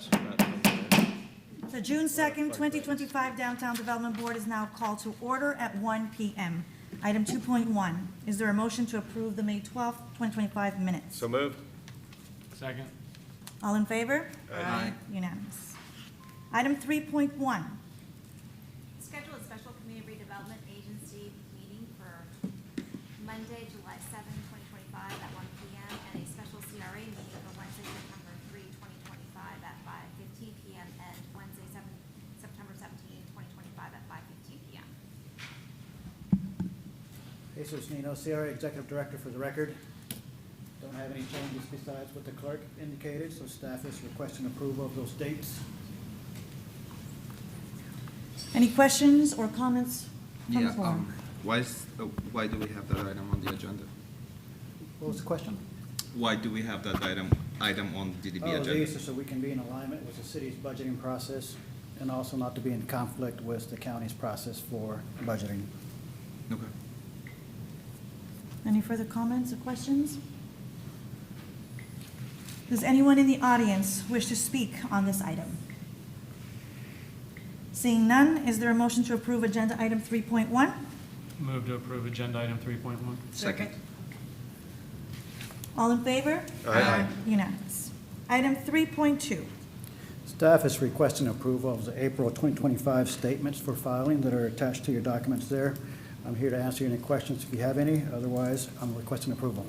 Yes. The June 2nd, 2025 Downtown Development Board is now called to order at 1 p.m. Item 2.1, is there a motion to approve the May 12th, 2025 minutes? So moved. Second. All in favor? Aye. Unanimous. Item 3.1, Schedule a special community redevelopment agency meeting for Monday, July 7, 2025 at 1 p.m. and a special CRA meeting for Wednesday, September 3, 2025 at 5:15 p.m. and Wednesday, September 17, 2025 at 5:15 p.m. Jesus Nino, CRA Executive Director for the record. Don't have any changes besides what the clerk indicated, so staff is requesting approval of those dates. any questions or comments from the Yeah, floor? why do we have that item on the agenda? What was the question? Why do we have that item on DDB Oh, agenda? these are so we can be in alignment with the city's budgeting process and also not to be in conflict with the county's process for budgeting. Okay. Any further comments or questions? Does anyone in the audience wish to speak on this item? Seeing none, is there a motion to approve agenda item 3.1? Move to approve agenda item 3.1. Second. All in favor? Aye. Unanimous. Item 3.2, Staff is requesting approval of the April 2025 statements for filing that are attached to your documents there. I'm here to answer any questions if you have any. Otherwise, I'm requesting approval.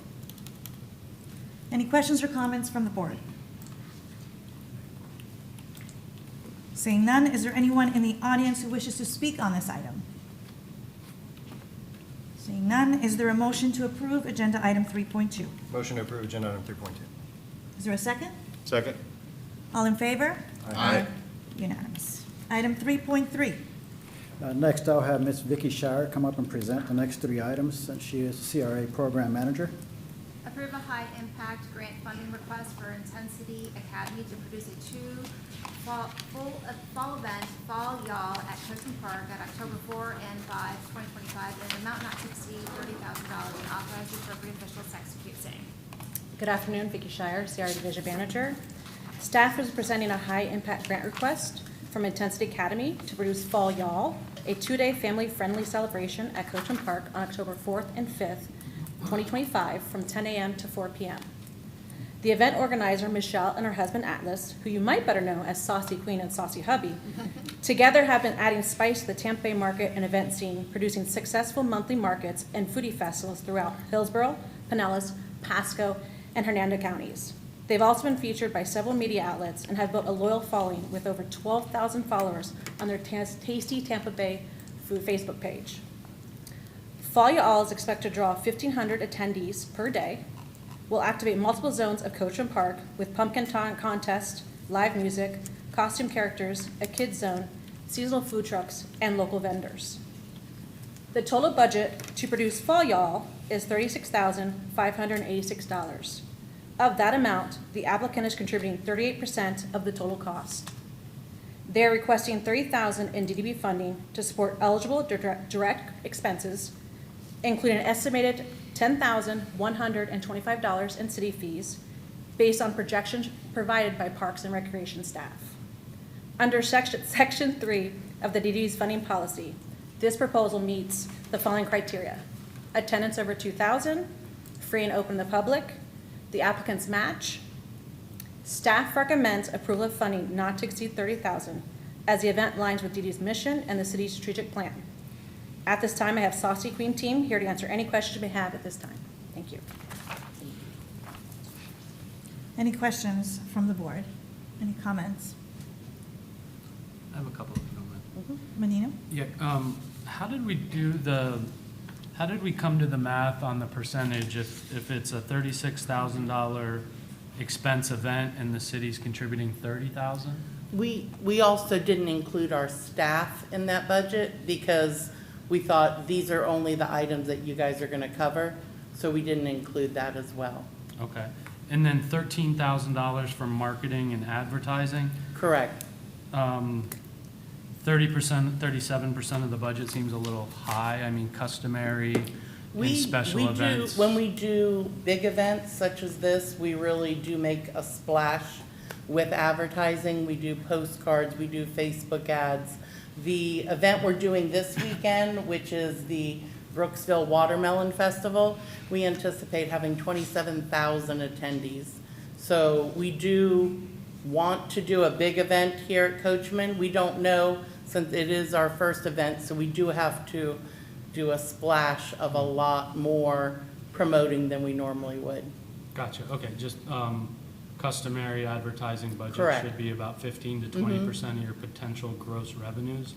any questions or comments from the board? Seeing none, is there anyone in the audience who wishes to speak on this item? Seeing none, is there a motion to approve agenda item 3.2? Motion to approve agenda item 3.2. Is there a second? Second. All in favor? Aye. Unanimous. Item 3.3, Next, I'll have Ms. Vicky Shire come up and present the next three items since she is the CRA Program Manager. Approve a high-impact grant funding request for Intensity Academy to produce a fall event, Fall Y'all at Coachman Park at October 4 and 5, 2025, in an amount not to exceed $30,000 and authorize the appropriate officials to execute same. Good afternoon, Vicky Shire, CRA Division Manager. Staff is presenting a high-impact grant request from Intensity Academy to produce Fall Y'all, a two-day family-friendly celebration at Coachman Park on October 4th and 5th, 2025, from 10 a.m. to 4 p.m. The event organizer, Michelle, and her husband, Atlas, who you might better know as Saucy Queen and Saucy Hubby, together have been adding spice to the Tampa Bay market and event scene, producing successful monthly markets and foodie festivals throughout Hillsborough, Pinellas, Pasco, and Hernando counties. They've also been featured by several media outlets and have built a loyal following with over 12,000 followers on their Tasty Tampa Bay food Facebook page. Fall Y'all is expected to draw 1,500 attendees per day. Will activate multiple zones of Coachman Park with pumpkin contest, live music, costume characters, a kids zone, seasonal food trucks, and local vendors. The total budget to produce Fall Y'all is $36,586. Of that amount, the applicant is contributing 38% of the total cost. They are requesting $30,000 in DDB funding to support eligible direct expenses, including an estimated $10,125 in city fees based on projections provided by Parks and Recreation staff. Under Section 3 of the DDB's funding policy, this proposal meets the following criteria: attendance over 2,000, free and open to the public, the applicant's match. Staff recommends approval of funding not to exceed $30,000 as the event aligns with DDB's mission and the city's strategic plan. At this time, I have Saucy Queen team here to answer any questions you may have at this time. Thank you. any questions from the board? Any comments? I have a couple of comments. Menino? Yeah, how did we come to the math on the percentage if it's a $36,000 expense event and the city's contributing $30,000? We also didn't include our staff in that budget because we thought these are only the items that you guys are gonna cover, so we didn't include that as well. Okay, and then $13,000 for marketing and advertising. Correct. 30%, 37% of the budget seems a little high. I mean, customary and special events. When we do big events such as this, we really do make a splash with advertising. We do postcards, we do Facebook ads. The event we're doing this weekend, which is the Brooksville Watermelon Festival, we anticipate having 27,000 attendees. So we do want to do a big event here at Coachman. We don't know, since it is our first event, so we do have to do a splash of a lot more promoting than we normally would. Gotcha, okay, just customary advertising budget Correct. should be about 15 to 20% of your potential gross revenues.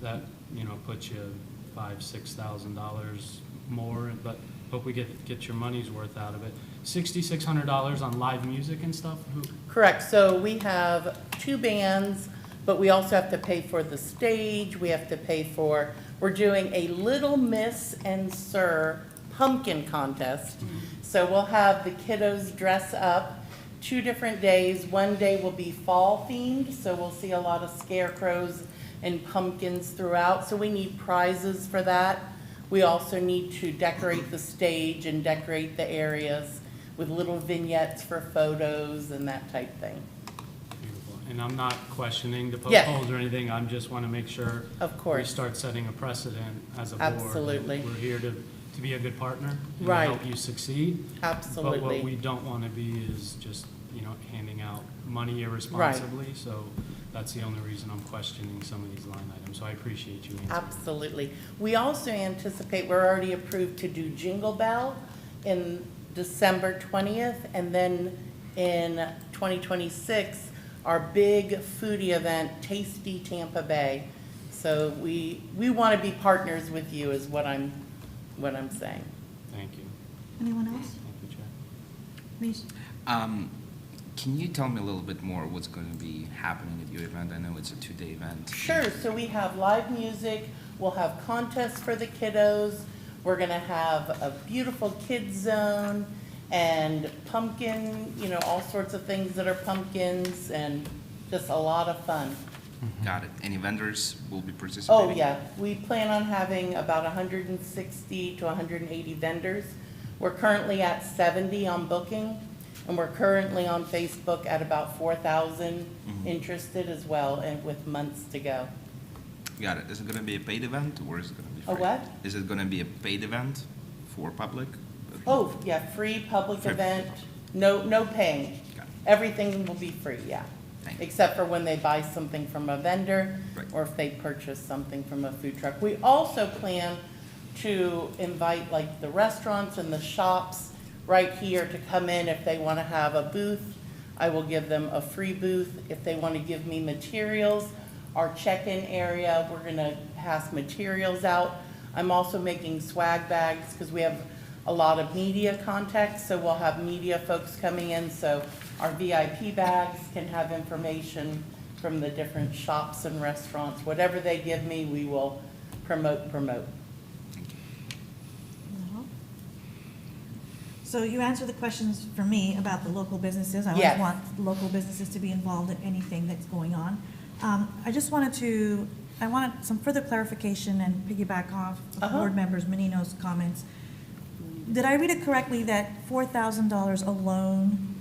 That, you know, puts you $5,000-$6,000 more, but hope we get your money's worth out of it. $6,600 on live music and stuff? Correct, so we have 2 bands, but we also have to pay for the stage, we have to pay for, we're doing a Little Miss and Sir pumpkin contest. So we'll have the kiddos dress up 2 different days. One day will be fall themed, so we'll see a lot of scarecrows and pumpkins throughout, so we need prizes for that. We also need to decorate the stage and decorate the areas with little vignettes for photos and that type thing. Beautiful. And I'm not questioning the poke Yes. holes or anything, I just want to make sure Of course. we start setting a precedent as a board. Absolutely. We're here to be a good partner and to Right. help you succeed. But what we Absolutely. don't want to be is just, you know, handing out money irresponsibly. So that's the only reason I'm questioning some of these line items. So I appreciate you answering. Absolutely. We also anticipate, we're already approved to do Jingle Bell in December 20th, and then in 2026, our big foodie event, Tasty Tampa Bay. So we want to be partners with you is what I'm saying. Thank you. Anyone else? Thank you, Chair. Please. Can you tell me a little bit more what's going to be happening at your event? I know it's a 2-day event. Sure, so we have live music, we'll have contests for the kiddos, we're gonna have a beautiful kids zone and pumpkin, you know, all sorts of things that are pumpkins and just a lot of fun. Got it. Any vendors will be participating? Oh, yeah, we plan on having about 160 to 180 vendors. We're currently at 70 on booking, and we're currently on Facebook at about 4,000 interested as well, and with months to go. Got it. Is it going to be a paid event or is it going to be A free? what? Is it going to be a paid event for public? Oh, yeah, free public Free. event, no paying. Got it. Everything will be free, yeah. Thank you. Except for when they buy something from a vendor Right. or if they purchase something from a food truck. We also plan to invite like the restaurants and the shops right here to come in if they want to have a booth. I will give them a free booth. If they want to give me materials, our check-in area, we're going to pass materials out. I'm also making swag bags because we have a lot of media contacts, so we'll have media folks coming in, so our VIP bags can have information from the different shops and restaurants. Whatever they give me, we will promote. Thank you. No. So you answered the questions for me about the local businesses. I Yes. always want local businesses to be involved in anything that's going on. I wanted some further clarification and piggyback off of Uh-huh. Board Members Menino's comments. Did I read it correctly that $4,000 alone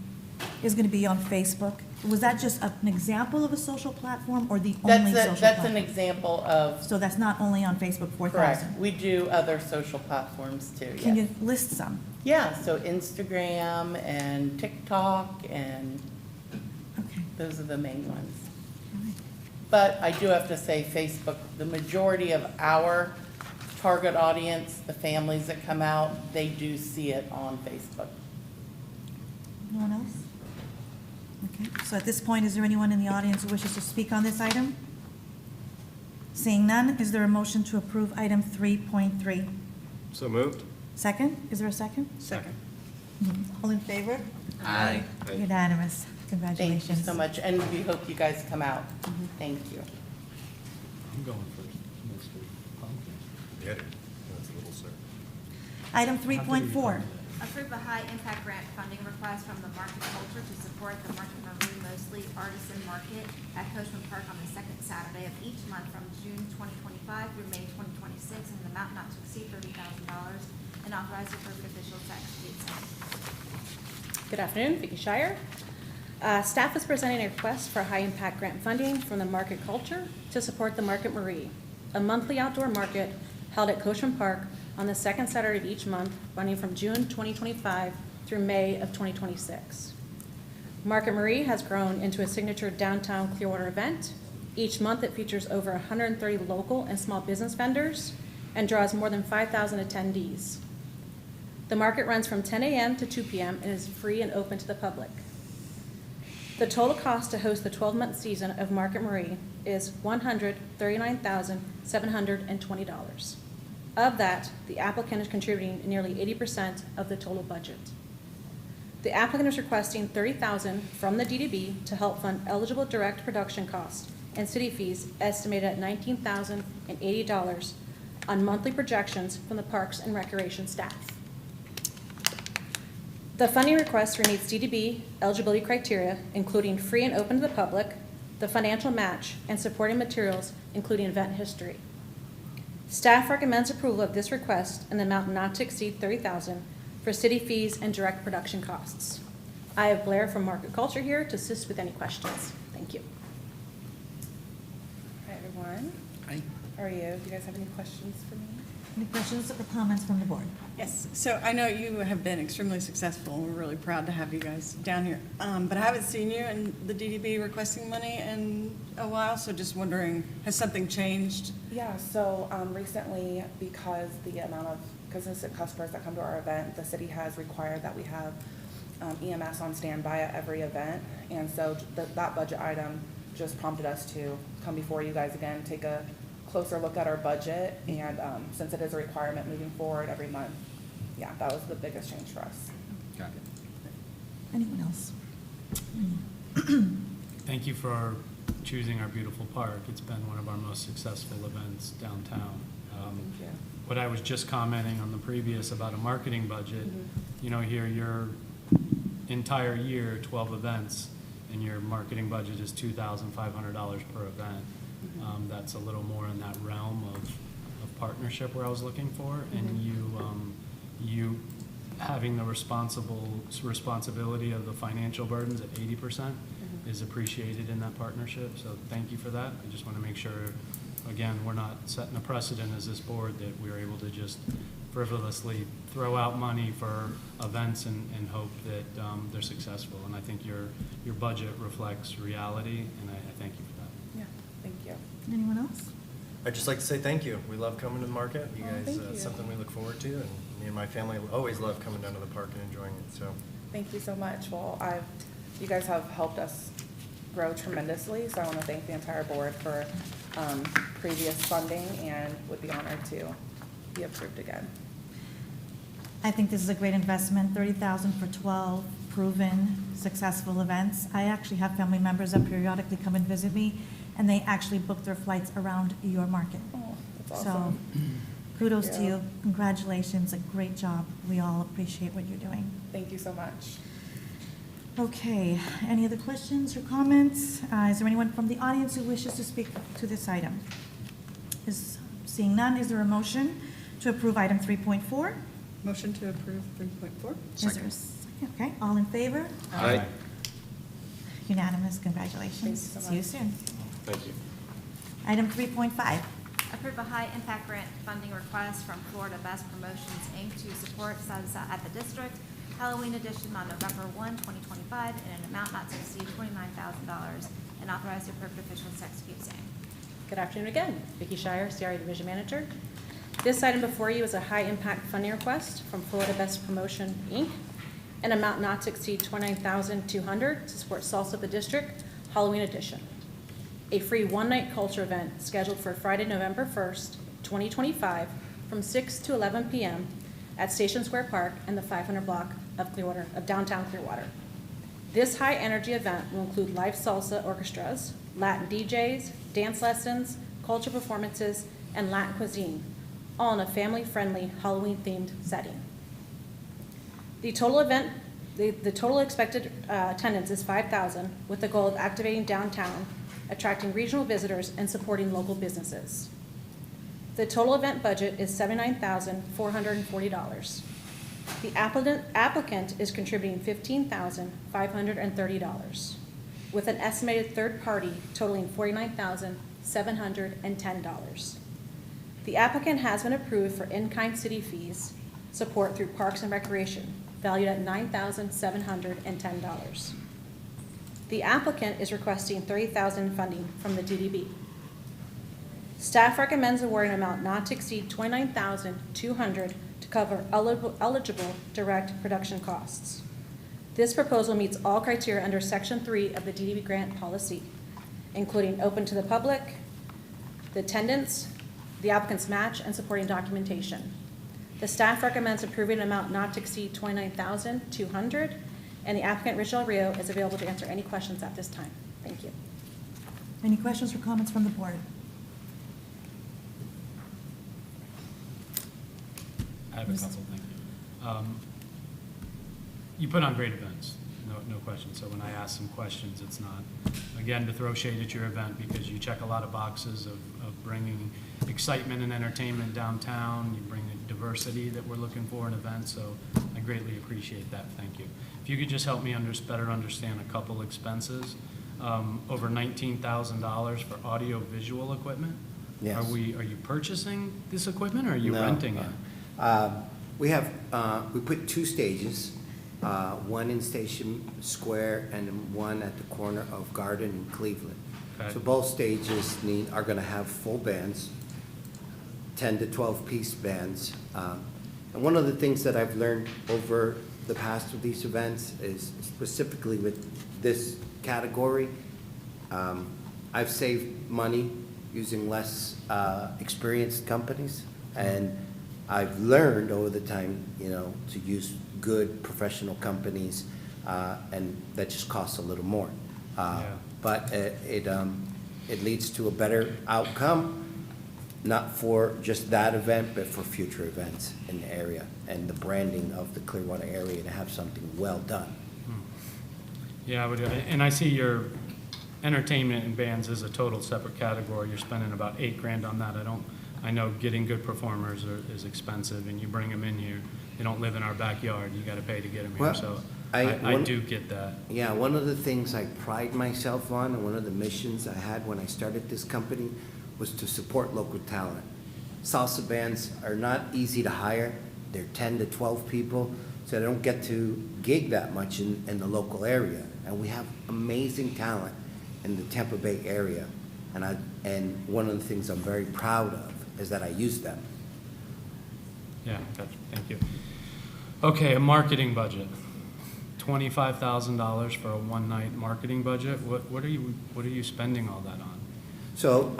is going to be on Facebook? Was that just an example of a social platform or the only social That's platform? an example of, So that's not only on Facebook, 4,000? correct. We do other social platforms too, Can yes. you list some? Yeah, so Instagram and TikTok, and Okay. those are the main ones. All right. But I do have to say Facebook, the majority of our target audience, the families that come out, they do see it on Facebook. No one else? Okay, so at this point, is there anyone in the audience who wishes to speak on this item? Seeing none, is there a motion to approve item 3.3? So moved? Second? Is there a second? Second. All in favor? Aye. Unanimous. Thank you Congratulations. so much, and we hope you guys come out. Thank you. I'm going first, Mr. Pumpkin. Get it. That's a little, sir. Item 3.4. Approve a high-impact grant funding request from the Market Culture to support the Market Marie Mosley Artisan Market at Coachman Park on the second Saturday of each month from June 2025 through May 2026, in an amount not to exceed $30,000, and authorize the appropriate officials to execute said. Good afternoon, Vicky Shire. Staff is presenting a request for high-impact grant funding from the Market Culture to support the Market Marie, a monthly outdoor market held at Coachman Park on the second Saturday of each month, running from June 2025 through May of 2026. Market Marie has grown into a signature downtown Clearwater event. Each month it features over 130 local and small business vendors and draws more than 5,000 attendees. The market runs from 10 a.m. to 2 p.m. and is free and open to the public. The total cost to host the 12-month season of Market Marie is $139,720. Of that, the applicant is contributing nearly 80% of the total budget. The applicant is requesting $30,000 from the DDB to help fund eligible direct production costs and city fees estimated at $19,080 on monthly projections from the Parks and Recreation staff. The funding request meets DDB eligibility criteria, including free and open to the public, the financial match, and supporting materials, including event history. Staff recommends approval of this request in the amount not to exceed $30,000 for city fees and direct production costs. I have Blair from Market Culture here to assist with any questions. Thank you. Hi, everyone. Hi. How are you? Do you guys have any questions for me? Any questions or comments from the board? Yes, so I know you have been extremely successful. We're really proud to have you guys down here. But I haven't seen you in the DDB requesting money in a while, so just wondering, has something changed? Yeah, so recently, because the amount of consistent customers that come to our event, the city has required that we have EMS on standby at every event. And so that budget item just prompted us to come before you guys again, take a closer look at our budget, and since it is a requirement moving forward every month, yeah, that was the biggest change for us. Got it. Anyone else? Thank you for choosing our beautiful park. It's been one of our most successful events downtown. Thank you. What I was just commenting on the previous about a marketing budget, you know, here your entire year, 12 events, and your marketing budget is $2,500 per event. That's a little more in that realm of partnership where I was looking for, and you having the responsibility of the financial burdens at 80% is appreciated in that partnership. So thank you for that. I just want to make sure, again, we're not setting a precedent as this board that we're able to just frivolously throw out money for events and hope that they're successful. And I think your budget reflects reality, and I thank you for that. Yeah, thank you. Anyone else? I'd just like to say thank you. We love coming to the market. You Oh, guys, thank you. it's something we look forward to, and me and my family always love coming down to the park and enjoying it, so. Thank you so much. Well, you guys have helped us grow tremendously, so I want to thank the entire board for previous funding, and would be honored to be approved again. I think this is a great investment, $30,000 for 12 proven, successful events. I actually have family members that periodically come and visit me, and they actually book their flights around your market. Oh, that's So awesome. kudos to Yeah. you. Congratulations, a great job. We all appreciate what you're doing. Thank you so much. Okay, any other questions or comments? Is there anyone from the audience who wishes to speak to this item? Seeing none, is there a motion to approve item 3.4? Motion to approve 3.4? Is there a second? Okay, all in favor? Aye. Unanimous, congratulations. Thank you so See you much. soon. Thank you. Item 3.5, Approve a high-impact grant funding request from Florida Best Promotions, Inc. to support Salsa at the District Halloween edition on November 1, 2025, in an amount not to exceed $29,000, and authorize the appropriate officials to execute same. Good afternoon again. Vicki Shire, CRA Division Manager. This item before you is a high-impact funding request from Florida Best Promotion, Inc., an amount not to exceed $29,200 to support Salsa at the District Halloween edition, a free one-night culture event scheduled for Friday, November 1st, 2025, from 6 to 11 p.m. at Station Square Park in the 500 block of downtown Clearwater. This high-energy event will include live salsa orchestras, Latin DJs, dance lessons, culture performances, and Latin cuisine, all in a family-friendly Halloween-themed setting. The total expected attendance is 5,000, with the goal of activating downtown, attracting regional visitors, and supporting local businesses. The total event budget is $79,440. The applicant is contributing $15,530, with an estimated third party totaling $49,710. The applicant has been approved for in-kind city fees support through Parks and Recreation, valued at $9,710. The applicant is requesting $30,000 in funding from the DDB. Staff recommends awarding an amount not to exceed $29,200 to cover eligible direct production costs. This proposal meets all criteria under Section 3 of the DDB grant policy, including open to the public, the attendance, the applicant's match, and supporting documentation. The staff recommends approving an amount not to exceed $29,200, and the applicant, Rich Del Rio, is available to answer any questions at this time. Thank you. Any questions or comments from the board? I have a couple, thank you. You put on great events, no question. So when I ask some questions, it's not, again, to throw shade at your event, because you check a lot of boxes of bringing excitement and entertainment downtown. You bring the diversity that we're looking for in events, so I greatly appreciate that. Thank you. If you could just help me better understand a couple expenses. Over $19,000 for audio-visual equipment. Yes. Are you purchasing this equipment, or are you No, renting it? We put two stages, one in Station Square and one at the corner of Garden and Cleveland. Okay. So both stages are gonna have full bands, 10 to 12 piece bands. And one of the things that I've learned over the past of these events is specifically with this category, I've saved money using less experienced companies, and I've learned over the time, to use good professional companies, and that just costs a little more. Yeah. But it leads to a better outcome, not for just that event, but for future events in the area and the branding of the Clearwater area to have something well done. Yeah, and I see your entertainment and bands as a total separate category. You're spending about $8,000 on that. I know getting good performers is expensive, and you bring them in here. They don't live in our backyard. You got to pay to get them here. Well, So I do get that. Yeah, one of the things I pride myself on, and one of the missions I had when I started this company, was to support local talent. Salsa bands are not easy to hire. They're 10 to 12 people, so they don't get to gig that much in the local area. And we have amazing talent in the Tampa Bay area. And one of the things I'm very proud of is that I use them. Yeah, gotcha. Thank you. Okay, a marketing budget. $25,000 for a one-night marketing budget. What are you spending all that on? So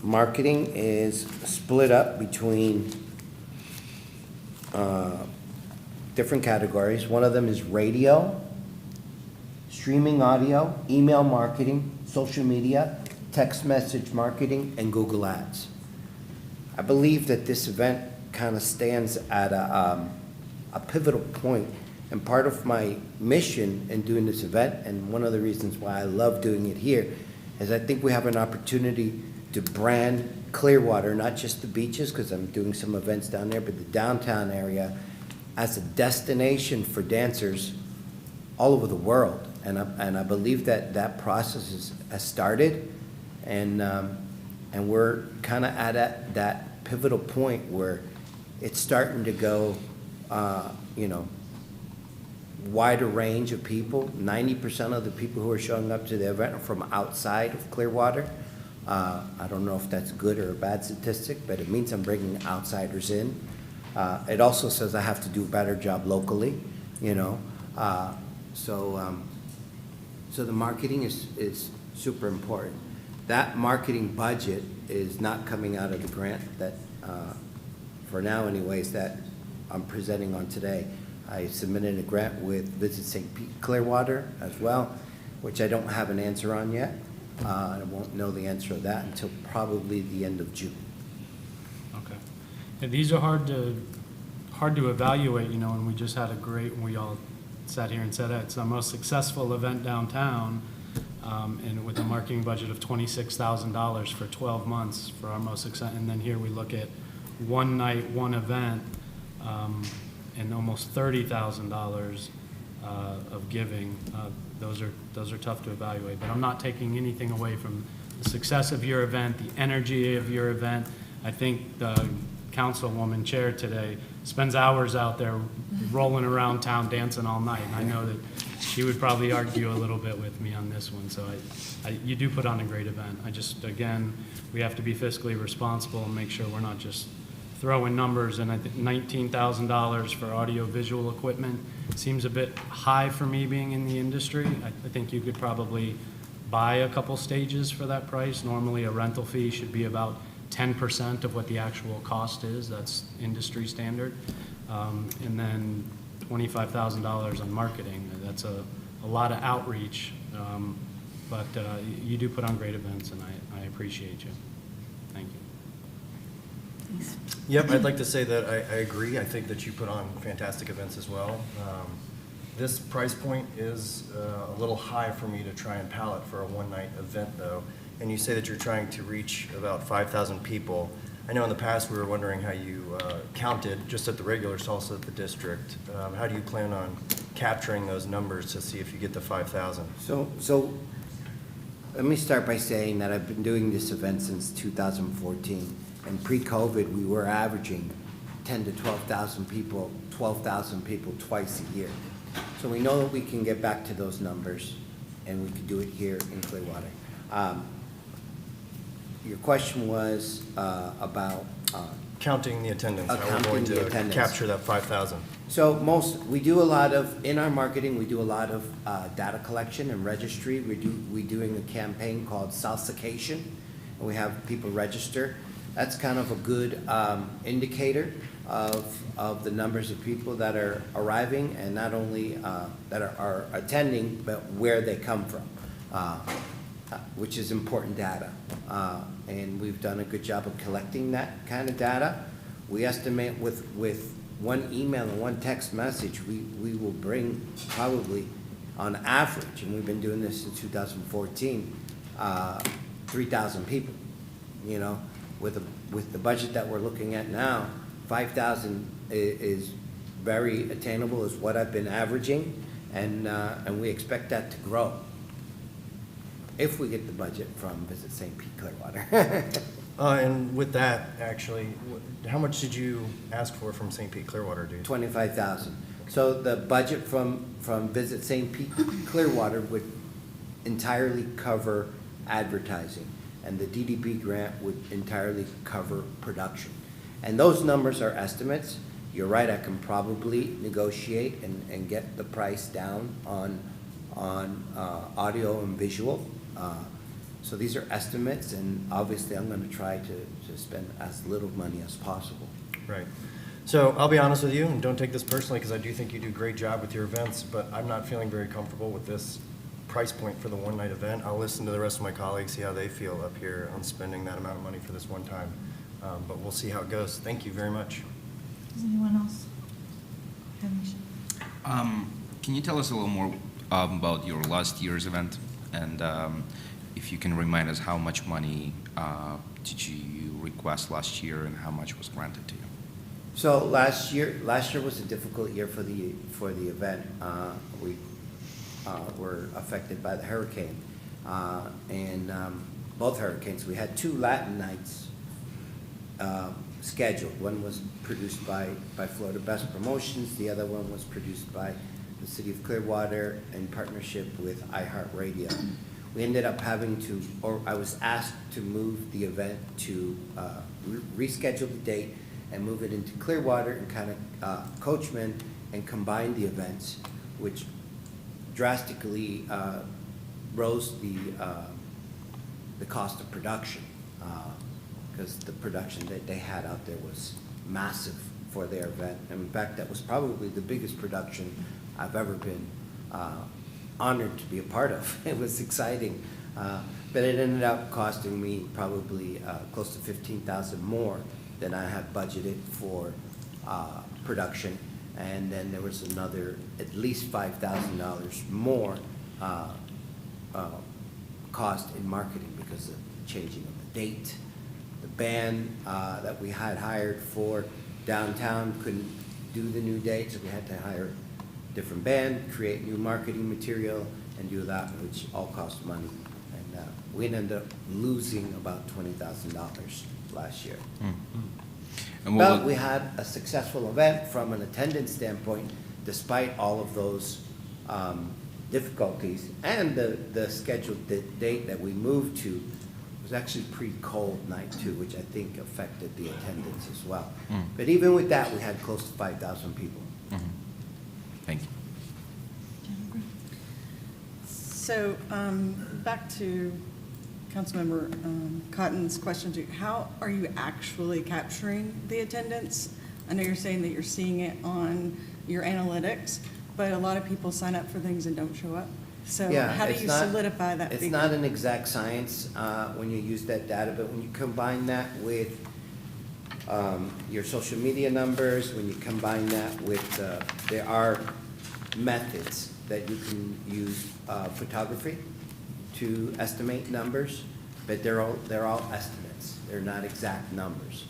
marketing is split up between different categories. One of them is radio, streaming audio, email marketing, social media, text message marketing, and Google Ads. I believe that this event kind of stands at a pivotal point, and part of my mission in doing this event, and one of the reasons why I love doing it here, is I think we have an opportunity to brand Clearwater, not just the beaches, because I'm doing some events down there, but the downtown area, as a destination for dancers all over the world. And I believe that process has started, and we're kind of at that pivotal point where it's starting to go, wider range of people. 90% of the people who are showing up to the event are from outside of Clearwater. I don't know if that's a good or a bad statistic, but it means I'm bringing outsiders in. It also says I have to do a better job locally, So the marketing is super important. That marketing budget is not coming out of the grant that, for now anyways, that I'm presenting on today. I submitted a grant with Visit St. Pete Clearwater as well, which I don't have an answer on yet. I won't know the answer of that until probably the end of June. Okay. And these are hard to evaluate, and we just had we all sat here and said it's our most successful event downtown, and with a marketing budget of $26,000 for 12 months for our most success, and then here we look at one night, one event. and almost $30,000 of giving, those are tough to evaluate. But I'm not taking anything away from the success of your event, the energy of your event. I think the councilwoman chair today spends hours out there rolling around town dancing all night. And I know that she would probably argue a little bit with me on this one. So you do put on a great event. I just, again, we have to be fiscally responsible and make sure we're not just throwing numbers. And I think $19,000 for audio-visual equipment seems a bit high for me being in the industry. I think you could probably buy a couple stages for that price. Normally, a rental fee should be about 10% of what the actual cost is. That's industry standard. And then $25,000 on marketing. That's a lot of outreach. But you do put on great events, and I appreciate you. Thank you. Yep, I'd like to say that I agree. I think that you put on fantastic events as well. This price point is a little high for me to try and pallet for a one-night event, though. And you say that you're trying to reach about 5,000 people. I know in the past we were wondering how you counted just at the regular Salsa at the district. How do you plan on capturing those numbers to see if you get the 5,000? So let me start by saying that I've been doing this event since 2014. And pre-COVID, we were averaging 10 to 12,000 people, 12,000 people twice a year. So we know that we can get back to those numbers, and we can do it here in Clearwater. Your question was about Counting the attendance, how we're counting going the to attendance. capture that 5,000. So we do a lot of, in our marketing, we do a lot of data collection and registry. We're doing a campaign called Salsacation, and we have people register. That's kind of a good indicator of the numbers of people that are arriving, and not only that are attending, but where they come from, which is important data. And we've done a good job of collecting that kind of data. We estimate with one email and one text message, we will bring probably on average, and we've been doing this since 2014, 3,000 people. You know, with the budget that we're looking at now, 5,000 is very attainable, is what I've been averaging, and we expect that to grow if we get the budget from Visit St. Pete Clearwater. And with that, actually, how much did you ask for from St. Pete Clearwater, dude? 25,000. So the budget from Visit St. Pete Clearwater would entirely cover advertising, and the DDB grant would entirely cover production. And those numbers are estimates. You're right, I can probably negotiate and get the price down on audio and visual. So these are estimates, and obviously I'm going to try to spend as little money as possible. Right. So I'll be honest with you, and don't take this personally, because I do think you do a great job with your events, but I'm not feeling very comfortable with this price point for the one-night event. I'll listen to the rest of my colleagues, see how they feel up here on spending that amount of money for this one time. But we'll see how it goes. Thank you very much. Does anyone else have any? Can you tell us a little more about your last year's event? And if you can remind us how much money did you request last year and how much was granted to you? So last year was a difficult year for the event. We were affected by the hurricane, and both hurricanes. We had two Latin nights scheduled. One was produced by Florida Best Promotions. The other one was produced by the City of Clearwater in partnership with iHeartRadio. We ended up having to, or I was asked to move the event to reschedule the date and move it into Clearwater and kind of Coachman and combine the events, which drastically rose the cost of production, because the production that they had out there was massive for their event. And in fact, that was probably the biggest production I've ever been honored to be a part of. It was exciting, but it ended up costing me probably close to $15,000 more than I had budgeted for production, and then there was another at least $5,000 more cost in marketing because of the changing of the date. The band that we had hired for downtown do the new dates, we had to hire different band, create new marketing material, and do that, which all cost money. And we ended up losing about $20,000 last year. And But we had a successful event from an attendance standpoint, despite all of those difficulties. And the scheduled date that we moved to was actually pretty cold night too, which I think affected the attendance as well. But even with that, we had close to 5,000 people. Thank you. So, back to Councilmember Cotton's question to you. How are you actually capturing the attendance? I know you're saying that you're seeing it on your analytics, but a lot of people sign up for things and don't show up. So Yeah, how do it's you not- solidify that It's figure? not an exact science when you use that data, but when you combine that with your social media numbers, when you combine that with, there are methods that you can use photography to estimate numbers, but they're all estimates. They're not exact numbers.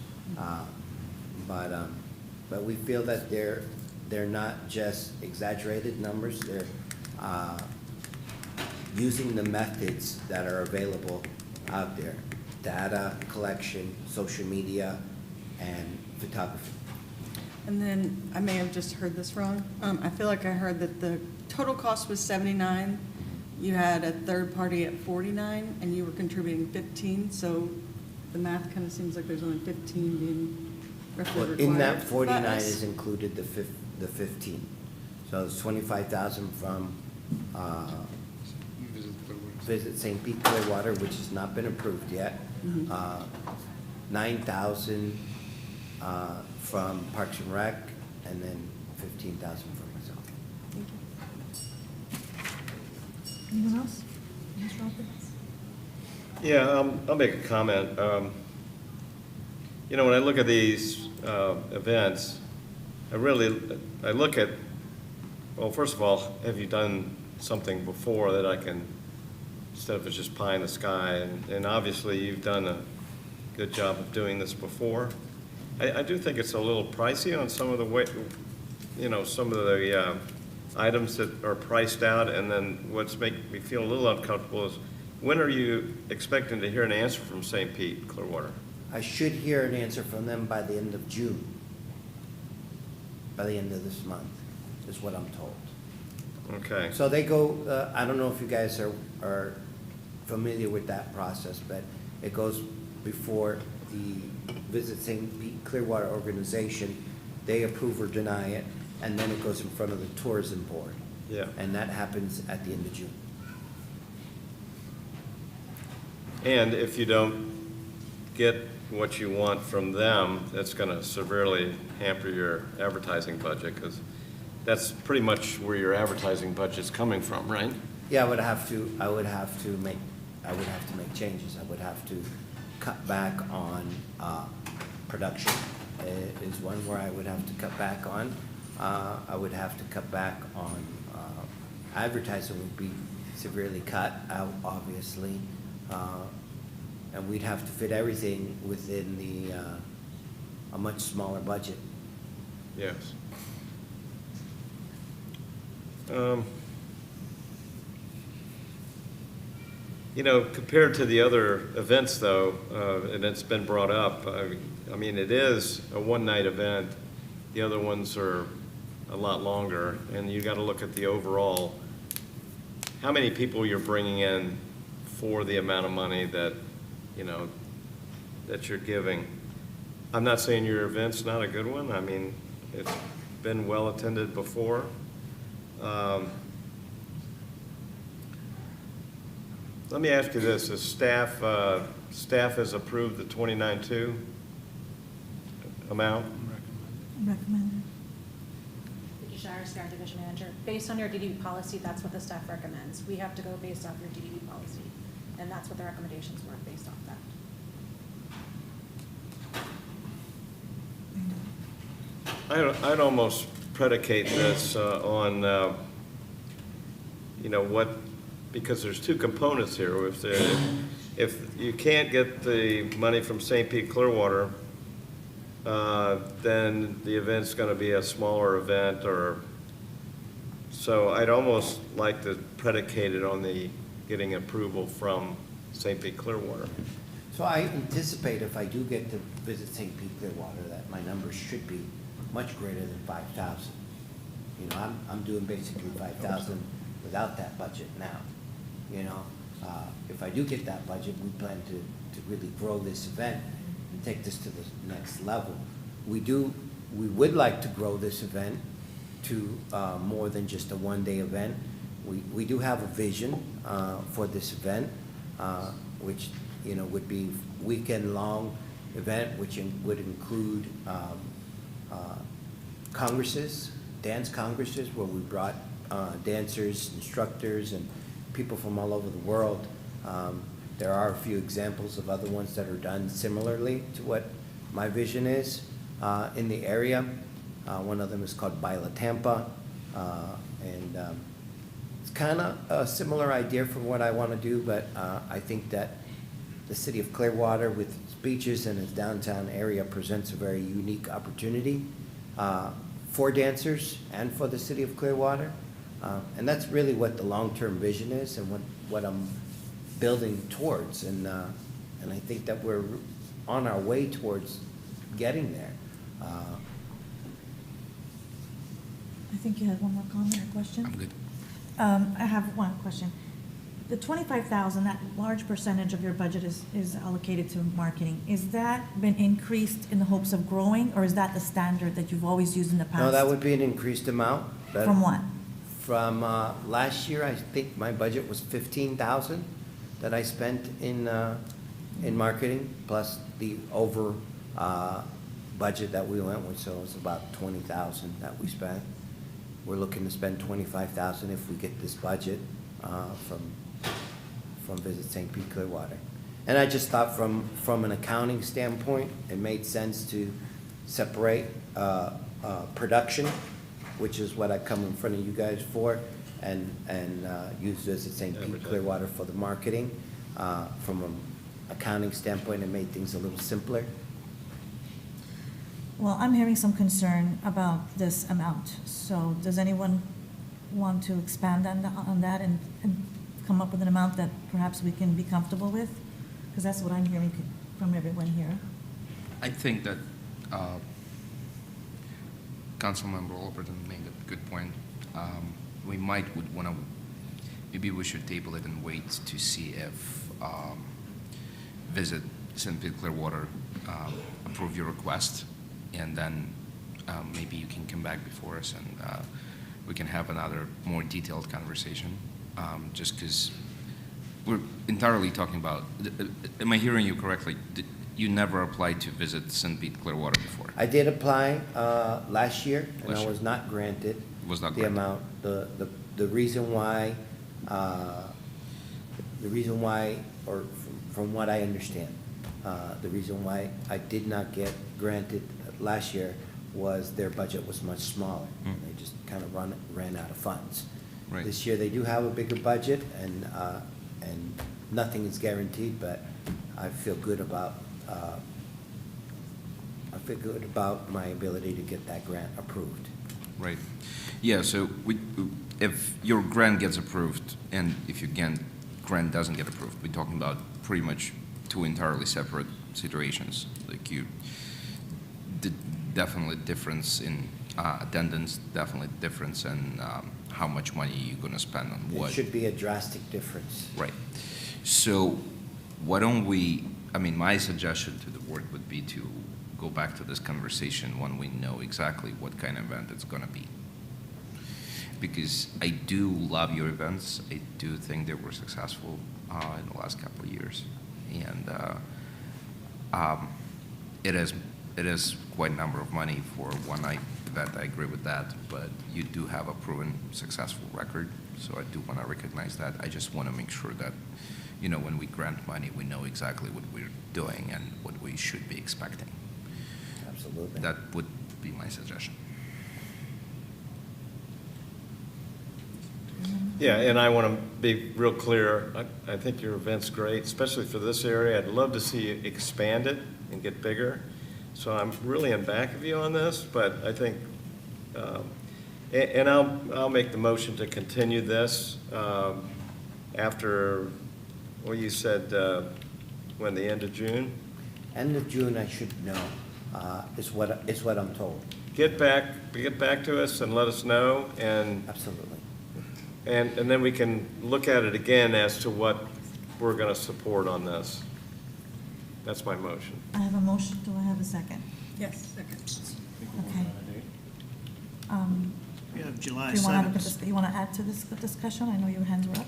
But we feel that they're not just exaggerated numbers. They're using the methods that are available out there: data collection, social media, and photography. And then, I may have just heard this wrong. I feel like I heard that the total cost was 79. You had a third party at 49, and you were contributing 15. So the math kind of seems like there's only 15 being roughly Well, required. in that by 49 us. is included the 15. So it's 25,000 from Visit St. Pete Clearwater, which has not been approved yet. 9,000 from Parks and Rec, and then 15,000 from myself. Anyone else? Ms. Roper? Yeah, I'll make a comment. You know, when I look at these events, I look at, well, first of all, have you done something before that I can, instead of just pie in the sky? And obviously, you've done a good job of doing this before. I do think it's a little pricey on some of the way, you know, some of the items that are priced out. And then what's making me feel a little uncomfortable is, when are you expecting to hear an answer from St. Pete Clearwater? I should hear an answer from them by the end of June, by the end of this month, is what I'm told. Okay. So they go, I don't know if you guys are familiar with that process, but it goes before the Visit St. Pete Clearwater organization. They approve or deny it, and then it goes in front of the tourism board. Yeah. And that happens at the end of June. And if you don't get what you want from them, that's going to severely hamper your advertising budget, because that's pretty much where your advertising budget's coming from, right? Yeah, I would have to make changes. I would have to cut back on production is one where I would have to cut back on. I would have to cut back on advertising would be severely cut out, obviously. And we'd have to fit everything within a much smaller budget. Yes. You know, compared to the other events, though, and it's been brought up, I mean, it is a one-night event. The other ones are a lot longer, and you got to look at the overall, how many people you're bringing in for the amount of money that, you know, that you're giving. I'm not saying your event's not a good one. I mean, it's been well-attended before. Let me ask you this: is staff has approved the 29.2 amount? Recommended. Vicky Shire, CRA Division Manager. Based on your DDB policy, that's what the staff recommends. We have to go based off your DDB policy, and that's what the recommendations were based off that. I'd almost predicate this on, you know, what, because there's two components here. If you can't get the money from St. Pete Clearwater, then the event's gonna be a smaller event, or, so I'd almost like to predicate it on the getting approval from St. Pete Clearwater. So I anticipate if I do get to visit St. Pete Clearwater, that my numbers should be much greater than 5,000. You know, I'm doing basically 5,000 without that budget now, you know? If I do get that budget, we plan to really grow this event and take this to the next level. We would like to grow this event to more than just a one-day event. We do have a vision for this event, which, you know, would be weekend-long event, which would include congresses, dance congresses, where we brought dancers, instructors, and people from all over the world. There are a few examples of other ones that are done similarly to what my vision is in the area. One of them is called Baila Tampa, and it's kind of a similar idea for what I want to do, but I think that the city of Clearwater, with its beaches and its downtown area, presents a very unique opportunity for dancers and for the city of Clearwater. And that's really what the long-term vision is, and what I'm building towards. And I think that we're on our way towards getting there. I think you had one more comment or question? I'm good. I have one question. The 25,000, that large percentage of your budget is allocated to marketing. Is that been increased in the hopes of growing, or is that the standard that you've always used in the past? No, that would be an increased amount. From what? From last year, I think my budget was 15,000 that I spent in marketing, plus the over budget that we went with, so it was about 20,000 that we spent. We're looking to spend 25,000 if we get this budget from Visit St. Pete Clearwater. And I just thought from an accounting standpoint, it made sense to separate production, which is what I come in front of you guys for, and use Visit St. Pete Clearwater for the marketing. From an accounting standpoint, it made things a little simpler. Well, I'm hearing some concern about this amount. So does anyone want to expand on that and come up with an amount that perhaps we can be comfortable with? Because that's what I'm hearing from everyone here. I think that Councilmember Alberton made a good point. We would want to, maybe we should table it and wait to see if Visit St. Pete Clearwater approve your request, and then maybe you can come back before us and we can have another more detailed conversation. Just because we're entirely talking about, am I hearing you correctly? You never applied to Visit St. Pete Clearwater before? I did apply last year, and Last I year. was not granted Was not the granted. amount. The reason why, or from what I understand, the reason why I did not get granted last year was their budget was much smaller. They just kind of ran out of funds. Right. This year, they do have a bigger budget, and nothing is guaranteed, but I feel good about my ability to get that grant approved. Right. Yeah, so if your grant gets approved, and if your grant doesn't get approved, we're talking about pretty much two entirely separate situations. Like definitely difference in attendance, definitely difference in how much money you're going to spend on what. It should be a drastic difference. Right. So why don't we, my suggestion to the board would be to go back to this conversation when we know exactly what kind of event it's going to be. Because I do love your events. I do think they were successful in the last couple of years. And it is quite a number of money for a one-night event. I agree with that. But you do have a proven successful record. So I do want to recognize that. I just want to make sure that, when we grant money, we know exactly what we're doing and what we should be expecting. Absolutely. That would be my suggestion. Yeah, and I want to be real clear. I think your event's great, especially for this area. I'd love to see you expand it and get bigger. So I'm really in back of you on this, but I think, and I'll make the motion to continue this after, well, you said, when, the end of June? End of June, I should know, is what I'm told. Get back to us and let us know, and Absolutely. And then we can look at it again as to what we're going to support on this. That's my motion. I have a motion, do I have a second? Yes, second. Okay. We have July Do you want to 7th. you want to add to this discussion? I know your hands were up.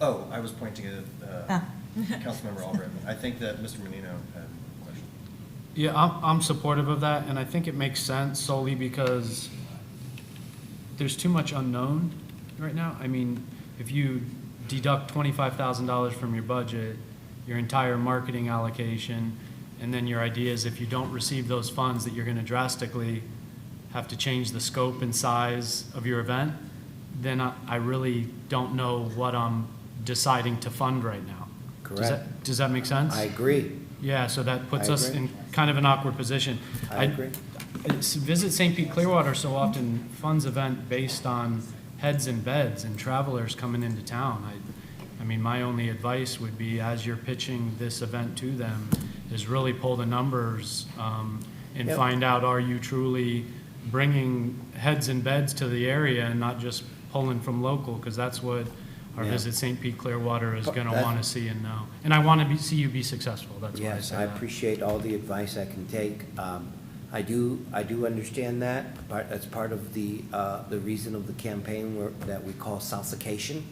Oh, I was pointing at Ah. Councilmember Albritton. I think that Mr. Menino had a question. Yeah, I'm supportive of that, and I think it makes sense solely because there's too much unknown right now. I mean, if you deduct $25,000 from your budget, your entire marketing allocation, and then your idea is if you don't receive those funds, that you're going to drastically have to change the scope and size of your event, then I really don't know what I'm deciding to fund right now. Correct. Does that make sense? I agree. Yeah, so that puts I us agree. in kind of an awkward position. I agree. Visit St. Pete Clearwater so often funds event based on heads and beds and travelers coming into town. I mean, my only advice would be, as you're pitching this event to them, is really pull the numbers and Yep. find out, are you truly bringing heads and beds to the area and not just pulling from local? Because that's what our Yeah. Visit St. Pete Clearwater is going to That- want to see and know. And I want to see you be successful, that's why I Yes, say I that. appreciate all the advice I can take. I do understand that, but that's part of the reason of the campaign that we call Salsacation,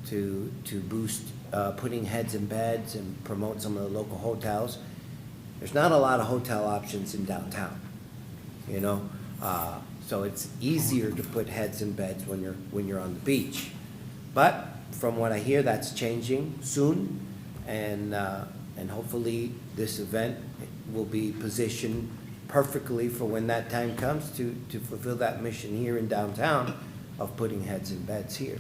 to boost putting heads in beds and promote some of the local hotels. There's not a lot of hotel options in downtown, you know? So it's easier to put heads in beds when you're on the beach. But from what I hear, that's changing soon, and hopefully this event will be positioned perfectly for when that time comes to fulfill that mission here in downtown of putting heads in beds here.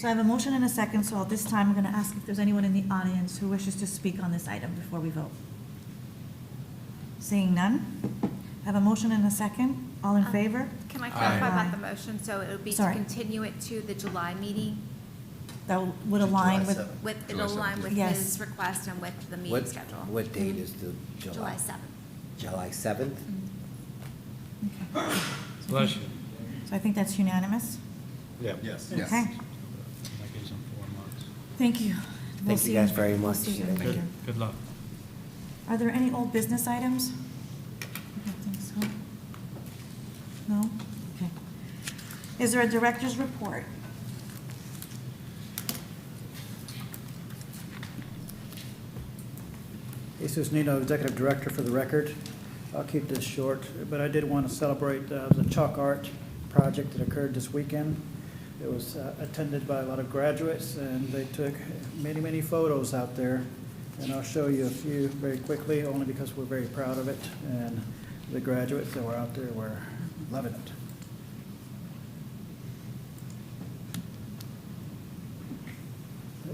So I have a motion and a second, so at this time, I'm going to ask if there's anyone in the audience who wishes to speak on this item before we vote. Seeing none, I have a motion and a second. All in favor? Can I clarify Aye. about the motion? So it would be to Sorry. continue it to the July meeting That would align with, July 7th. with, July it'll align 7th. with Yes. his request and with the meeting What schedule. what date is the July 7th. July 7th? Bless you. so I think that's unanimous. Yeah. Yes. Yes. Okay, That gives them 4 months. thank you. We'll Thank see you guys very we'll much. see you Thank later. you. Good luck. Are there any old business items? I don't think so. No? Okay. Is there a director's report? Jesus Nino, Executive Director for the record. I'll keep this short, but I did want to celebrate the chalk art project that occurred this weekend. It was attended by a lot of graduates, and they took many, many photos out there. And I'll show you a few very quickly, only because we're very proud of it. And the graduates that were out there were loving it.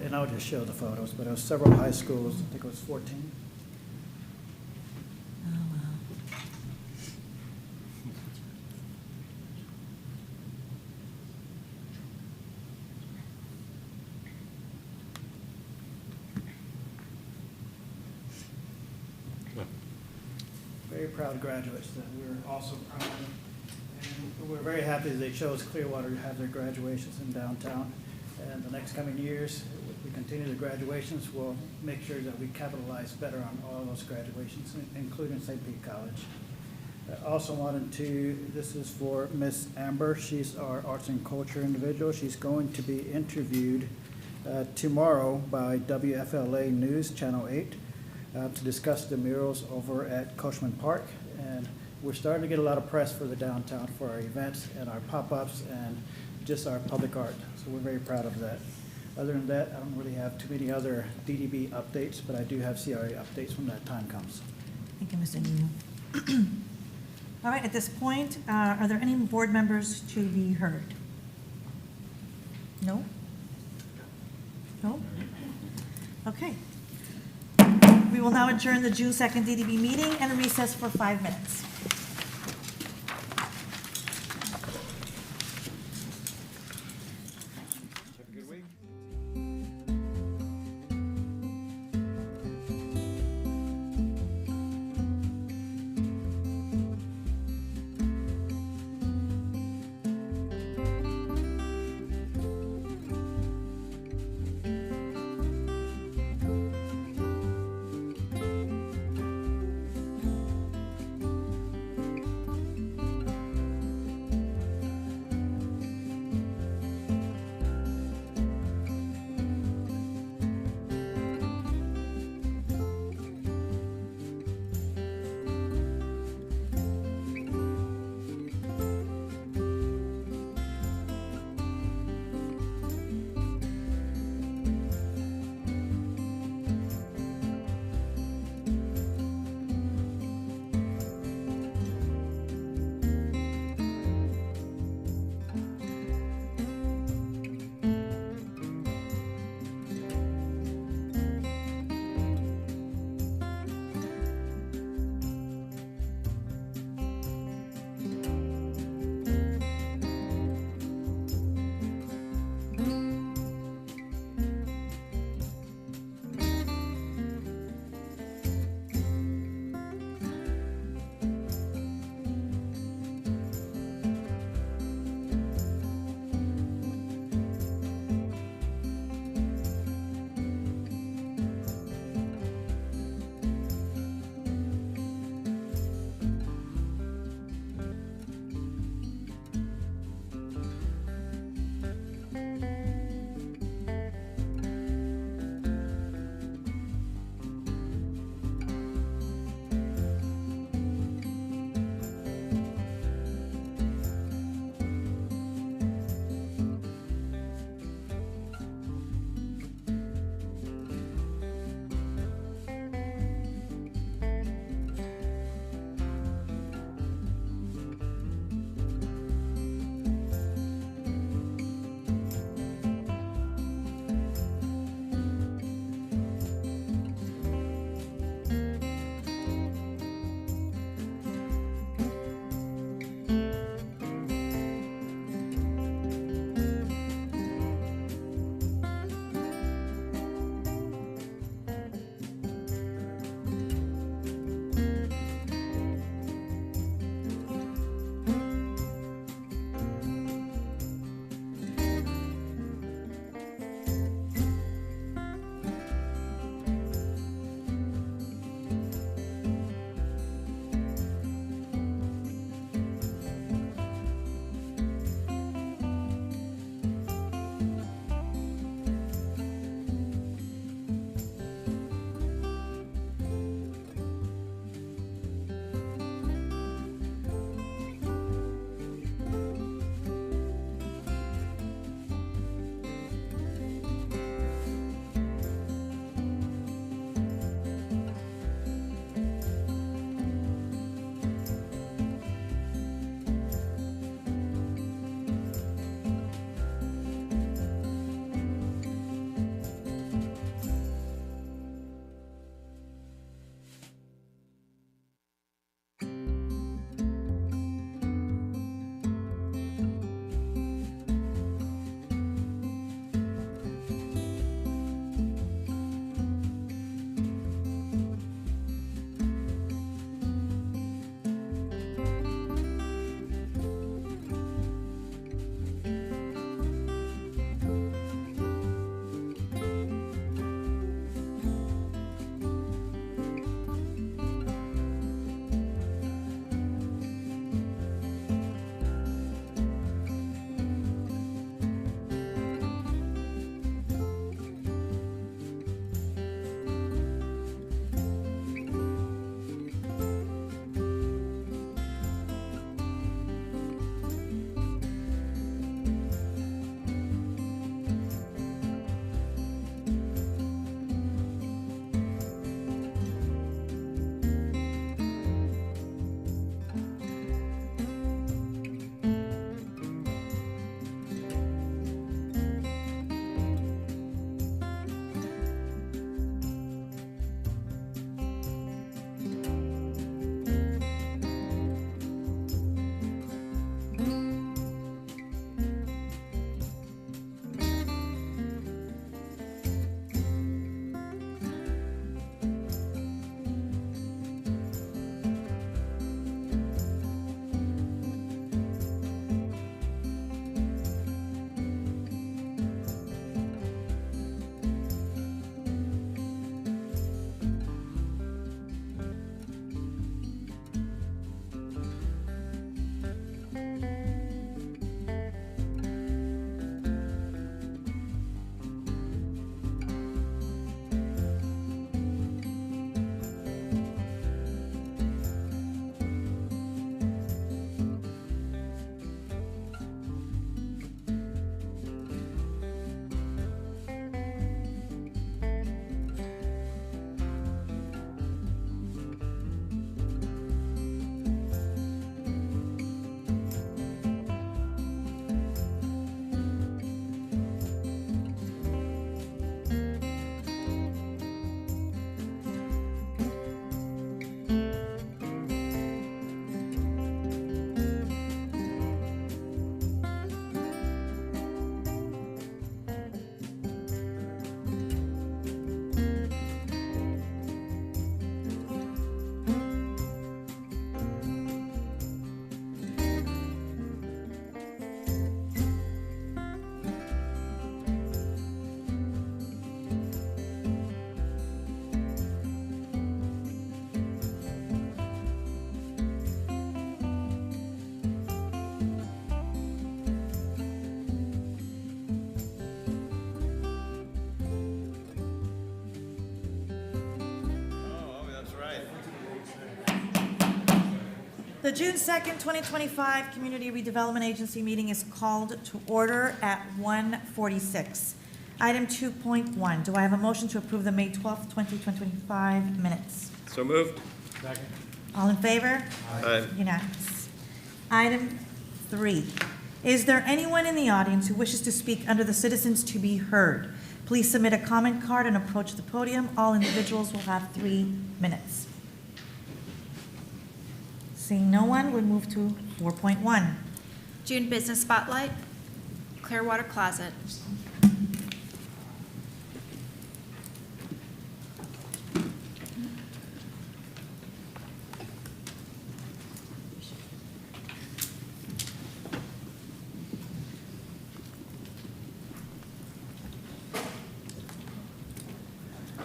And I'll just show the photos, but it was several high schools, I think it was 14. Oh, wow. Very proud graduates that we're also proud of. And we're very happy that they chose Clearwater to have their graduations in downtown. And the next coming years, if we continue the graduations, we'll make sure that we capitalize better on all those graduations, including St. Pete College. I also wanted to, this is for Miss Amber. She's our arts and culture individual. She's going to be interviewed tomorrow by WFLA News, Channel 8, to discuss the murals over at Coachman Park. And we're starting to get a lot of press for the downtown, for our events and our pop-ups and just our public art. So we're very proud of that. Other than that, I don't really have too many other DDB updates, but I do have CRA updates when that time comes. Thank you, Mr. Nino. All right, at this point, are there any board members to be heard? No? No? Okay. We will now adjourn the June 2nd DDB meeting and recess for 5 minutes. The June 2nd, 2025 Community Redevelopment Agency meeting is called to order at 1:46. Item 2.1, do I have a motion to approve the May 12th, 2025 minutes? So moved. Second. All in favor? Aye. Unanimous. Item 3, is there anyone in the audience who wishes to speak under the citizens to be heard? Please submit a comment card and approach the podium. All individuals will have 3 minutes. Seeing no one, we'll move to 4.1. June Business Spotlight, Clearwater Closet.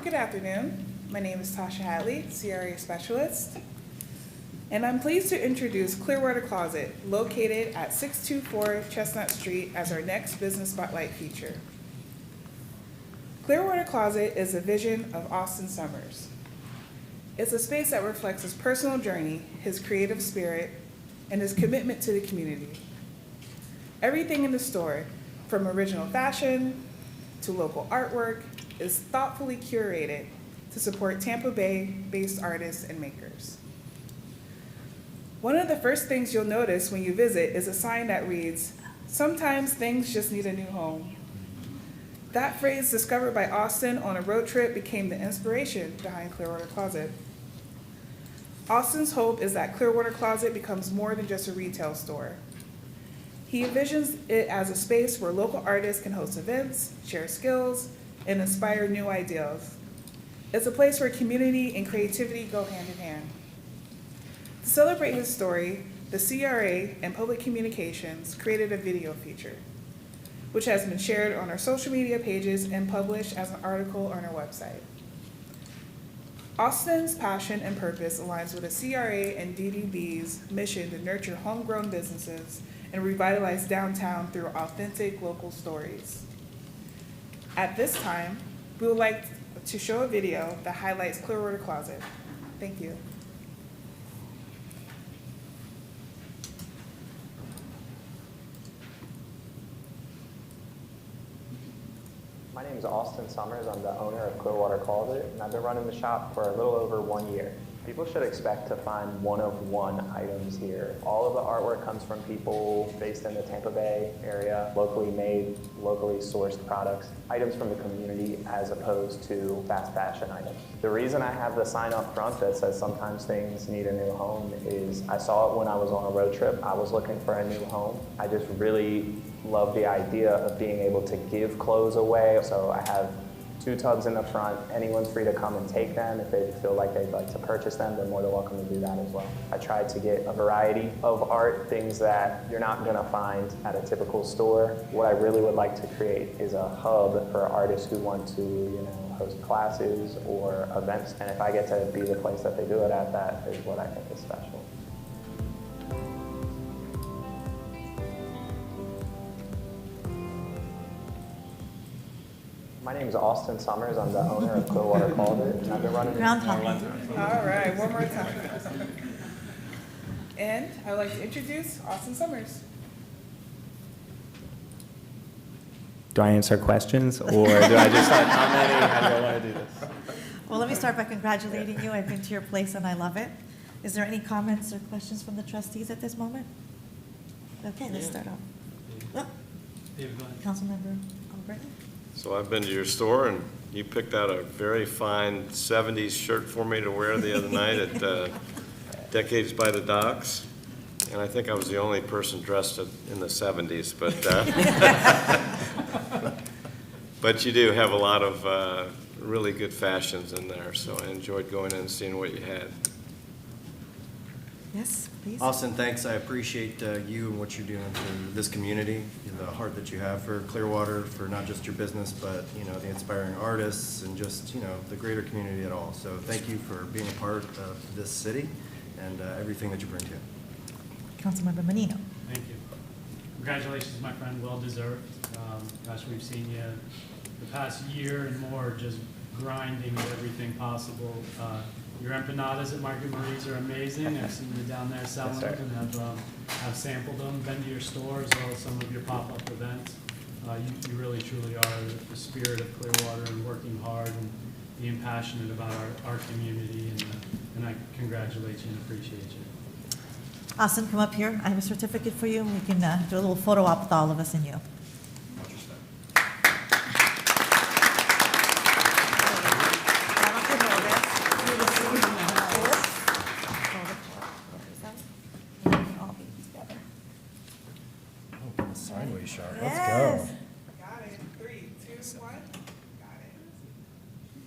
Good afternoon. My name is Tasha Hadley, CRA Specialist, and I'm pleased to introduce Clearwater Closet, located at 624 Chestnut Street, as our next Business Spotlight feature. Clearwater Closet is a vision of Austin Summers. It's a space that reflects his personal journey, his creative spirit, and his commitment to the community. Everything in the store, from original fashion to local artwork, is thoughtfully curated to support Tampa Bay-based artists and makers. One of the first things you'll notice when you visit is a sign that reads, "Sometimes things just need a new home." That phrase, discovered by Austin on a road trip, became the inspiration behind Clearwater Closet. Austin's hope is that Clearwater Closet becomes more than just a retail store. He envisions it as a space where local artists can host events, share skills, and inspire new ideas. It's a place where community and creativity go hand in hand. To celebrate his story, the CRA and Public Communications created a video feature, which has been shared on our social media pages and published as an article on our website. Austin's passion and purpose aligns with the CRA and DDB's mission to nurture homegrown businesses and revitalize downtown through authentic local stories. At this time, we would like to show a video that highlights Clearwater Closet. Thank you. My name is Austin Summers. I'm the owner of Clearwater Closet, and I've been running the shop for a little over 1 year. People should expect to find one-of-one items here. All of the artwork comes from people based in the Tampa Bay area, locally made, locally sourced products, items from the community as opposed to fast fashion items. The reason I have the sign up front that says sometimes things need a new home is I saw it when I was on a road trip. I was looking for a new home. I just really love the idea of being able to give clothes away. So I have 2 tubs in the front. Anyone's free to come and take them. If they feel like they'd like to purchase them, they're more than welcome to do that as well. I tried to get a variety of art, things that you're not gonna find at a typical store. What I really would like to create is a hub for artists who want to, host classes or events. And if I get to be the place that they do it at, that is what I think is special. My name is Austin Summers. I'm the owner of Clearwater Closet, and I've been running Groundhog. All right, one more time. And I'd like to introduce Austin Summers. Do I answer questions, or do I just start commenting? How do I want to do this? Well, let me start by congratulating you. I've been to your place and I love it. Is there any comments or questions from the trustees at this moment? Okay, let's start off. Oh, David, go ahead. Councilmember Albritton? So I've been to your store, and you picked out a very fine 70s shirt for me to wear the other night at Decades by the Docks. And I think I was the only person dressed in the 70s, but you do have a lot of really good fashions in there, so I enjoyed going in and seeing what you had. Yes, please. Austin, thanks. I appreciate you and what you're doing for this community, the heart that you have for Clearwater, for not just your business, but, the inspiring artists and just, the greater community at all. So thank you for being a part of this city and everything that you bring to it. Councilmember Menino. Thank you. Congratulations, my friend, well deserved. Gosh, we've seen you the past year and more just grinding at everything possible. Your empanadas at Market Marie's are amazing. I've seen you down there selling Yes, sir. them and have sampled them, been to your store as well as some of your pop-up events. You really truly are the spirit of Clearwater and working hard and being passionate about our community, and I congratulate you and appreciate you. Austin, come up here. I have a certificate for you, and we can do a little photo op with all of us and you. Sideways shot. Yes. Got it. 3, 2, 1. Got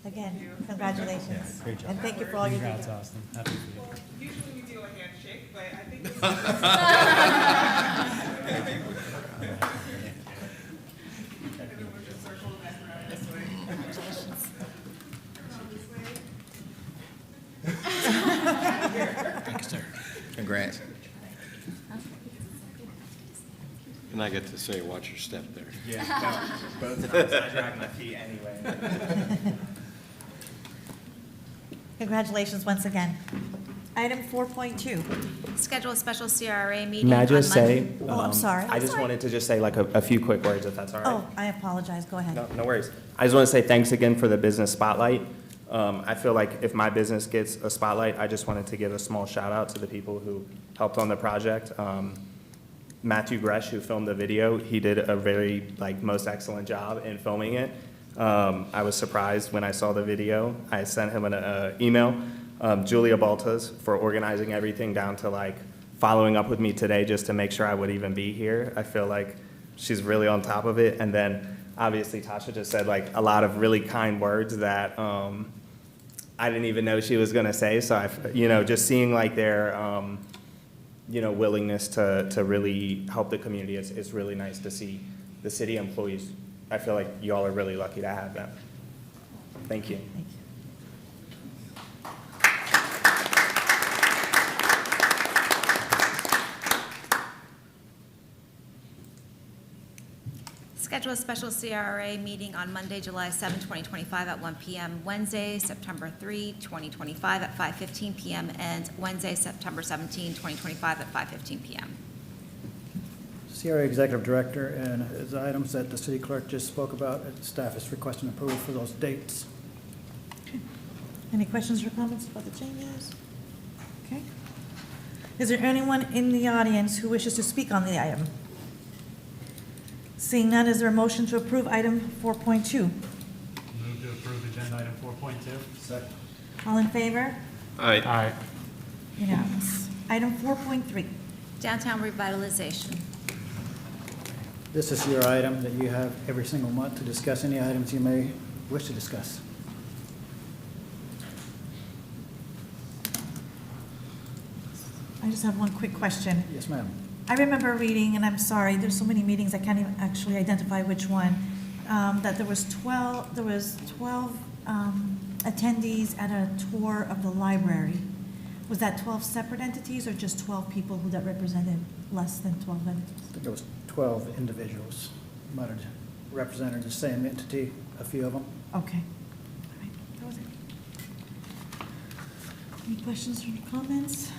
it. Again, congratulations. Yeah, great job. And thank you for all you do. Congrats, Austin. Happy for you. Well, usually we do a handshake, but I think this and then we'll just circle back around this way. Around this way. Congrats. And I get to say, watch your step there. Yeah, no, both times I drag my feet anyway. Congratulations once again. Item 4.2. Schedule a special CRA meeting May I on just say? Oh, I'm sorry. I just wanted to just say like a few quick words, if that's all right. Oh, I apologize. Go ahead. No worries. I just want to say thanks again for the business spotlight. I feel like if my business gets a spotlight, I just wanted to give a small shout out to the people who helped on the project. Matthew Gresh, who filmed the video, he did a very most excellent job in filming it. I was surprised when I saw the video. I sent him an email. Julia Baltas for organizing everything down to following up with me today just to make sure I would even be here. I feel like she's really on top of it. And then obviously Tasha just said a lot of really kind words that I didn't even know she was gonna say. So just seeing their willingness to really help the community, it's really nice to see the city employees. I feel like y'all are really lucky to have them. Thank you. Thank you. Schedule a special CRA meeting on Monday, July 7, 2025 at 1 p.m., Wednesday, September 3, 2025 at 5:15 p.m., and Wednesday, September 17, 2025 at 5:15 p.m. CRA Executive Director, and the items that the city clerk just spoke about, staff is requesting approval for those dates. Any questions or comments about the changes? Okay. Is there anyone in the audience who wishes to speak on the item? Seeing none, is there a motion to approve item 4.2? Move to approve agenda item 4.2. Second. All in favor? Aye. Aye. Unanimous. Item 4.3. Downtown revitalization. This is your item that you have every single month to discuss any items you may wish to discuss. I just have one quick question. Yes, ma'am. I remember reading, and I'm sorry, there's so many meetings, I can't even actually identify which one, that there was 12 attendees at a tour of the library. Was that 12 separate entities or just 12 people that represented less than 12 entities? I think it was 12 individuals, might have represented the same entity, a few of them. Okay. All right, that was it. Any questions or comments?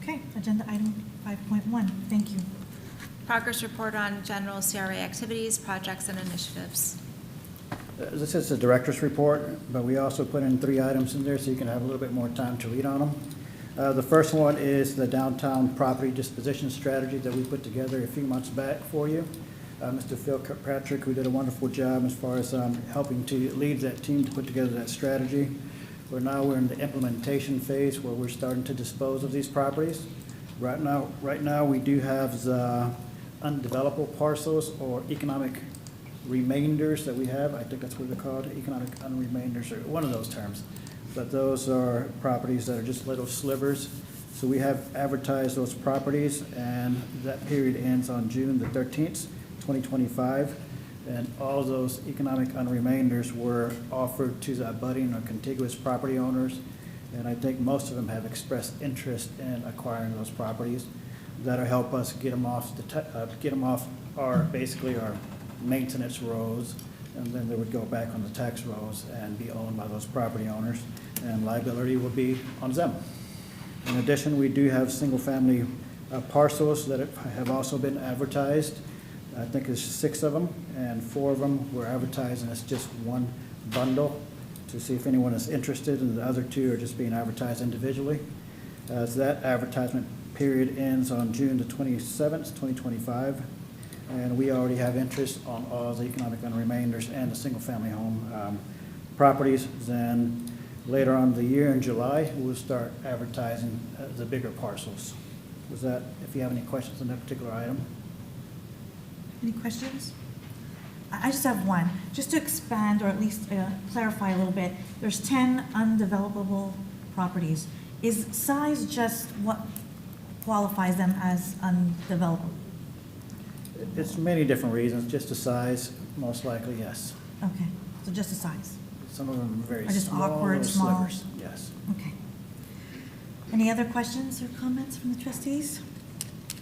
Okay, agenda item 5.1, thank you. Progress report on general CRA activities, projects, and initiatives. This is the director's report, but we also put in 3 items in there so you can have a little bit more time to read on them. The first one is the downtown property disposition strategy that we put together a few months back for you. Mr. Phil Kirkpatrick, who did a wonderful job as far as helping to lead that team to put together that strategy. We're in the implementation phase where we're starting to dispose of these properties. Right now we do have the undevelopable parcels or economic remainders that we have. I think that's what they're called, economic unremainders, or one of those terms. But those are properties that are just little slivers. So we have advertised those properties, and that period ends on June the 13th, 2025. And all those economic unremainders were offered to the abutting or contiguous property owners. And I think most of them have expressed interest in acquiring those properties. That'll help us get them off basically our maintenance rolls, and then they would go back on the tax rolls and be owned by those property owners. and liability will be on them. In addition, we do have single-family parcels that have also been advertised. I think there's 6 of them, and 4 of them were advertised, and it's just one bundle to see if anyone is interested, and the other 2 are just being advertised individually. So that advertisement period ends on June the 27th, 2025, and we already have interest on all the economic remainders and the single-family home properties. Then later on in the year, in July, we'll start advertising the bigger parcels. Was that, if you have any questions on that particular item? Any questions? I just have one. Just to expand or at least clarify a little bit, there's 10 undevelopable properties. Is size just what qualifies them as undevelopable? It's many different reasons, just the size, most likely, yes. Okay, so just the size. Some of them are very Or just small, awkward, little small? slivers, yes. Okay. Any other questions or comments from the trustees?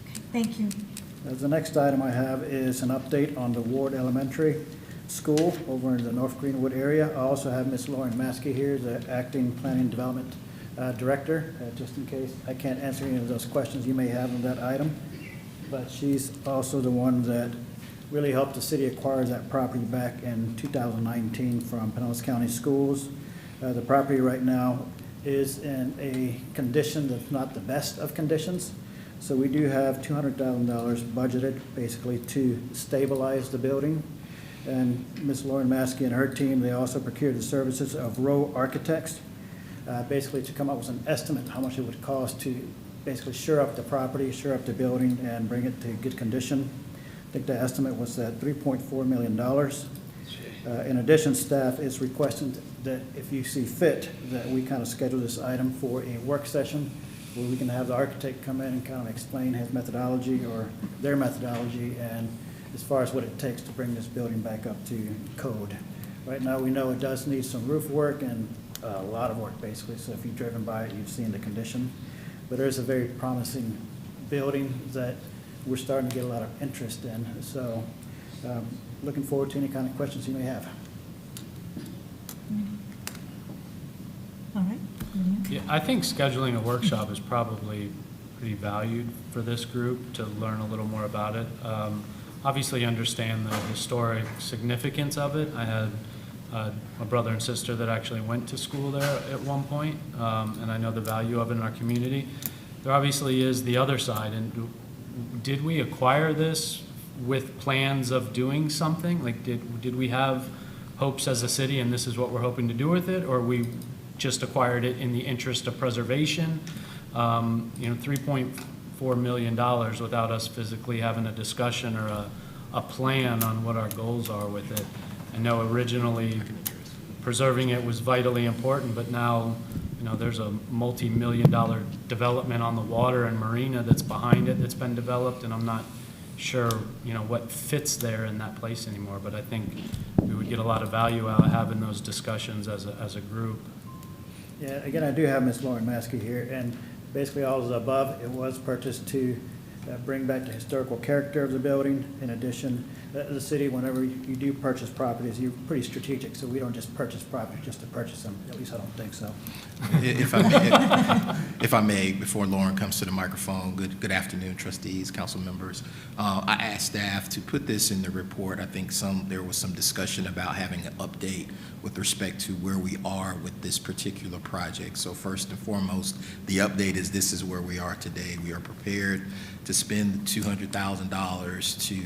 Okay, thank you. The next item I have is an update on the Ward Elementary School over in the North Greenwood area. I also have Ms. Lauren Maskey here, the Acting Planning and Development Director, just in case I can't answer any of those questions you may have on that item. But she's also the one that really helped the city acquire that property back in 2019 from Pinellas County Schools. The property right now is in a condition that's not the best of conditions. So we do have $200,000 budgeted basically to stabilize the building. And Ms. Lauren Maskey and her team, they also procured the services of Rowe Architects, basically to come up with an estimate how much it would cost to basically shore up the property, shore up the building, and bring it to good condition. I think the estimate was at $3.4 million. In addition, staff is requesting that if you see fit, that we kind of schedule this item for a work session where we can have the architect come in and kind of explain his methodology or their methodology and as far as what it takes to bring this building back up to code. Right now, we know it does need some roof work and a lot of work basically, so if you've driven by it, you've seen the condition. But there's a very promising building that we're starting to get a lot of interest in. So looking forward to any kind of questions you may have. All right. Yeah, I think scheduling a workshop is probably pretty valued for this group to learn a little more about it. Obviously understand the historic significance of it. I had a brother and sister that actually went to school there at one point, and I know the value of it in our community. There obviously is the other side, and did we acquire this with plans of doing something? Like, did we have hopes as a city, and this is what we're hoping to do with it, or we just acquired it in the interest of preservation? $3.4 million without us physically having a discussion or a plan on what our goals are with it. I know originally preserving it was vitally important, but now, there's a multi-million-dollar development on the water and marina that's behind it that's been developed, and I'm not sure, what fits there in that place anymore. But I think we would get a lot of value out of having those discussions as a group. Yeah, again, I do have Ms. Lauren Maskey here, and basically all of the above, it was purchased to bring back the historical character of the building. In addition, the city, whenever you do purchase properties, you're pretty strategic, so we don't just purchase properties just to purchase them. At least I don't think so. If I may, before Lauren comes to the microphone, good afternoon, trustees, council members. I asked staff to put this in the report. I think there was some discussion about having an update with respect to where we are with this particular project. So first and foremost, the update is this is where we are today. We are prepared to spend $200,000 to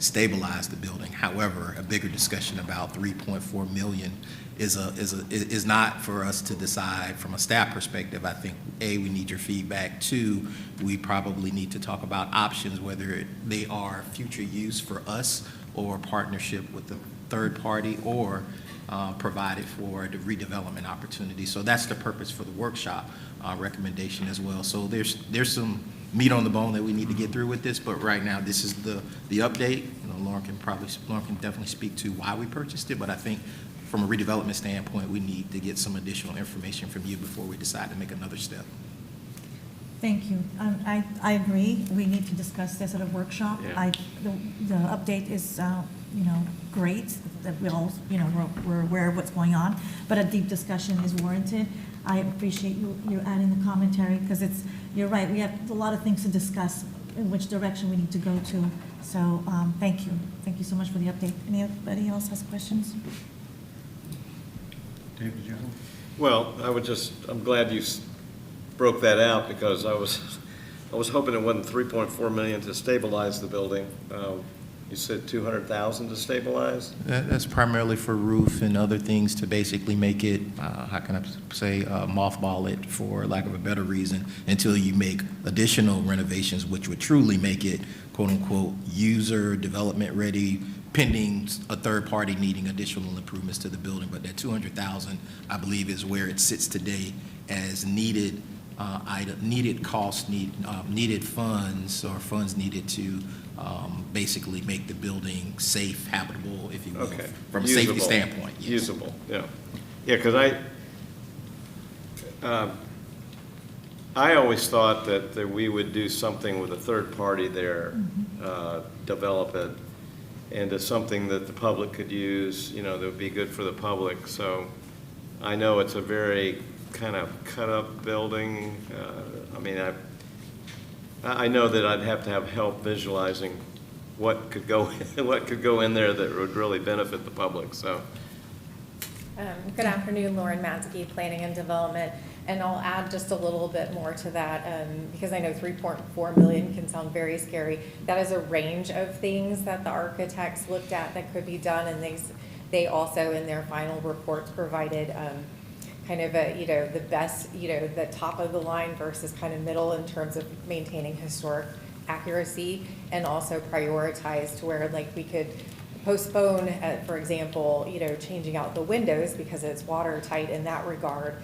stabilize the building. However, a bigger discussion about $3.4 million is not for us to decide from a staff perspective. I think, A, we need your feedback. 2, we probably need to talk about options, whether they are future use for us or partnership with the third party or provided for the redevelopment opportunity. So that's the purpose for the workshop recommendation as well. So there's some meat on the bone that we need to get through with this, but right now this is the update. Lauren can definitely speak to why we purchased it, but I think from a redevelopment standpoint, we need to get some additional information from you before we decide to make another step. Thank you. I agree. We need to discuss this at a workshop. Yeah. The update is, great, that we all, we're aware of what's going on, but a deep discussion is warranted. I appreciate you adding the commentary, because you're right, we have a lot of things to discuss, in which direction we need to go to. So, thank you. Thank you so much for the update. Anybody else has questions? Dave, did you have one? Well, I'm glad you broke that out, because I was hoping it wasn't 3.4 million to stabilize the building. You said 200,000 to stabilize? That's primarily for roof and other things to basically make it, how can I say, mothball it, for lack of a better reason, until you make additional renovations, which would truly make it, quote-unquote, user development ready, pending a third party needing additional improvements to the building. But that 200,000, I believe, is where it sits today as needed needed funds, or funds needed to basically make the building safe, habitable, if you will, Okay. from a Usable. safety standpoint. Yes. Usable, yeah. Yeah, because I always thought that we would do something with a third party there, develop it into something that the public could use, that would be good for the public. So I know it's a very kind of cut-up building. I know that I'd have to have help visualizing what could go in there that would really benefit the public. So, good afternoon, Lauren Matzke, Planning and Development, and I'll add just a little bit more to that because I know 3.4 million can sound very scary. That is a range of things that the architects looked at that could be done, and they also in their final reports provided kind of the best, the top of the line versus kind of middle in terms of maintaining historic accuracy, and also prioritize to where like we could postpone, for example, changing out the windows because it's watertight in that regard.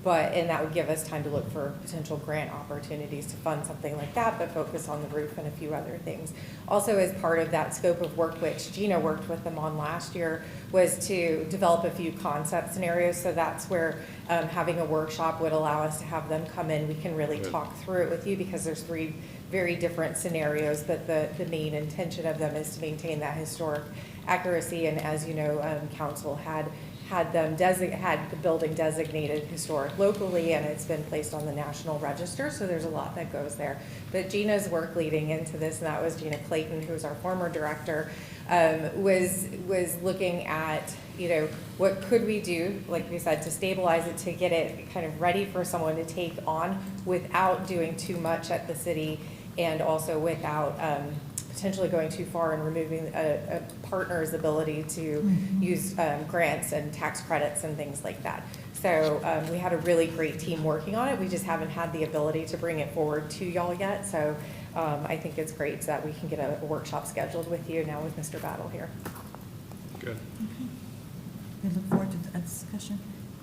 And that would give us time to look for potential grant opportunities to fund something like that, but focus on the roof and a few other things. Also, as part of that scope of work, which Gina worked with them on last year, was to develop a few concept scenarios. So that's where having a workshop would allow us to have them come in. We can really talk through it with you, because there's 3 very different scenarios, but the main intention of them is to maintain that historic accuracy. And as you know, council had the building designated historic locally, and it's been placed on the National Register, so there's a lot that goes there. But Gina's work leading into this, and that was Gina Clayton, who's our former director, was looking at, what could we do, like we said, to stabilize it, to get it kind of ready for someone to take on without doing too much at the city, and also without potentially going too far and removing a partner's ability to use grants and tax credits and things like that. So we had a really great team working on it. We just haven't had the ability to bring it forward to y'all yet. So I think it's great that we can get a workshop scheduled with you now with Mr. Battle here. good. Okay. We look forward to a discussion.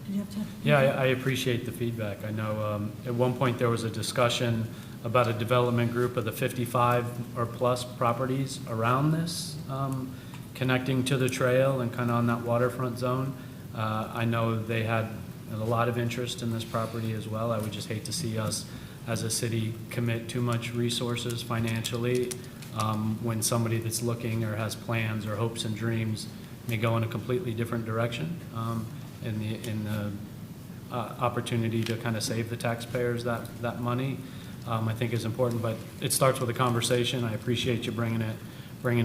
Did you have to? Yeah, I appreciate the feedback. I know at one point there was a discussion about a development group of the 55 or plus properties around this, connecting to the trail and kind of on that waterfront zone. I know they had a lot of interest in this property as well. I would just hate to see us as a city commit too much resources financially when somebody that's looking or has plans or hopes and dreams may go in a completely different direction in the opportunity to kind of save the taxpayers that money. I think is important, but it starts with a conversation. I appreciate you bringing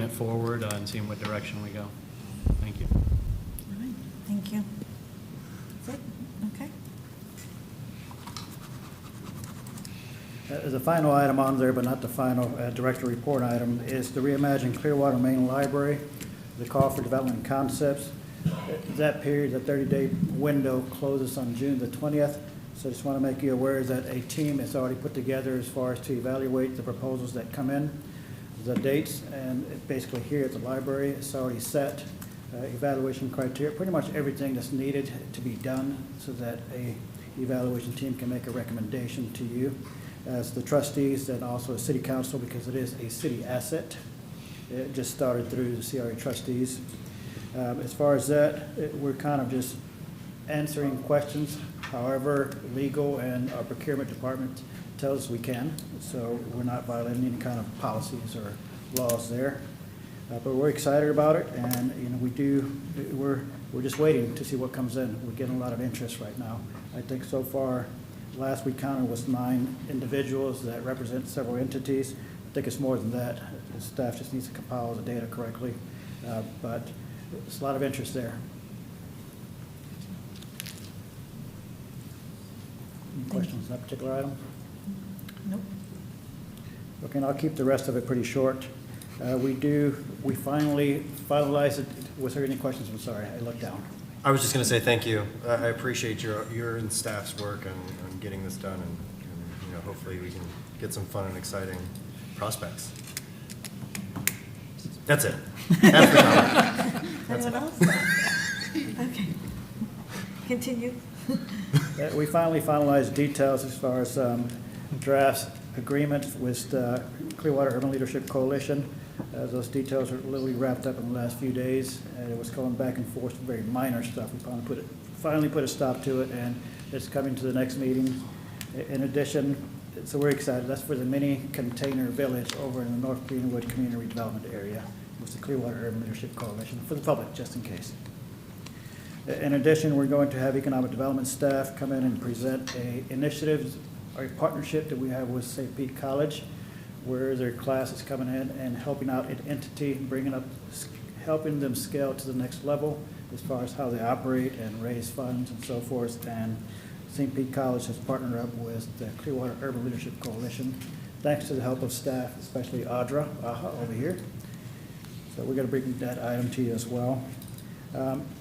it forward and seeing what direction we go. Thank you. All right, thank you. That's it? Okay. The final item on there, but not the final director report item, is the Reimagine Clearwater Main Library, the call for development concepts. That period, the 30-day window, closes on June the 20th. So I just want to make you aware that a team is already put together as far as to evaluate the proposals that come in, the dates, and basically here at the library, it's already set. Evaluation criteria, pretty much everything that's needed to be done so that a evaluation team can make a recommendation to you as the trustees and also a city council, because it is a city asset. It just started through the CRA trustees. As far as that, we're kind of just answering questions. However, legal and our procurement department tells us we can, so we're not violating any kind of policies or laws there. But we're excited about it, and, you know, we're just waiting to see what comes in. We're getting a lot of interest right now. I think so far, last we counted was 9 individuals that represent several entities. I think it's more than that. The staff just needs to compile the data correctly, but there's a lot of interest there. Any questions on that particular item? Nope. Okay, and I'll keep the rest of it pretty short. We finally finalized it. Was there any questions? I'm sorry, I looked down. I was just going to say thank you. I appreciate your and staff's work on getting this done, and, you know, hopefully we can get some fun and exciting prospects. That's it. That's the comment. That's Anyone it. else? Okay. Continue. We finally finalized details as far as draft agreement with the Clearwater Urban Leadership Coalition. Those details are literally wrapped up in the last few days, and it was going back and forth, very minor stuff. We finally put a stop to it, and it's coming to the next meeting. In addition, so we're excited. That's for the mini container village over in the North Greenwood Community Development area with the Clearwater Urban Leadership Coalition, for the public, just in case. In addition, we're going to have economic development staff come in and present a initiative or a partnership that we have with St. Pete College, where their class is coming in and helping out an entity, helping them scale to the next level as far as how they operate and raise funds and so forth. And St. Pete College has partnered up with the Clearwater Urban Leadership Coalition, thanks to the help of staff, especially Audra over here. So we're going to bring that item to you as well.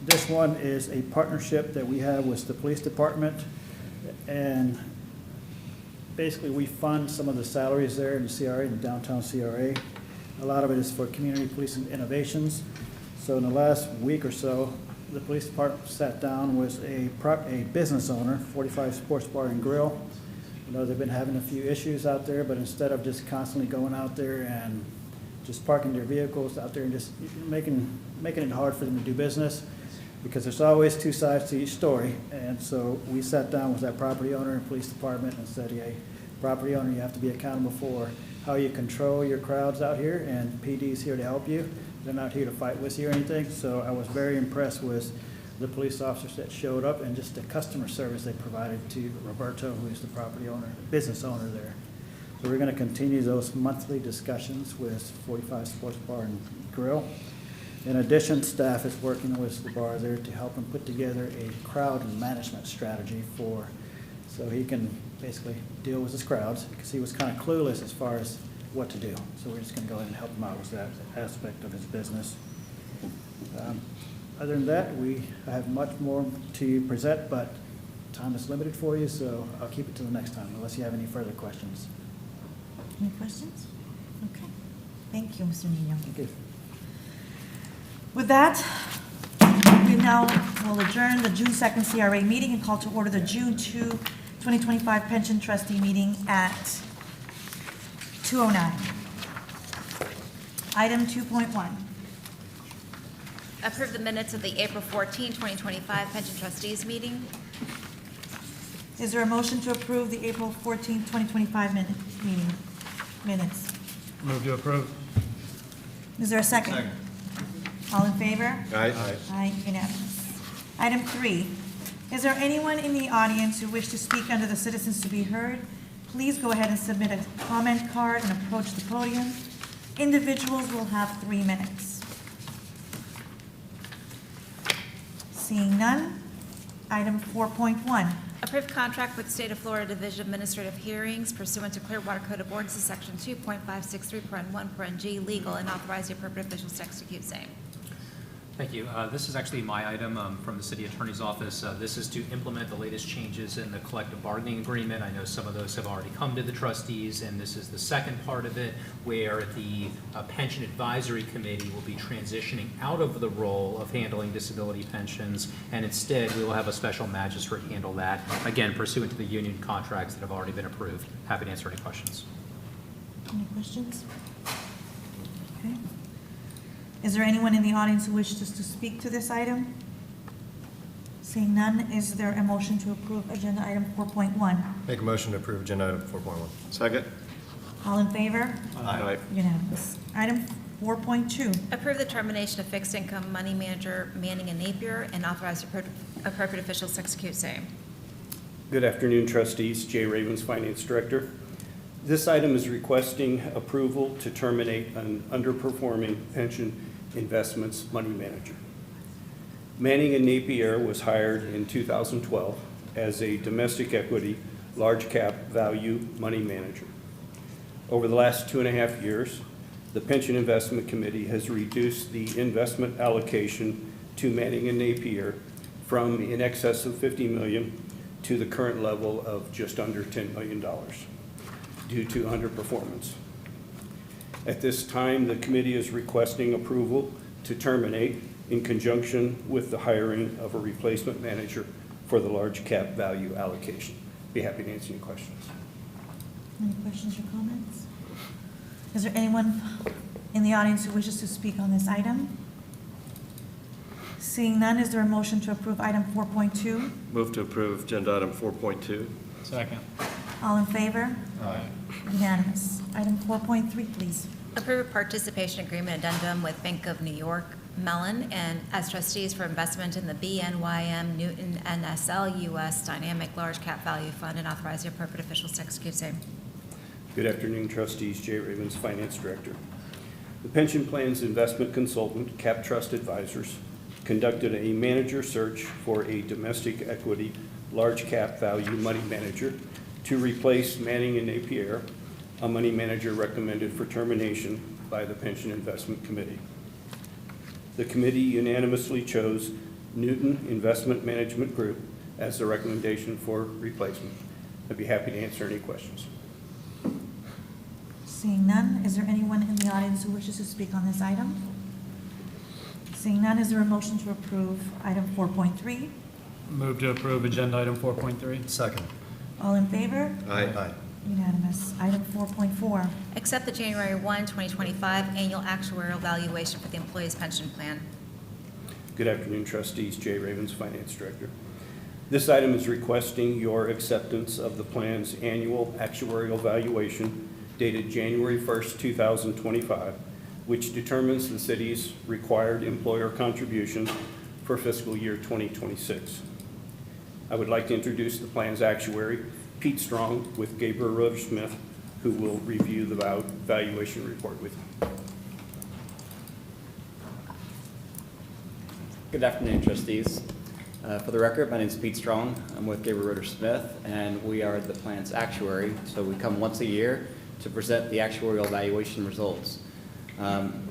This one is a partnership that we have with the police department, and basically we fund some of the salaries there in the CRA, in the downtown CRA. A lot of it is for community policing innovations. So in the last week or so, the police department sat down with a business owner, 45 Sports Bar and Grill. You know, they've been having a few issues out there, but instead of just constantly going out there and just parking their vehicles out there and just making it hard for them to do business, because there's always two sides to each story. And so we sat down with that property owner and police department and said, hey, property owner, you have to be accountable for how you control your crowds out here, and PD's here to help you. They're not here to fight with you or anything. So I was very impressed with the police officers that showed up and just the customer service they provided to Roberto, who is the property owner, business owner there. So we're going to continue those monthly discussions with 45 Sports Bar and Grill. In addition, staff is working with the bar there to help him put together a crowd management strategy so he can basically deal with his crowds, because he was kind of clueless as far as what to do. So we're just going to go ahead and help him out with that aspect of his business. Other than that, I have much more to present, but time is limited for you, so I'll keep it to the next time, unless you have any further questions. Any questions? Okay. Thank you, Mr. Nino. Thank you. With that, we now will adjourn the June 2nd CRA meeting and call to order the June 2, 2025 Pension Trustee meeting at 2:09. Item 2.1. Approve the minutes of the April 14, 2025 Pension Trustees meeting. Is there a motion to approve the April 14, 2025 meeting minutes? Move to approve. Is there a second? Second. All in favor? Aye. Aye, unanimous. Item 3, is there anyone in the audience who wish to speak under the citizens to be heard? Please go ahead and submit a comment card and approach the podium. Individuals will have 3 minutes. Seeing none, item 4.1. Approve contract with State of Florida Division of Administrative Hearings pursuant to Clearwater Code of Ordinances, Section 2.563.1, legal, and authorize the appropriate officials to execute same. Thank you. This is actually my item from the City Attorney's Office. This is to implement the latest changes in the collective bargaining agreement. I know some of those have already come to the trustees, and this is the second part of it, where the Pension Advisory Committee will be transitioning out of the role of handling disability pensions, and instead we will have a special magistrate handle that, again, pursuant to the union contracts that have already been approved. Happy to answer any questions. Any questions? Okay. Is there anyone in the audience who wishes to speak to this item? Seeing none, is there a motion to approve agenda item 4.1? Make a motion to approve agenda item 4.1. Second? All in favor? Aye. Unanimous. Item 4.2. Approve the termination of fixed income money manager Manning and Napier and authorize appropriate officials to execute same. Good afternoon, trustees. Jay Ravens, Finance Director. This item is requesting approval to terminate an underperforming pension investments money manager. Manning and Napier was hired in 2012 as a domestic equity large cap value money manager. Over the last 2.5 years, the Pension Investment Committee has reduced the investment allocation to Manning and Napier from in excess of $50 million to the current level of just under $10 million due to underperformance. At this time, the committee is requesting approval to terminate in conjunction with the hiring of a replacement manager for the large cap value allocation. Be happy to answer any questions. Any questions or comments? Is there anyone in the audience who wishes to speak on this item? Seeing none, is there a motion to approve item 4.2? Move to approve agenda item 4.2. Second. All in favor? Aye. Unanimous. Item 4.3, please. Approve a participation agreement addendum with Bank of New York Mellon and as trustees for investment in the BNYM Newton NSL US Dynamic Large Cap Value Fund and authorize the appropriate officials to execute same. Good afternoon, trustees. Jay Ravens, Finance Director. The pension plan's investment consultant, Cap Trust Advisors, conducted a manager search for a domestic equity large cap value money manager to replace Manning and Napier, a money manager recommended for termination by the Pension Investment Committee. The committee unanimously chose Newton Investment Management Group as the recommendation for replacement. I'd be happy to answer any questions. Seeing none, is there anyone in the audience who wishes to speak on this item? Seeing none, is there a motion to approve item 4.3? Move to approve agenda item 4.3. Second. All in favor? Aye. Unanimous. Item 4.4. Accept the January 1, 2025 annual actuarial valuation for the employees' pension plan. Good afternoon, trustees. Jay Ravens, Finance Director. This item is requesting your acceptance of the plan's annual actuarial valuation dated January 1st, 2025, which determines the city's required employer contributions for fiscal year 2026. I would like to introduce the plan's actuary, Pete Strong, with Gabriel Rhodes-Smith, who will review the valuation report with you. Good afternoon, trustees. For the record, my name is Pete Strong. I'm with Gabriel Rhodes-Smith, and we are the plan's actuary. So we come once a year to present the actuarial valuation results.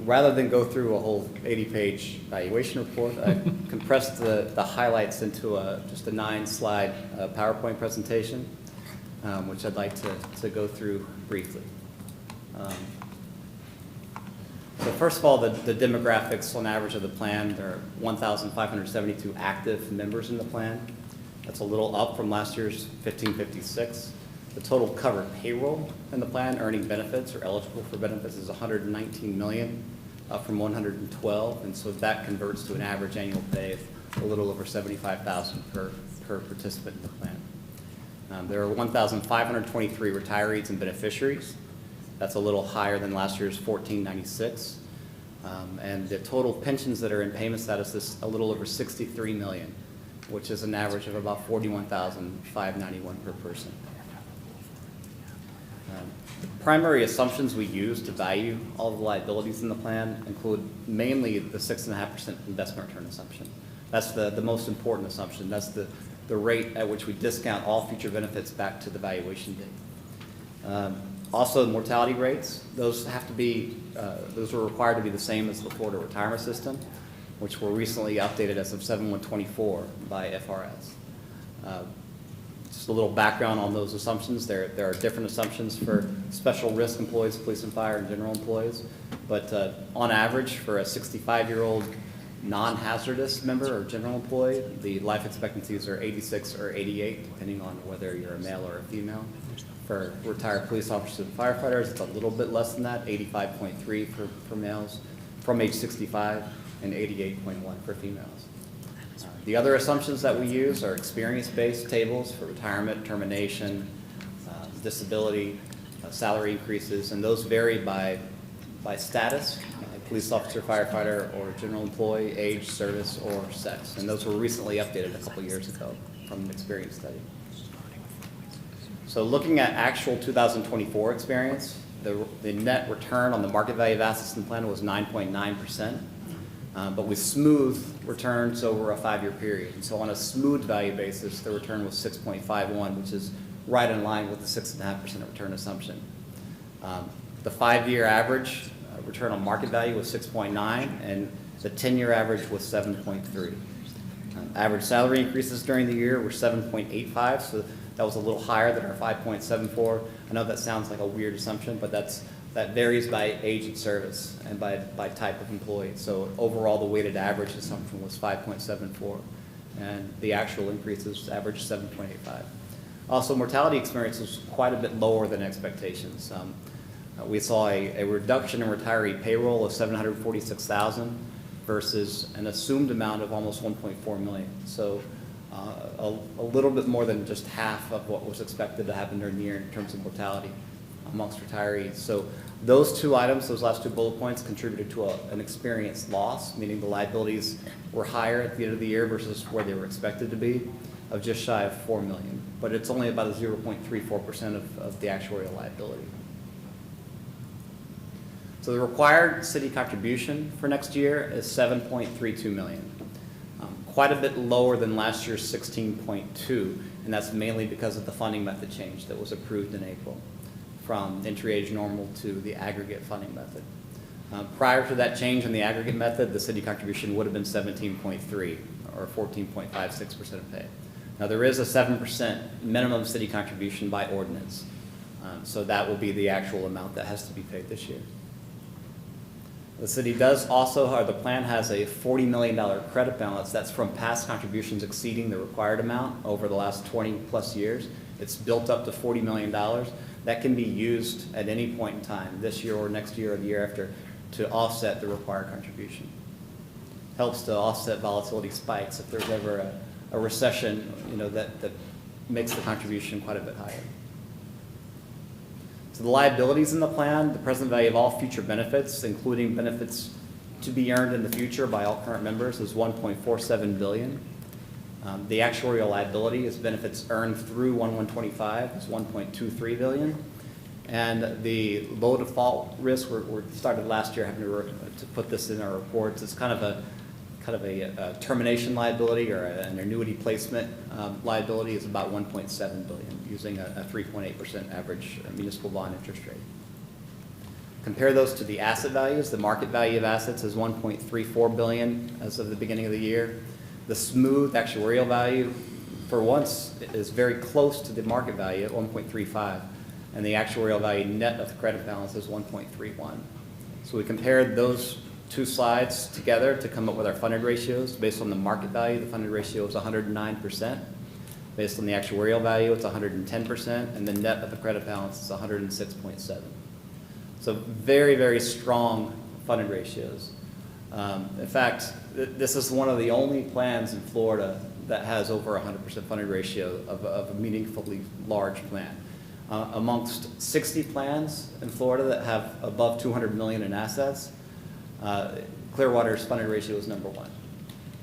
Rather than go through a whole 80-page valuation report, I compressed the highlights into just a 9-slide PowerPoint presentation, which I'd like to go through briefly. So first of all, the demographics on average of the plan, there are 1,572 active members in the plan. That's a little up from last year's 1,556. The total covered payroll in the plan earning benefits or eligible for benefits is 119 million, up from 112, and so that converts to an average annual pay of a little over 75,000 per participant in the plan. There are 1,523 retirees and beneficiaries. That's a little higher than last year's 1,496. And the total pensions that are in payment status is a little over 63 million, which is an average of about 41,591 per person. The primary assumptions we use to value all the liabilities in the plan include mainly the 6.5% investment return assumption. That's the most important assumption. That's the rate at which we discount all future benefits back to the valuation date. Also, the mortality rates, those have to be, those are required to be the same as the Florida retirement system, which were recently updated as of 7/1/24 by FRS. Just a little background on those assumptions. There are different assumptions for special risk employees, police and fire, and general employees. But on average, for a 65-year-old non-hazardous member or general employee, the life expectancies are 86 or 88, depending on whether you're a male or a female. For retired police officers and firefighters, it's a little bit less than that, 85.3 for males from age 65 and 88.1 for females. The other assumptions that we use are experience-based tables for retirement, termination, disability, salary increases, and those vary by status, police officer, firefighter, or general employee, age, service, or sex. And those were recently updated a couple years ago from an experience study. So looking at actual 2024 experience, the net return on the market value of assets in the plan was 9.9%, but with smooth returns over a 5-year period. And so on a smooth value basis, the return was 6.51, which is right in line with the 6.5% return assumption. The 5-year average return on market value was 6.9, and the 10-year average was 7.3. Average salary increases during the year were 7.85, so that was a little higher than our 5.74. I know that sounds like a weird assumption, but that varies by age and service and by type of employee. So overall, the weighted average assumption was 5.74, and the actual increases averaged 7.85. Also, mortality experience was quite a bit lower than expectations. We saw a reduction in retiree payroll of $746,000 versus an assumed amount of almost $1.4 million. So a little bit more than just half of what was expected to happen during the year in terms of mortality amongst retirees. So those two items, those last two bullet points, contributed to an experience loss, meaning the liabilities were higher at the end of the year versus where they were expected to be, of just shy of $4 million. But it's only about 0.34% of the actuarial liability. So the required city contribution for next year is $7.32 million. Quite a bit lower than last year's 16.2, and that's mainly because of the funding method change that was approved in April from entry age normal to the aggregate funding method. Prior to that change in the aggregate method, the city contribution would have been 17.3 or 14.56% of pay. Now there is a 7% minimum city contribution by ordinance, so that will be the actual amount that has to be paid this year. The city does also, or the plan has a $40 million credit balance. That's from past contributions exceeding the required amount over the last 20 plus years. It's built up to $40 million. That can be used at any point in time, this year or next year or the year after, to offset the required contribution. Helps to offset volatility spikes if there's ever a recession, that makes the contribution quite a bit higher. So the liabilities in the plan, the present value of all future benefits, including benefits to be earned in the future by all current members, is $1.47 billion. The actuarial liability is benefits earned through 1/1/25 is $1.23 billion. And the low default risk, we started last year having to put this in our reports. It's kind of a termination liability or an annuity placement liability is about $1.7 billion, using a 3.8% average municipal bond interest rate. Compare those to the asset values. The market value of assets is $1.34 billion as of the beginning of the year. The smooth actuarial value, for once, is very close to the market value at 1.35, and the actuarial value net of the credit balance is 1.31. So we compared those two slides together to come up with our funded ratios. Based on the market value, the funded ratio is 109%. Based on the actuarial value, it's 110%, and the net of the credit balance is 106.7. So very, very strong funded ratios. In fact, this is one of the only plans in Florida that has over 100% funded ratio of a meaningfully large plan. Amongst 60 plans in Florida that have above $200 million in assets, Clearwater's funded ratio is number one.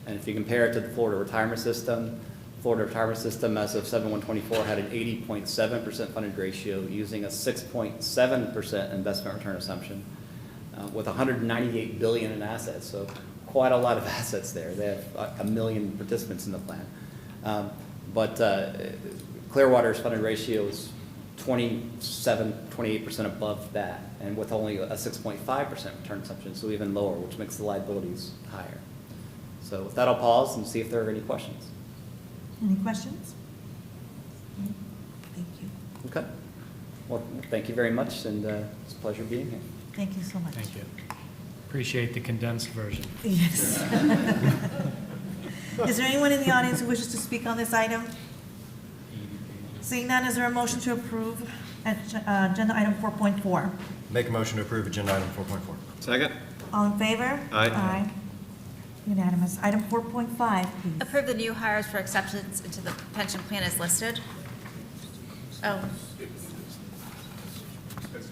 And if you compare it to the Florida retirement system as of 7/1/24 had an 80.7% funded ratio using a 6.7% investment return assumption with $198 billion in assets. So quite a lot of assets there. They have 1 million participants in the plan. But Clearwater's funded ratio is 28% above that, and with only a 6.5% return assumption, so even lower, which makes the liabilities higher. So with that, I'll pause and see if there are any questions. Any questions? Thank you. Okay. Well, thank you very much, and it's a pleasure being here. Thank you so much. Thank you. Appreciate the condensed version. Yes. Is there anyone in the audience who wishes to speak on this item? Seeing none, is there a motion to approve agenda item 4.4? Make a motion to approve agenda item 4.4. Second? All in favor? Aye. Unanimous. Item 4.5, please. Approve the new hires for acceptance into the pension plan as listed. Oh.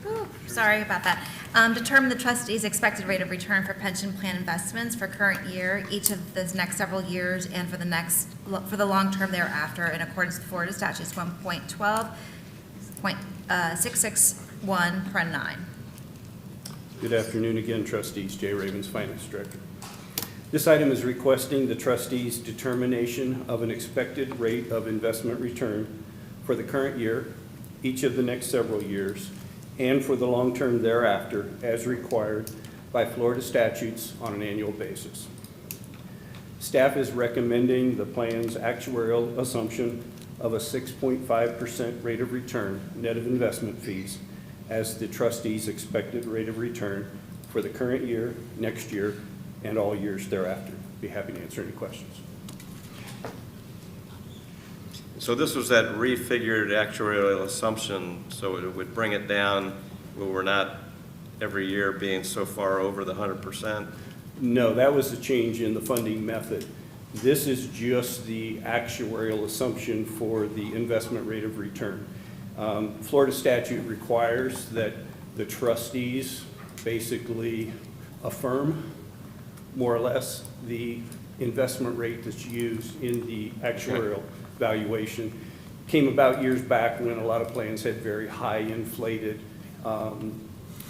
Ooh, sorry about that. Determine the trustee's expected rate of return for pension plan investments for current year, each of the next several years, and for the long term thereafter, in accordance with Florida statutes 1.12.661, paren 9. Good afternoon again, trustees. Jay Ravens, Finance Director. This item is requesting the trustees' determination of an expected rate of investment return for the current year, each of the next several years, and for the long term thereafter, as required by Florida statutes on an annual basis. Staff is recommending the plan's actuarial assumption of a 6.5% rate of return net of investment fees as the trustees' expected rate of return for the current year, next year, and all years thereafter. Be happy to answer any questions. So this was that refigured actuarial assumption, so it would bring it down where we're not every year being so far over the 100%? No, that was a change in the funding method. This is just the actuarial assumption for the investment rate of return. Florida statute requires that the trustees basically affirm, more or less, the investment rate that's used in the actuarial valuation. Came about years back when a lot of plans had very high inflated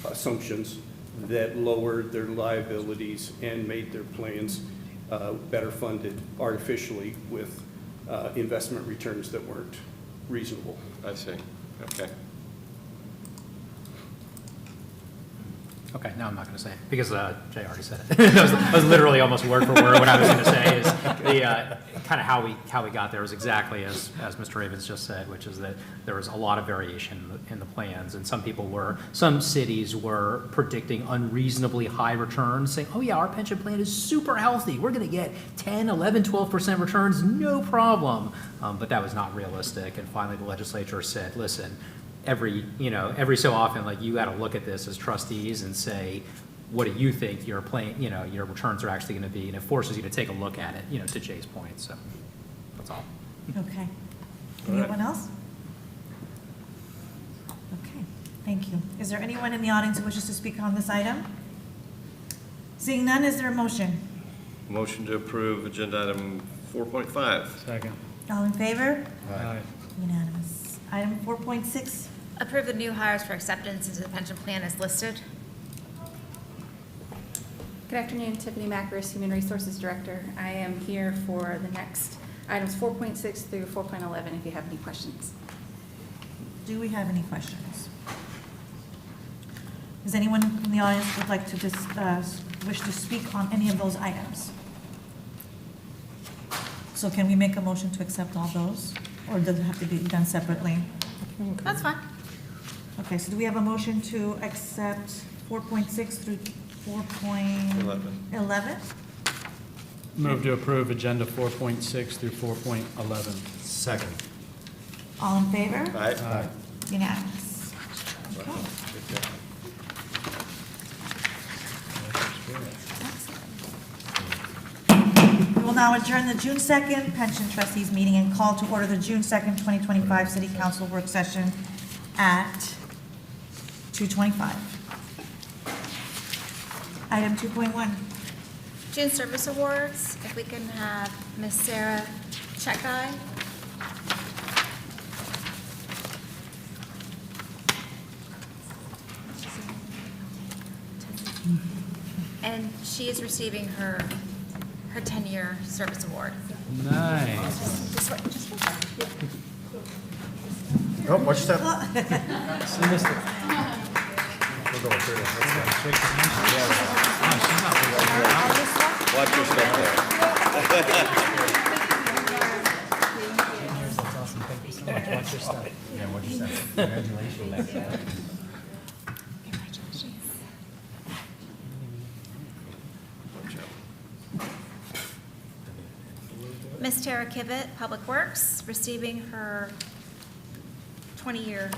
assumptions that lowered their liabilities and made their plans better funded artificially with investment returns that weren't reasonable. I see. Okay. Okay, now I'm not going to say it, because Jay already said it. that was literally almost word for word what I was going to say, is the kind of how we got there was exactly as Mr. Ravens just said, which is that there was a lot of variation in the plans, and some cities were predicting unreasonably high returns, saying, oh yeah, our pension plan is super healthy, we're going to get 10, 11, 12% returns, no problem. But that was not realistic, and finally the legislature said, listen, every so often, like, you got to look at this as trustees and say, what do you think your returns are actually going to be? And it forces you to take a look at it, to Jay's point. So that's all. Okay. Anyone else? Okay, thank you. Is there anyone in the audience who wishes to speak on this item? Seeing none, is there a motion? Motion to approve agenda item 4.5. Second. All in favor? Aye. Unanimous. Item 4.6. Approve the new hires for acceptance into the pension plan as listed. Good afternoon, Tiffany Macris, Human Resources Director. I am here for the next items 4.6 through 4.11 if you have any questions. Do we have any questions? Is anyone from the audience would like to wish to speak on any of those items? So can we make a motion to accept all those, or does it have to be done separately? That's fine. Okay, so do we have a motion to accept 4.6 through 4.11? Move to approve agenda 4.6 through 4.11. Second. All in favor? Aye. Unanimous. Okay. We will now adjourn the June 2nd Pension Trustees meeting and call to order the June 2nd, 2025 City Council work session at 2:25. Item 2.1. June Service Awards, if we can have Miss Sarah Checkguy. And she is receiving her 10-year service award. Nice. Just wait. Oh, watch your step. She missed it. We're going through this. Watch your step there. That's awesome. Thank you so much. Watch your step. Yeah, watch your step. Congratulations. Miss Tara Kivett, Public Works, receiving her 20-year.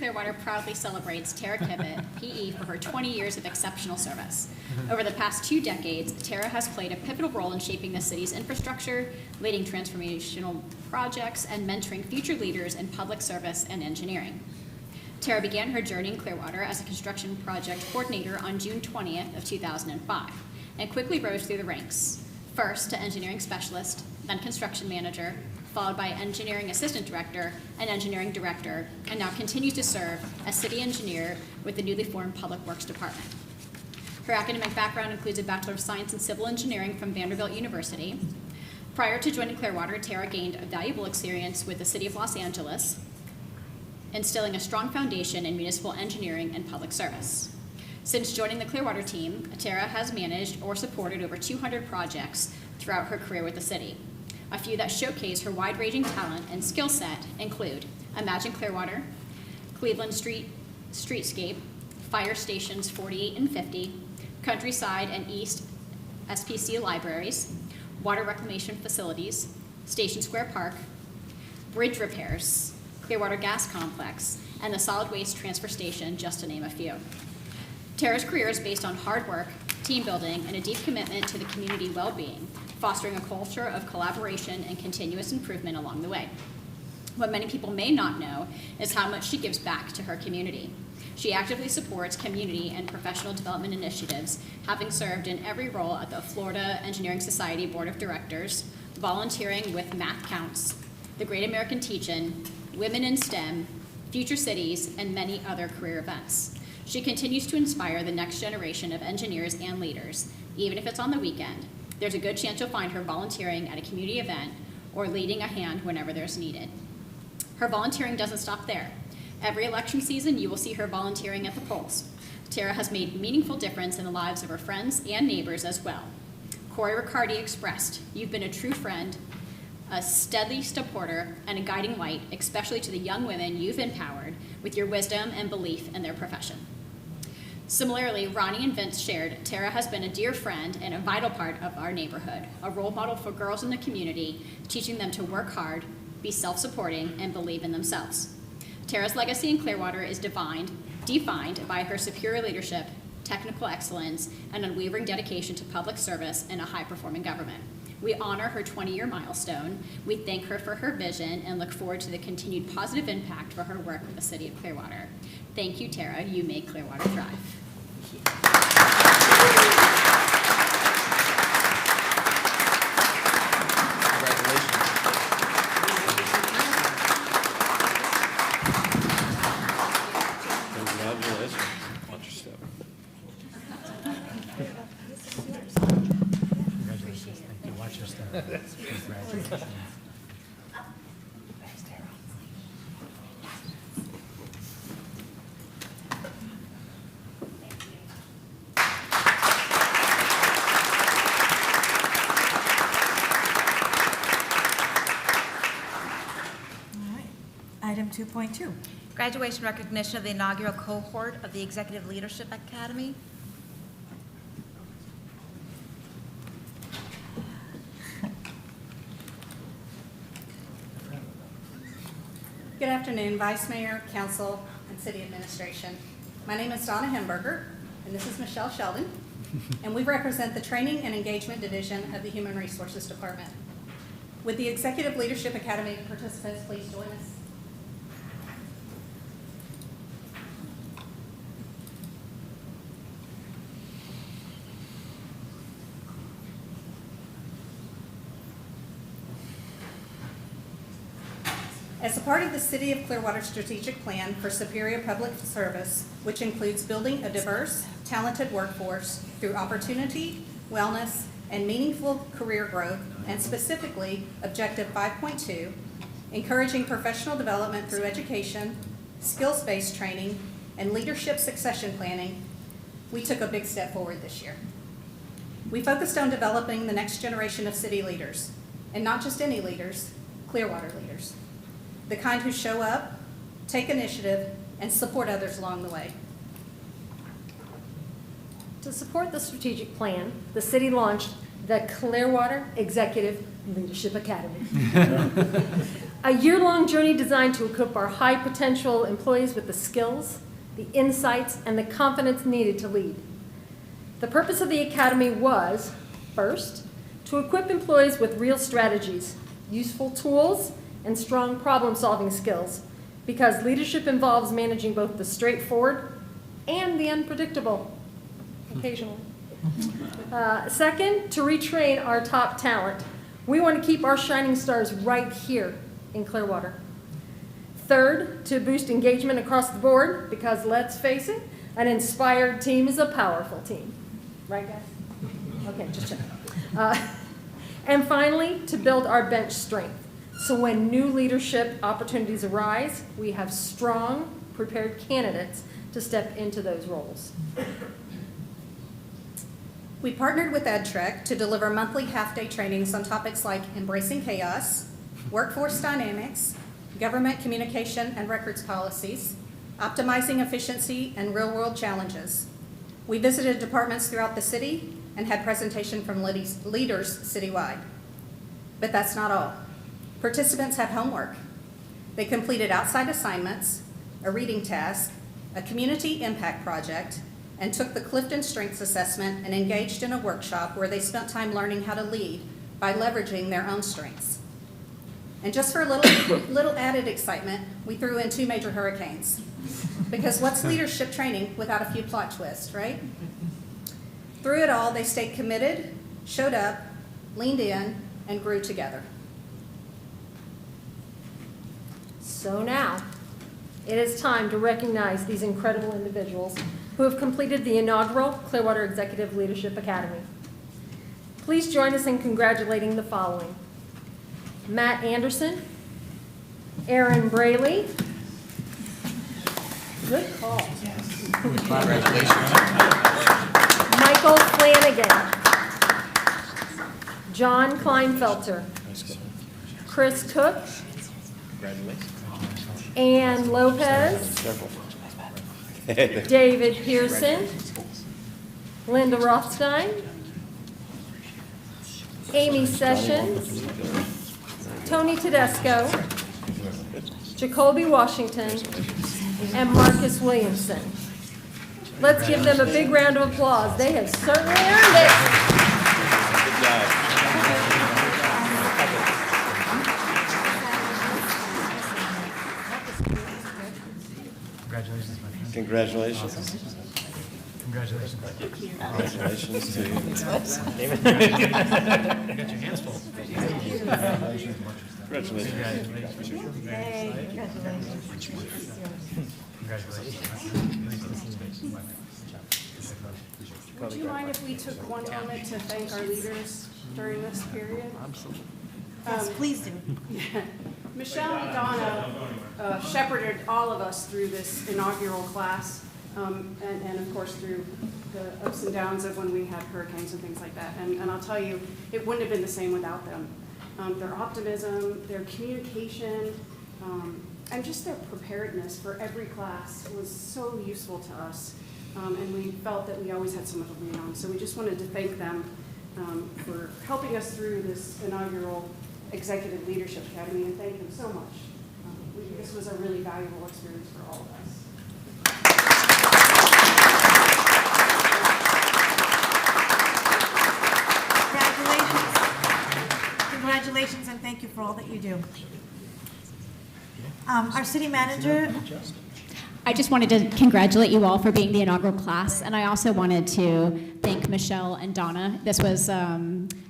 Clearwater proudly celebrates Tara Kivett, PE, for her 20 years of exceptional service. Over the past 2 decades, Tara has played a pivotal role in shaping the city's infrastructure, leading transformational projects, and mentoring future leaders in public service and engineering. Tara began her journey in Clearwater as a construction project coordinator on June 20th of 2005, and quickly rose through the ranks, first to engineering specialist, then construction manager, followed by engineering assistant director and engineering director, and now continues to serve as city engineer with the newly formed Public Works Department. Her academic background includes a Bachelor of Science in Civil Engineering from Vanderbilt University. Prior to joining Clearwater, Tara gained a valuable experience with the City of Los Angeles, instilling a strong foundation in municipal engineering and public service. Since joining the Clearwater team, Tara has managed or supported over 200 projects throughout her career with the city. A few that showcase her wide-ranging talent and skill set include Imagine Clearwater, Cleveland Streetscape, Fire Stations 48 and 50, Countryside and East SPC Libraries, Water Reclamation Facilities, Station Square Park, Bridge Repairs, Clearwater Gas Complex, and the Solid Waste Transfer Station, just to name a few. Tara's career is based on hard work, team building, and a deep commitment to the community well-being, fostering a culture of collaboration and continuous improvement along the way. What many people may not know is how much she gives back to her community. She actively supports community and professional development initiatives, having served in every role at the Florida Engineering Society Board of Directors, volunteering with Math Counts, the Great American Teach-In, Women in STEM, Future Cities, and many other career events. She continues to inspire the next generation of engineers and leaders. Even if it's on the weekend, there's a good chance you'll find her volunteering at a community event or leading a hand whenever there's needed. Her volunteering doesn't stop there. Every election season, you will see her volunteering at the polls. Tara has made a meaningful difference in the lives of her friends and neighbors as well. Corey Riccardi expressed, "You've been a true friend, a steady supporter, and a guiding light, especially to the young women you've empowered with your wisdom and belief in their profession." Similarly, Ronnie and Vince shared, "Tara has been a dear friend and a vital part of our neighborhood, a role model for girls in the community, teaching them to work hard, be self-supporting, and believe in themselves." Tara's legacy in Clearwater is defined by her superior leadership, technical excellence, and unwavering dedication to public service and a high-performing government. We honor her 20-year milestone. We thank her for her vision and look forward to the continued positive impact for her work with the City of Clearwater. Thank you, Tara. You make Clearwater thrive. Congratulations. Watch your step. Congratulations. Thank you. Watch your step. Congratulations. Item 2.2. Graduation recognition of the inaugural cohort of the Executive Leadership Academy. Good afternoon, Vice Mayor, Council, and City Administration. My name is Donna Hemberger, and this is Michelle Sheldon, and we represent the Training and Engagement Division of the Human Resources Department. Would the Executive Leadership Academy participants please join us? As a part of the City of Clearwater Strategic Plan for Superior Public Service, which includes building a diverse, talented workforce through opportunity, wellness, and meaningful career growth, and specifically Objective 5.2, encouraging professional development through education, skills-based training, and leadership succession planning, we took a big step forward this year. We focused on developing the next generation of city leaders, and not just any leaders, Clearwater leaders. The kind who show up, take initiative, and support others along the way. To support the strategic plan, the city launched the Clearwater Executive Leadership Academy. A year-long journey designed to equip our high-potential employees with the skills, the insights, and the confidence needed to lead. The purpose of the academy was, first, to equip employees with real strategies, useful tools, and strong problem-solving skills, because leadership involves managing both the straightforward and the unpredictable, occasionally. Second, to retrain our top talent. We want to keep our shining stars right here in Clearwater. Third, to boost engagement across the board, because let's face it, an inspired team is a powerful team. Right, guys? Okay, just checking. And finally, to build our bench strength. So when new leadership opportunities arise, we have strong, prepared candidates to step into those roles. We partnered with EdTrek to deliver monthly half-day trainings on topics like embracing chaos, workforce dynamics, government communication and records policies, optimizing efficiency, and real-world challenges. We visited departments throughout the city and had presentation from leaders citywide. But that's not all. Participants had homework. They completed outside assignments, a reading task, a community impact project, and took the Clifton Strengths Assessment and engaged in a workshop where they spent time learning how to lead by leveraging their own strengths. And just for a little added excitement, we threw in 2 major hurricanes. Because what's leadership training without a few plot twists, right? Through it all, they stayed committed, showed up, leaned in, and grew together. So now, it is time to recognize these incredible individuals who have completed the inaugural Clearwater Executive Leadership Academy. Please join us in congratulating the following: Matt Anderson, Aaron Braley. Good call. Congratulations. Michael Flanagan, John Kleinfelter, Chris Cook, Ann Lopez, David Pearson, Linda Rothstein, Amy Sessions, Tony Tedesco, Jacoby Washington, and Marcus Williamson. Let's give them a big round of applause. They have certainly earned it. Good job. Congratulations, my friend. Congratulations. Congratulations. Congratulations to you. David. You got your hands full. Congratulations. Congratulations. Hey, congratulations. Would you mind if we took one moment to thank our leaders during this period? Absolutely. Yes, please do. Michelle and Donna shepherded all of us through this inaugural class, and of course through the ups and downs of when we had hurricanes and things like that. And I'll tell you, it wouldn't have been the same without them. Their optimism, their communication, and just their preparedness for every class was so useful to us. And we felt that we always had someone to lean on. So we just wanted to thank them for helping us through this inaugural Executive Leadership Academy, and thank them so much. This was a really valuable experience for all of us. Congratulations, and thank you for all that you do. Our city manager. I just wanted to congratulate you all for being the inaugural class, and I also wanted to thank Michelle and Donna. This was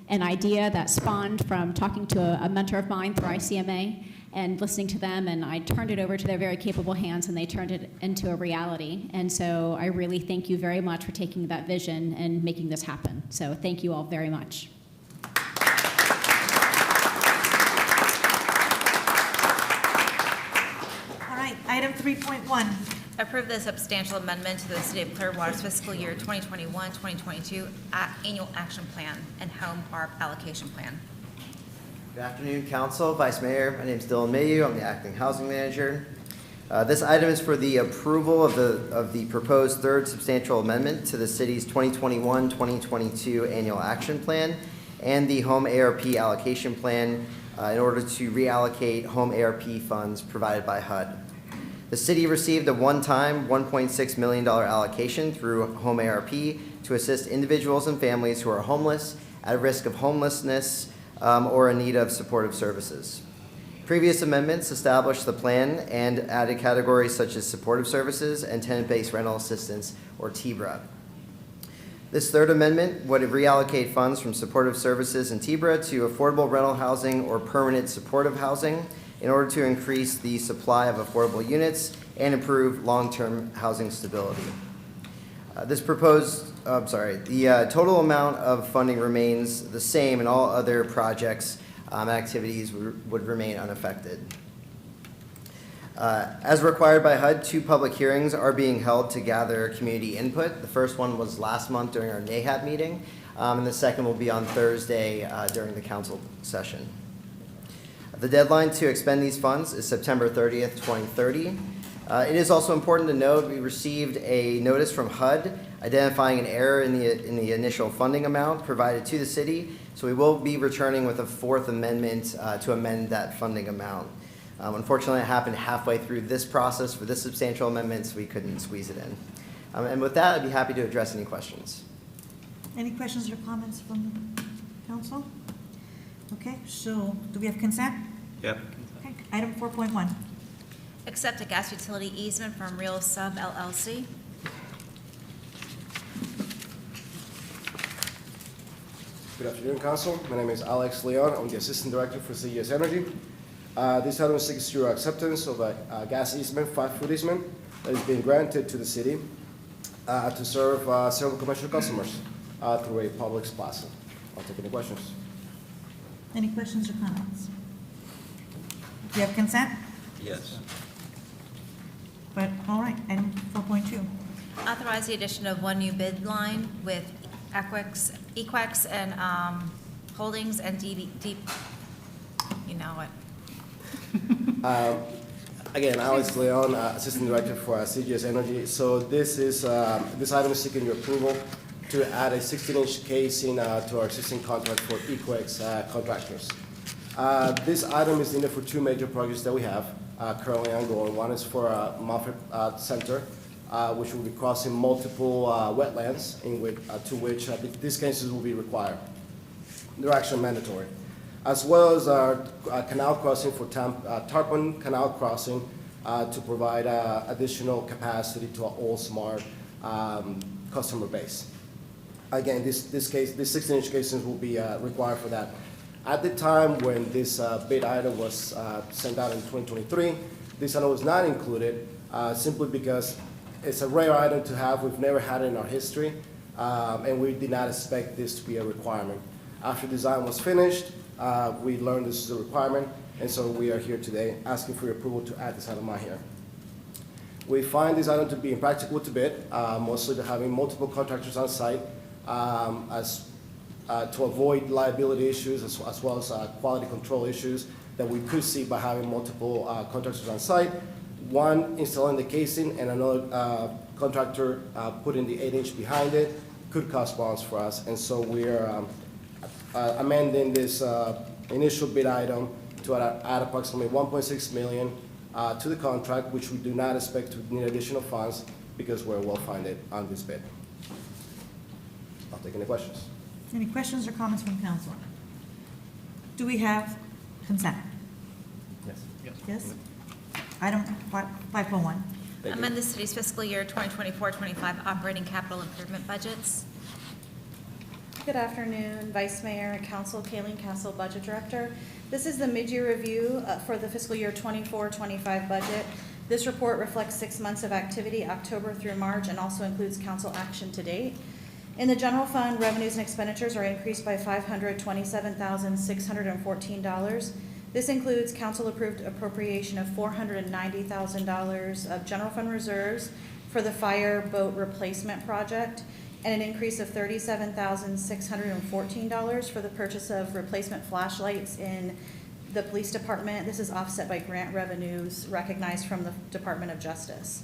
an idea that spawned from talking to a mentor of mine through ICMA and listening to them, and I turned it over to their very capable hands, and they turned it into a reality. And so I really thank you very much for taking that vision and making this happen. So thank you all very much. Item 3.1. Approve the substantial amendment to the City of Clearwater's fiscal year 2021-2022 annual action plan and home ARP allocation plan. Good afternoon, Council, Vice Mayor. My name is Dylan Mayu. I'm the Acting Housing Manager. This item is for the approval of the proposed third substantial amendment to the city's 2021-2022 annual action plan and the home ARP allocation plan in order to reallocate home ARP funds provided by HUD. The city received a one-time $1.6 million allocation through home ARP to assist individuals and families who are homeless, at risk of homelessness, or in need of supportive services. Previous amendments established the plan and added categories such as supportive services and tenant-based rental assistance, or TBRA. This third amendment would reallocate funds from supportive services and TBRA to affordable rental housing or permanent supportive housing in order to increase the supply of affordable units and improve long-term housing stability. The total amount of funding remains the same, and all other projects activities would remain unaffected. As required by HUD, 2 public hearings are being held to gather community input. The first one was last month during our NAHAB meeting, and the second will be on Thursday during the council session. The deadline to expend these funds is September 30th, 2030. It is also important to note we received a notice from HUD identifying an error in the initial funding amount provided to the city, so we will be returning with a 4th amendment to amend that funding amount. Unfortunately, it happened halfway through this process for this substantial amendment, so we couldn't squeeze it in. And with that, I'd be happy to address any questions. Any questions or comments from council? Okay, so do we have consent? Yep. Okay, item 4.1. Accept a gas utility easement from Real Sub LLC. Good afternoon, Council. My name is Alex Leon. I'm the Assistant Director for CGS Energy. This item seeks your acceptance of a gas easement, 5-foot easement, that is being granted to the city to serve several commercial customers through a Publix plaza. I'll take any questions. Any questions or comments? Do you have consent? Yes. But, all right, item 4.2. Authorize the addition of 1 new bid line with Equex and Holdings and DDB. You know it. Again, Alex Leon, Assistant Director for CGS Energy. So this item is seeking your approval to add a 16-inch casing to our existing contract for Equex contractors. This item is needed for 2 major projects that we have currently ongoing. One is for Moffett Center, which will be crossing multiple wetlands to which these cases will be required. They're actually mandatory. As well as our canal crossing for Tarpon Canal Crossing to provide additional capacity to our all smart customer base. Again, this 16-inch casings will be required for that. At the time when this bid item was sent out in 2023, this item was not included simply because it's a rare item to have. We've never had it in our history, and we did not expect this to be a requirement. After design was finished, we learned this is a requirement, and so we are here today asking for your approval to add this item on here. We find this item to be impractical to bid, mostly to having multiple contractors on site, to avoid liability issues as well as quality control issues that we could see by having multiple contractors on site. One installing the casing and another contractor putting the 8-inch behind it could cause problems for us, and so we're amending this initial bid item to add approximately $1.6 million to the contract, which we do not expect to need additional funds because we're well-funded on this bid. I'll take any questions. Any questions or comments from council? Do we have consent? Yes. Yes? Item 5.1. Amend the city's fiscal year 2024-25 operating capital improvement budgets. Good afternoon, Vice Mayor and Council. Kayleen Castle, Budget Director. This is the mid-year review for the fiscal year 24-25 budget. This report reflects 6 months of activity, October through March, and also includes council action to date. In the general fund, revenues and expenditures are increased by $527,614. This includes council-approved appropriation of $490,000 of general fund reserves for the fire boat replacement project, and an increase of $37,614 for the purchase of replacement flashlights in the police department. This is offset by grant revenues recognized from the Department of Justice.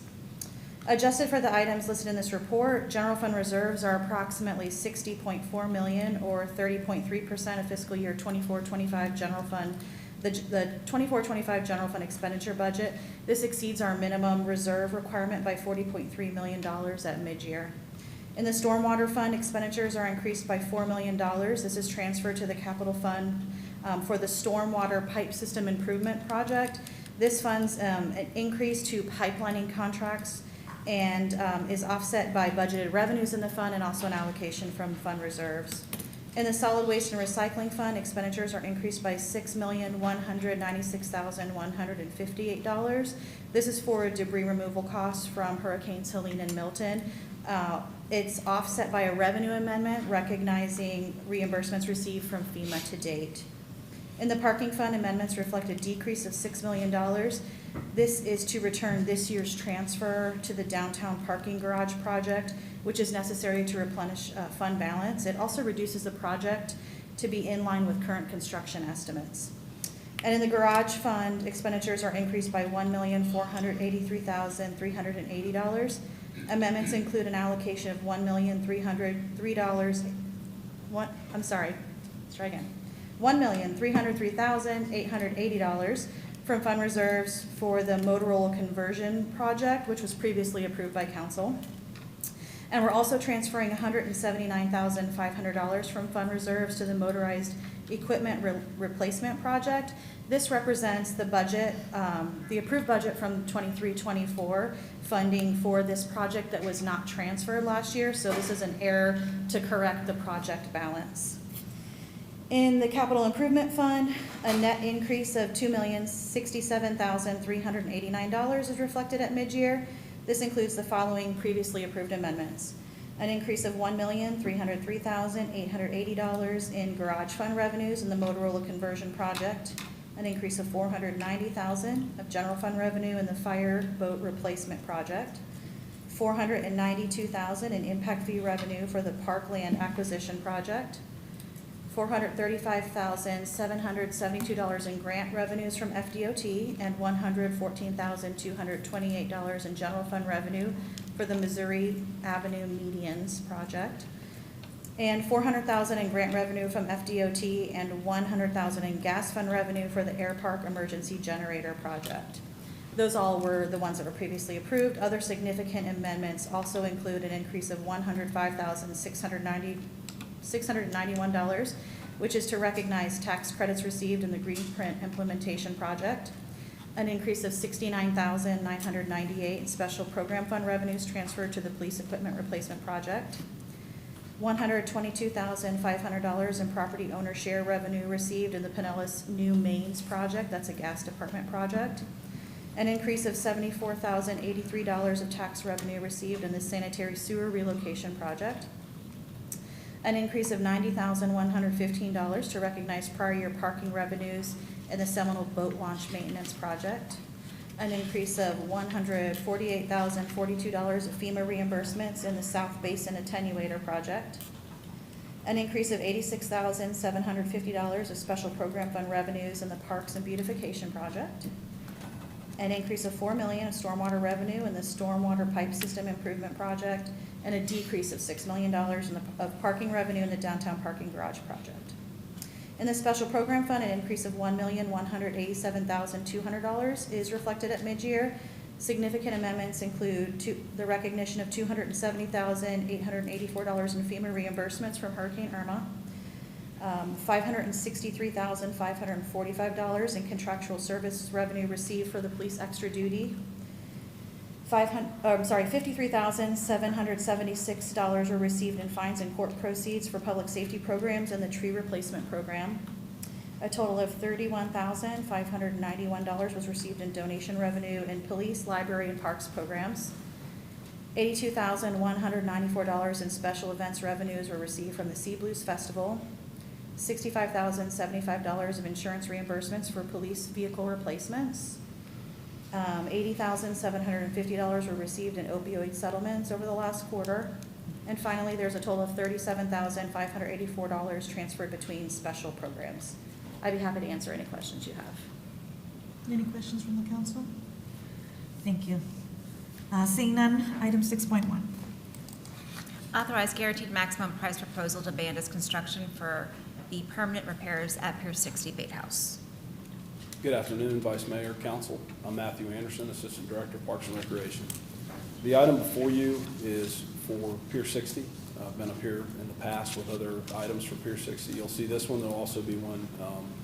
Adjusted for the items listed in this report, general fund reserves are approximately $60.4 million, or 30.3% of fiscal year 24-25 general fund the 24-25 general fund expenditure budget. This exceeds our minimum reserve requirement by $40.3 million at mid-year. In the stormwater fund, expenditures are increased by $4 million. This is transferred to the capital fund for the stormwater pipe system improvement project. This funds an increase to pipelining contracts and is offset by budgeted revenues in the fund and also an allocation from fund reserves. In the solid waste and recycling fund, expenditures are increased by $6,196,158. This is for debris removal costs from Hurricanes Helene and Milton. It's offset by a revenue amendment recognizing reimbursements received from FEMA to date. In the parking fund, amendments reflect a decrease of $6 million. This is to return this year's transfer to the downtown parking garage project, which is necessary to replenish fund balance. It also reduces the project to be in line with current construction estimates. And in the garage fund, expenditures are increased by $1,483,380. Amendments include an allocation of $1,303,880 from fund reserves for the Motorola conversion project, which was previously approved by council. And we're also transferring $179,500 from fund reserves to the motorized equipment replacement project. This represents the budget, the approved budget from 23-24 funding for this project that was not transferred last year. So this is an error to correct the project balance. In the capital improvement fund, a net increase of $2,067,389 is reflected at mid-year. This includes the following previously approved amendments. An increase of $1,303,880 in garage fund revenues in the Motorola conversion project. An increase of $490,000 of general fund revenue in the fire boat replacement project. $492,000 in impact fee revenue for the parkland acquisition project. $435,772 in grant revenues from FDOT and $114,228 in general fund revenue for the Missouri Avenue Medians project, and $400,000 in grant revenue from FDOT and $100,000 in gas fund revenue for the Air Park Emergency Generator project. Those all were the ones that were previously approved. Other significant amendments also include an increase of $105,691, which is to recognize tax credits received in the Green Print implementation project. An increase of $69,998 in special program fund revenues transferred to the police equipment replacement project. $122,500 in property owner share revenue received in the Pinellas New Mains project. That's a gas department project. An increase of $74,083 of tax revenue received in the sanitary sewer relocation project. An increase of $90,115 to recognize prior year parking revenues in the Seminole Boat Launch Maintenance Project. An increase of $148,042 of FEMA reimbursements in the South Basin Attenuator Project. An increase of $86,750 of special program fund revenues in the Parks and Beautification Project. An increase of $4 million of stormwater revenue in the Stormwater Pipe System Improvement Project, and a decrease of $6 million of parking revenue in the Downtown Parking Garage Project. In the Special Program Fund, an increase of $1,187,200 is reflected at mid-year. Significant amendments include the recognition of $270,884 in FEMA reimbursements from Hurricane Irma, $563,545 in contractual service revenue received for the police extra duty. $53,776 were received in fines and court proceeds for public safety programs and the tree replacement program. A total of $31,591 was received in donation revenue in police, library, and parks programs. $82,194 in special events revenues were received from the Sea Blues Festival. $65,075 of insurance reimbursements for police vehicle replacements. $80,750 were received in opioid settlements over the last quarter. And finally, there's a total of $37,584 transferred between special programs. I'd be happy to answer any questions you have. Any questions from the council? Thank you. Seeing none, item 6.1. Authorize guaranteed maximum price proposal to Banda's Construction for the permanent repairs at Pier 60 Bait House. Good afternoon, Vice Mayor, Council. I'm Matthew Anderson, Assistant Director of Parks and Recreation. The item before you is for Pier 60. I've been up here in the past with other items for Pier 60. You'll see this one. There'll also be one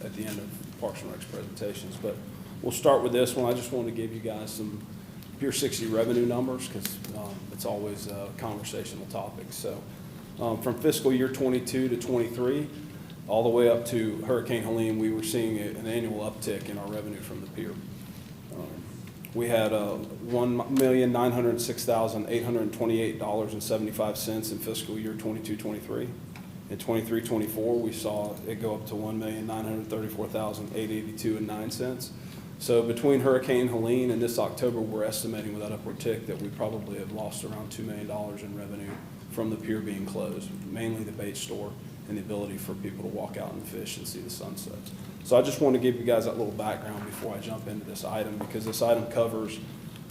at the end of Parks and Rec's presentations. But we'll start with this one. I just wanted to give you guys some Pier 60 revenue numbers because it's always a conversational topic. So from fiscal year 22 to 23, all the way up to Hurricane Helene, we were seeing an annual uptick in our revenue from the pier. We had $1,906,828.75 in fiscal year 22-23. In 23-24, we saw it go up to $1,934,882.09. So between Hurricane Helene and this October, we're estimating with that upward tick that we probably have lost around $2 million in revenue from the pier being closed, mainly the bait store and the ability for people to walk out and fish and see the sunset. So I just want to give you guys that little background before I jump into this item, because this item covers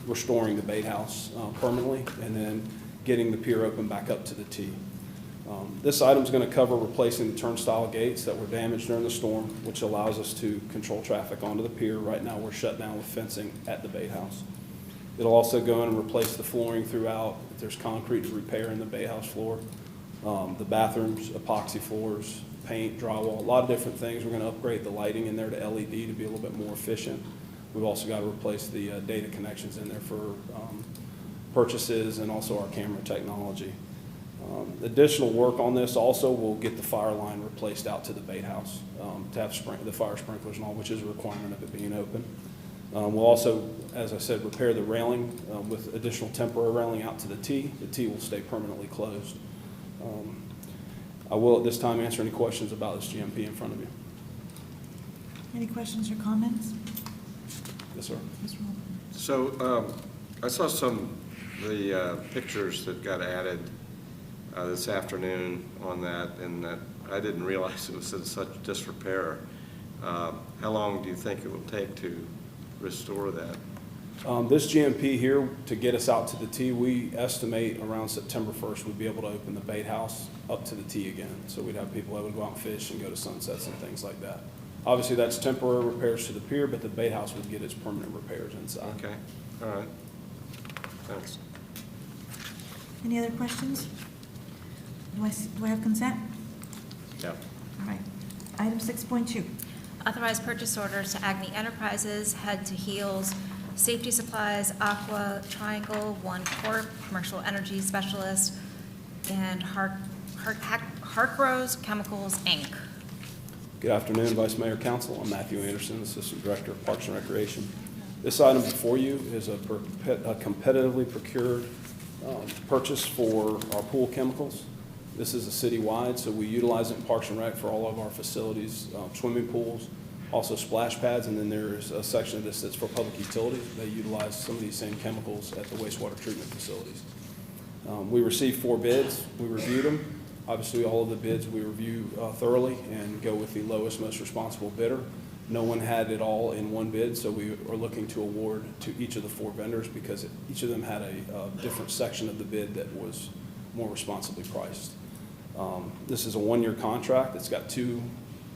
restoring the bait house permanently and then getting the pier open back up to the T. This item is going to cover replacing the turnstile gates that were damaged during the storm, which allows us to control traffic onto the pier. Right now we're shut down with fencing at the bait house. It'll also go in and replace the flooring throughout. If there's concrete to repair in the bait house floor, the bathrooms, epoxy floors, paint, drywall, a lot of different things. We're going to upgrade the lighting in there to LED to be a little bit more efficient. We've also got to replace the data connections in there for purchases and also our camera technology. Additional work on this also will get the fire line replaced out to the bait house to have the fire sprinklers and all, which is a requirement of it being open. We'll also, as I said, repair the railing with additional temporary railing out to the T. The T will stay permanently closed. I will at this time answer any questions about this GMP in front of you. Any questions or comments? Yes, sir. Ms. Roll. So I saw some of the pictures that got added this afternoon on that, and that I didn't realize it was in such disrepair. How long do you think it will take to restore that? This GMP here, to get us out to the T, we estimate around September 1st we'd be able to open the bait house up to the T again. So we'd have people able to go out and fish and go to sunsets and things like that. Obviously, that's temporary repairs to the pier, but the bait house would get its permanent repairs inside. Okay, all right. Thanks. Any other questions? Do I have consent? Yeah. All right. Item 6.2. Authorize purchase orders to Agni Enterprises, Head to Heels, Safety Supplies, Aqua, Triangle, One Corp, Commercial Energy Specialist, and Hartgrows Chemicals, Inc. Good afternoon, Vice Mayor, Council. I'm Matthew Anderson, Assistant Director of Parks and Recreation. This item before you is a competitively procured purchase for our pool chemicals. This is a citywide, so we utilize it in Parks and Rec for all of our facilities, swimming pools, also splash pads, and then there's a section of this that's for public utilities. They utilize some of these same chemicals at the wastewater treatment facilities. We received 4 bids. We reviewed them. Obviously, all of the bids we review thoroughly and go with the lowest, most responsible bidder. No one had it all in one bid, so we are looking to award to each of the 4 vendors because each of them had a different section of the bid that was more responsibly priced. This is a 1-year contract. It's got 2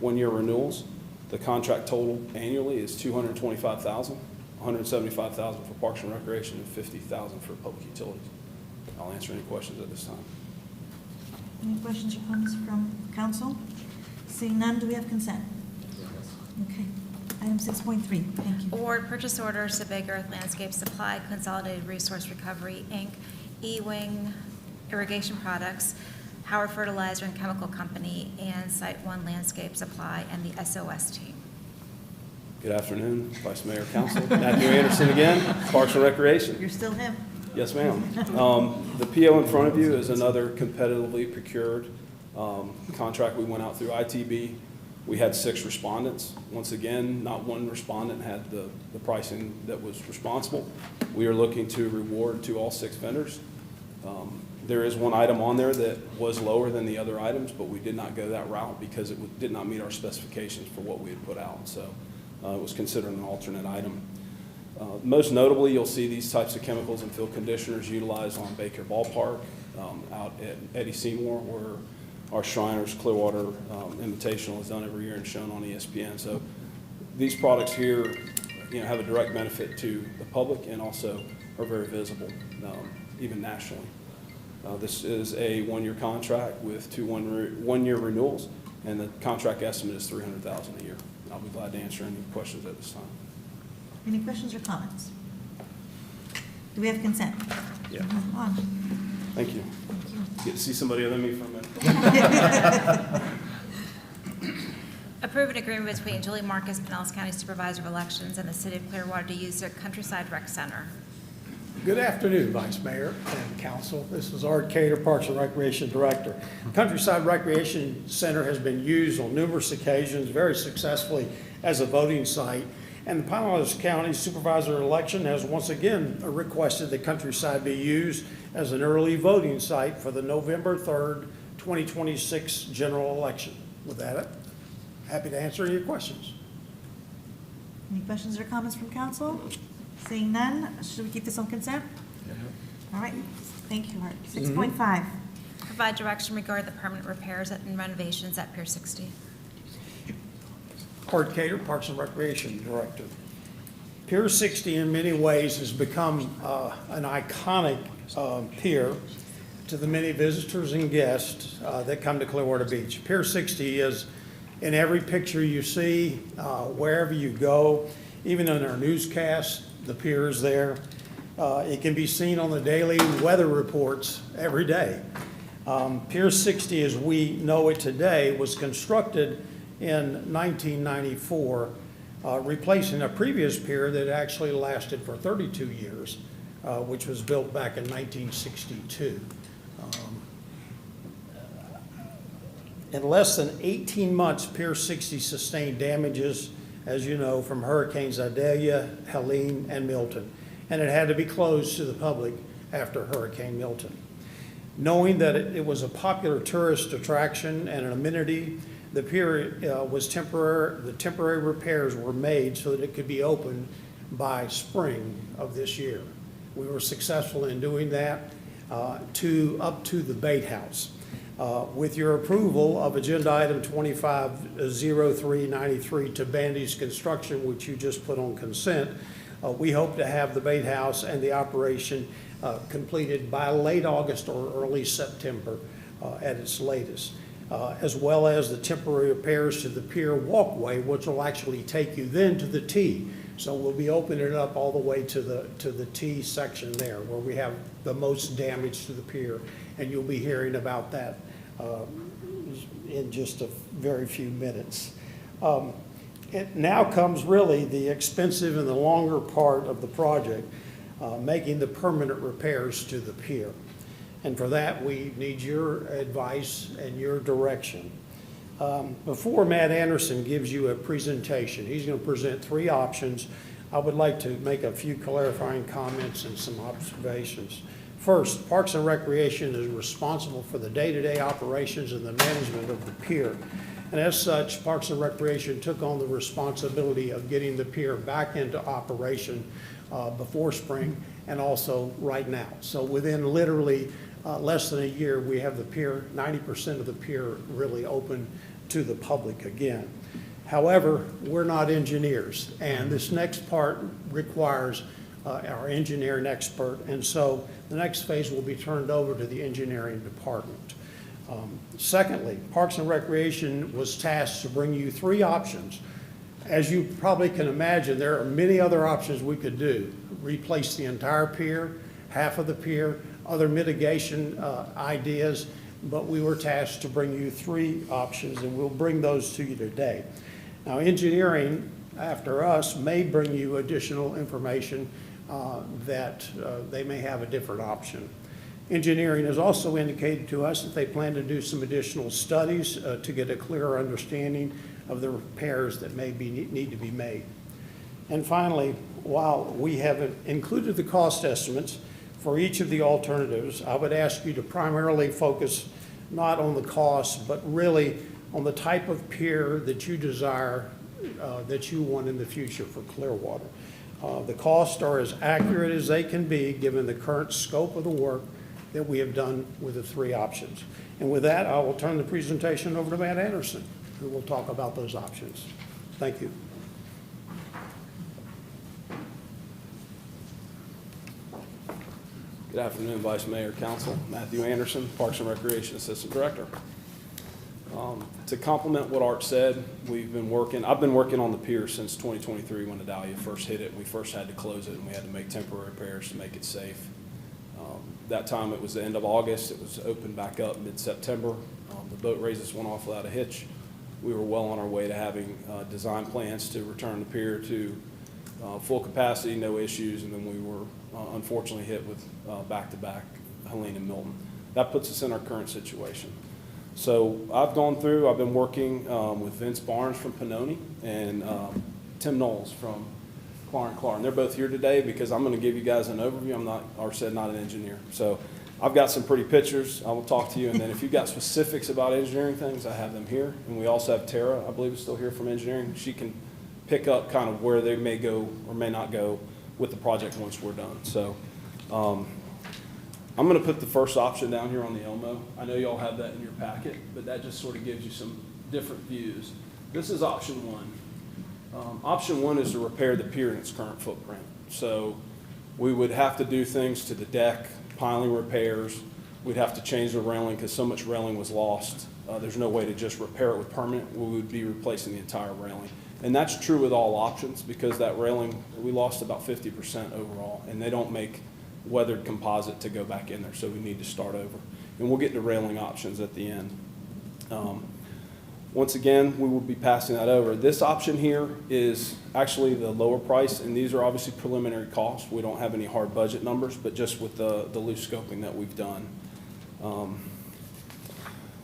one-year renewals. The contract total annually is $225,000, $175,000 for Parks and Recreation, and $50,000 for public utilities. I'll answer any questions at this time. Any questions or comments from council? Seeing none, do we have consent? Okay. Item 6.3, thank you. Award purchase orders to Big Earth Landscape Supply, Consolidated Resource Recovery, Inc., E-Wing Irrigation Products, Howard Fertilizer and Chemical Company, and Site One Landscape Supply, and the SOS team. Good afternoon, Vice Mayor, Council. Matthew Anderson again, Parks and Recreation. You're still him. Yes, ma'am. The PO in front of you is another competitively procured contract we went out through ITB. We had 6 respondents. Once again, not one respondent had the pricing that was responsible. We are looking to reward to all 6 vendors. There is one item on there that was lower than the other items, but we did not go that route because it did not meet our specifications for what we had put out. So it was considered an alternate item. Most notably, you'll see these types of chemicals and field conditioners utilized on Baker Ballpark, out at Eddie Seymour, where our Shriners Clearwater Invitational is done every year and shown on ESPN. So these products here, have a direct benefit to the public and also are very visible, even nationally. This is a one-year contract with two one-year renewals, and the contract estimate is $300,000 a year. I'll be glad to answer any questions at this time. Any questions or comments? Do we have consent? Yeah. Move on. Thank you. Get to see somebody other than me for a minute. Approve an agreement between Julie Marcus, Pinellas County Supervisor of Elections, and the City of Clearwater to use their Countryside Rec Center. Good afternoon, Vice Mayor and Council. This is Art Cater, Parks and Recreation Director. Countryside Recreation Center has been used on numerous occasions very successfully as a voting site. And the Pinellas County Supervisor election has once again requested that Countryside be used as an early voting site for the November 3rd, 2026 general election. With that, happy to answer any questions. Any questions or comments from council? Seeing none, should we keep this on consent? All right, thank you, Art. 6.5. Provide direction regarding the permanent repairs and renovations at Pier 60. Art Cater, Parks and Recreation Director. Pier 60 in many ways has become an iconic pier to the many visitors and guests that come to Clearwater Beach. Pier 60 is in every picture you see, wherever you go, even in our newscasts, the pier is there. It can be seen on the daily weather reports every day. Pier 60, as we know it today, was constructed in 1994, replacing a previous pier that actually lasted for 32 years, which was built back in 1962. In less than 18 months, Pier 60 sustained damages, as you know, from Hurricanes Idalia, Helene, and Milton, and it had to be closed to the public after Hurricane Milton. Knowing that it was a popular tourist attraction and an amenity, the pier was temporary. The temporary repairs were made so that it could be opened by spring of this year. We were successful in doing that up to the bait house. With your approval of agenda item 250393 to Bandy's construction, which you just put on consent, we hope to have the bait house and the operation completed by late August or early September at its latest, as well as the temporary repairs to the pier walkway, which will actually take you then to the T. So we'll be opening it up all the way to the T section there, where we have the most damage to the pier, and you'll be hearing about that in just a very few minutes. It now comes really the expensive and the longer part of the project, making the permanent repairs to the pier. And for that, we need your advice and your direction. Before Matt Anderson gives you a presentation, he's going to present three options. I would like to make a few clarifying comments and some observations. First, Parks and Recreation is responsible for the day-to-day operations and the management of the pier. And as such, Parks and Recreation took on the responsibility of getting the pier back into operation before spring and also right now. So within literally less than a year, we have the pier, 90% of the pier really open to the public again. However, we're not engineers, and this next part requires our engineering expert, and so the next phase will be turned over to the engineering department. Secondly, Parks and Recreation was tasked to bring you three options. As you probably can imagine, there are many other options we could do. Replace the entire pier, half of the pier, other mitigation ideas, but we were tasked to bring you three options, and we'll bring those to you today. Now, engineering, after us, may bring you additional information that they may have a different option. Engineering has also indicated to us that they plan to do some additional studies to get a clearer understanding of the repairs that may need to be made. And finally, while we have included the cost estimates for each of the alternatives, I would ask you to primarily focus not on the cost, but really on the type of pier that you desire, that you want in the future for Clearwater. The costs are as accurate as they can be given the current scope of the work that we have done with the three options. And with that, I will turn the presentation over to Matt Anderson, who will talk about those options. Thank you. Good afternoon, Vice Mayor, Council. Matthew Anderson, Parks and Recreation Assistant Director. To complement what Art said, I've been working on the pier since 2023 when the Dahlia first hit it. We first had to close it and we had to make temporary repairs to make it safe. That time it was the end of August. It was opened back up mid-September. The boat races went off without a hitch. We were well on our way to having design plans to return the pier to full capacity, no issues, and then we were unfortunately hit with back-to-back Helene and Milton. That puts us in our current situation. So I've been working with Vince Barnes from Pannoni and Tim Knowles from Clark & Clark. And they're both here today because I'm going to give you guys an overview. I'm not an engineer. So I've got some pretty pictures. I will talk to you. And then if you've got specifics about engineering things, I have them here. And we also have Tara, I believe, is still here from engineering. She can pick up kind of where they may go or may not go with the project once we're done. So I'm going to put the first option down here on the Elmo. I know y'all have that in your packet, but that just sort of gives you some different views. This is option one. Option one is to repair the pier in its current footprint. So we would have to do things to the deck, piling repairs. We'd have to change the railing because so much railing was lost. There's no way to just repair it with permanent. We would be replacing the entire railing. And that's true with all options because that railing, we lost about 50% overall, and they don't make weathered composite to go back in there, so we need to start over. And we'll get to railing options at the end. Once again, we will be passing that over. This option here is actually the lower price, and these are obviously preliminary costs. We don't have any hard budget numbers, but just with the loose scoping that we've done.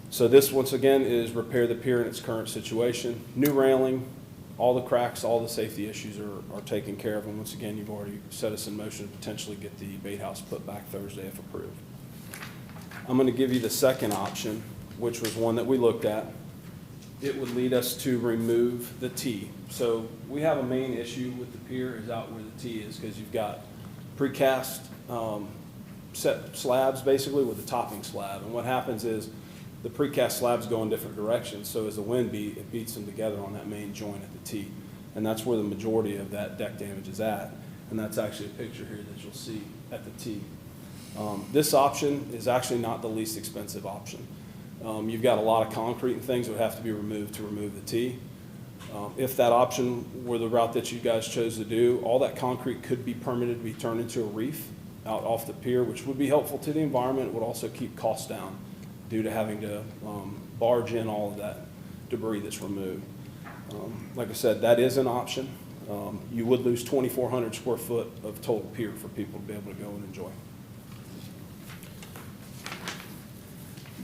So this, once again, is repair the pier in its current situation. New railing, all the cracks, all the safety issues are taken care of. And once again, you've already set us in motion to potentially get the bait house put back Thursday if approved. I'm going to give you the second option, which was one that we looked at. It would lead us to remove the T. So we have a main issue with the pier is out where the T is because you've got precast set slabs basically with a topping slab. And what happens is the precast slabs go in different directions. So as the wind beats, it beats them together on that main joint at the T. And that's where the majority of that deck damage is at. And that's actually a picture here that you'll see at the T. This option is actually not the least expensive option. You've got a lot of concrete and things that would have to be removed to remove the T. If that option were the route that you guys chose to do, all that concrete could be permitted to be turned into a reef out off the pier, which would be helpful to the environment. It would also keep costs down due to having to barge in all of that debris that's removed. Like I said, that is an option. You would lose 2,400 square foot of total pier for people to be able to go and enjoy.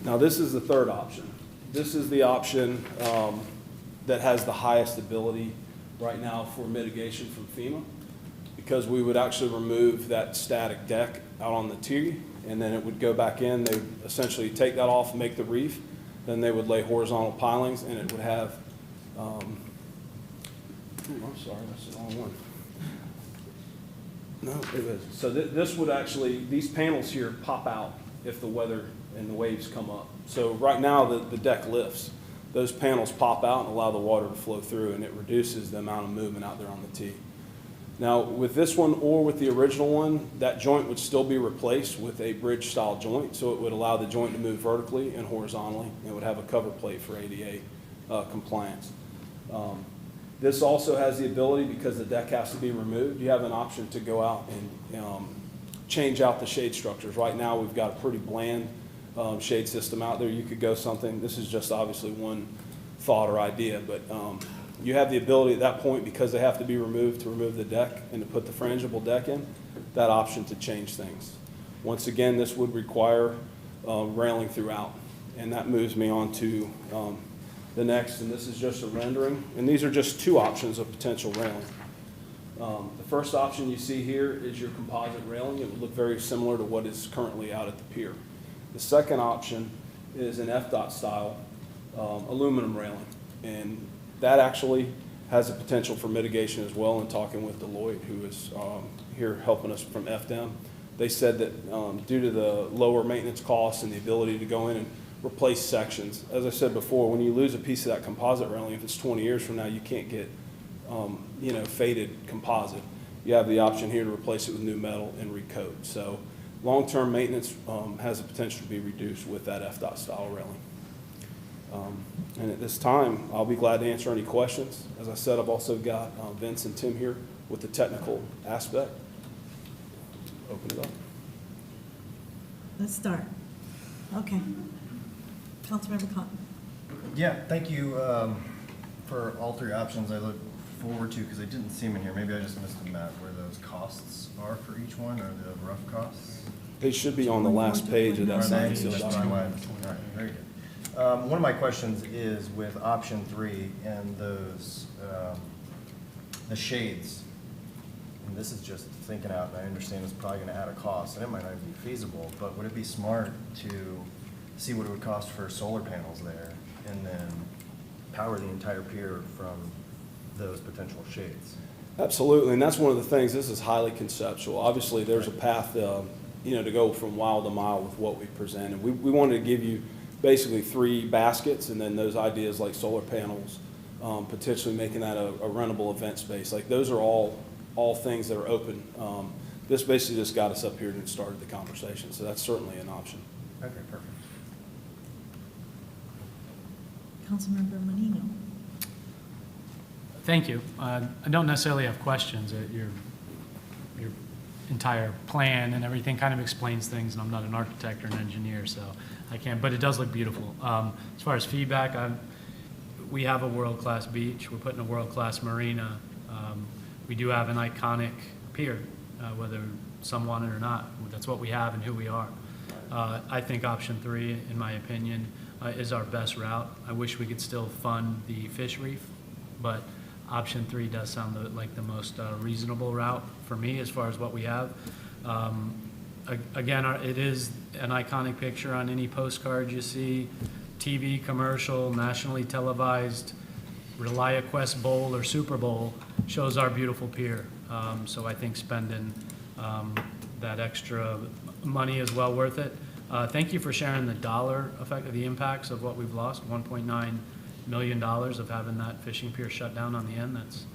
Now this is the third option. This is the option that has the highest ability right now for mitigation from FEMA, because we would actually remove that static deck out on the T, and then it would go back in. They would essentially take that off, make the reef, then they would lay horizontal pilings, and it would have, I'm sorry, that's the wrong one. No, it is. So this would actually, these panels here pop out if the weather and the waves come up. So right now the deck lifts. Those panels pop out and allow the water to flow through, and it reduces the amount of movement out there on the T. Now with this one or with the original one, that joint would still be replaced with a bridge style joint, so it would allow the joint to move vertically and horizontally, and it would have a cover plate for ADA compliance. This also has the ability, because the deck has to be removed, you have an option to go out and change out the shade structures. Right now we've got a pretty bland shade system out there. You could go something, this is just obviously one thought or idea, but you have the ability at that point, because they have to be removed, to remove the deck and to put the frangible deck in, that option to change things. Once again, this would require railing throughout, and that moves me on to the next, and this is just a rendering, and these are just two options of potential railing. The first option you see here is your composite railing. It would look very similar to what is currently out at the pier. The second option is an FDOT style aluminum railing, and that actually has a potential for mitigation as well. In talking with Deloitte, who is here helping us from FDM, they said that due to the lower maintenance costs and the ability to go in and replace sections, as I said before, when you lose a piece of that composite railing, if it's 20 years from now, you can't get faded composite. You have the option here to replace it with new metal and recoat. So Long-term maintenance has the potential to be reduced with that FDOT style railing. And at this time, I'll be glad to answer any questions. As I said, I've also got Vince and Tim here with the technical aspect. Open it up. Let's start. Okay. Councilmember Cotton. Yeah, thank you for all three options. I look forward to, because they didn't seem in here, maybe I just missed them, Matt, where those costs are for each one, or the rough costs? They should be on the last page of that Are they? sign seal That's document. why I was- all right, very good. One of my questions is with option 3 and those, the shades. And this is just thinking out, and I understand it's probably gonna add a cost, and it might not be feasible, but would it be smart to see what it would cost for solar panels there, and then power the entire pier from those potential shades? Absolutely, and that's one of the things, this is highly conceptual. Obviously, there's a path, to go from mile to mile with what we presented. We wanted to give you basically 3 baskets, and then those ideas like solar panels, potentially making that a rentable event space. Like, those are all things that are open. This basically just got us up here and started the conversation, so that's certainly an option. Okay, perfect. Councilmember Menino. Thank you. I don't necessarily have questions. Your entire plan and everything kind of explains things, and I'm not an architect or an engineer, so I can't, but it does look beautiful. As far as feedback, we have a world-class beach. We're putting a world-class marina. We do have an iconic pier, whether some want it or not. That's what we have and who we are. I think option 3, in my opinion, is our best route. I wish we could still fund the fish reef, but option 3 does sound like the most reasonable route for me as far as what we have. Again, it is an iconic picture on any postcard you see, TV commercial, nationally televised, ReliaQuest Bowl or Super Bowl shows our beautiful pier. So I think spending that extra money is well worth it. Thank you for sharing the dollar effect of the impacts of what we've lost, $1.9 million of having that fishing pier shut down on the end. That's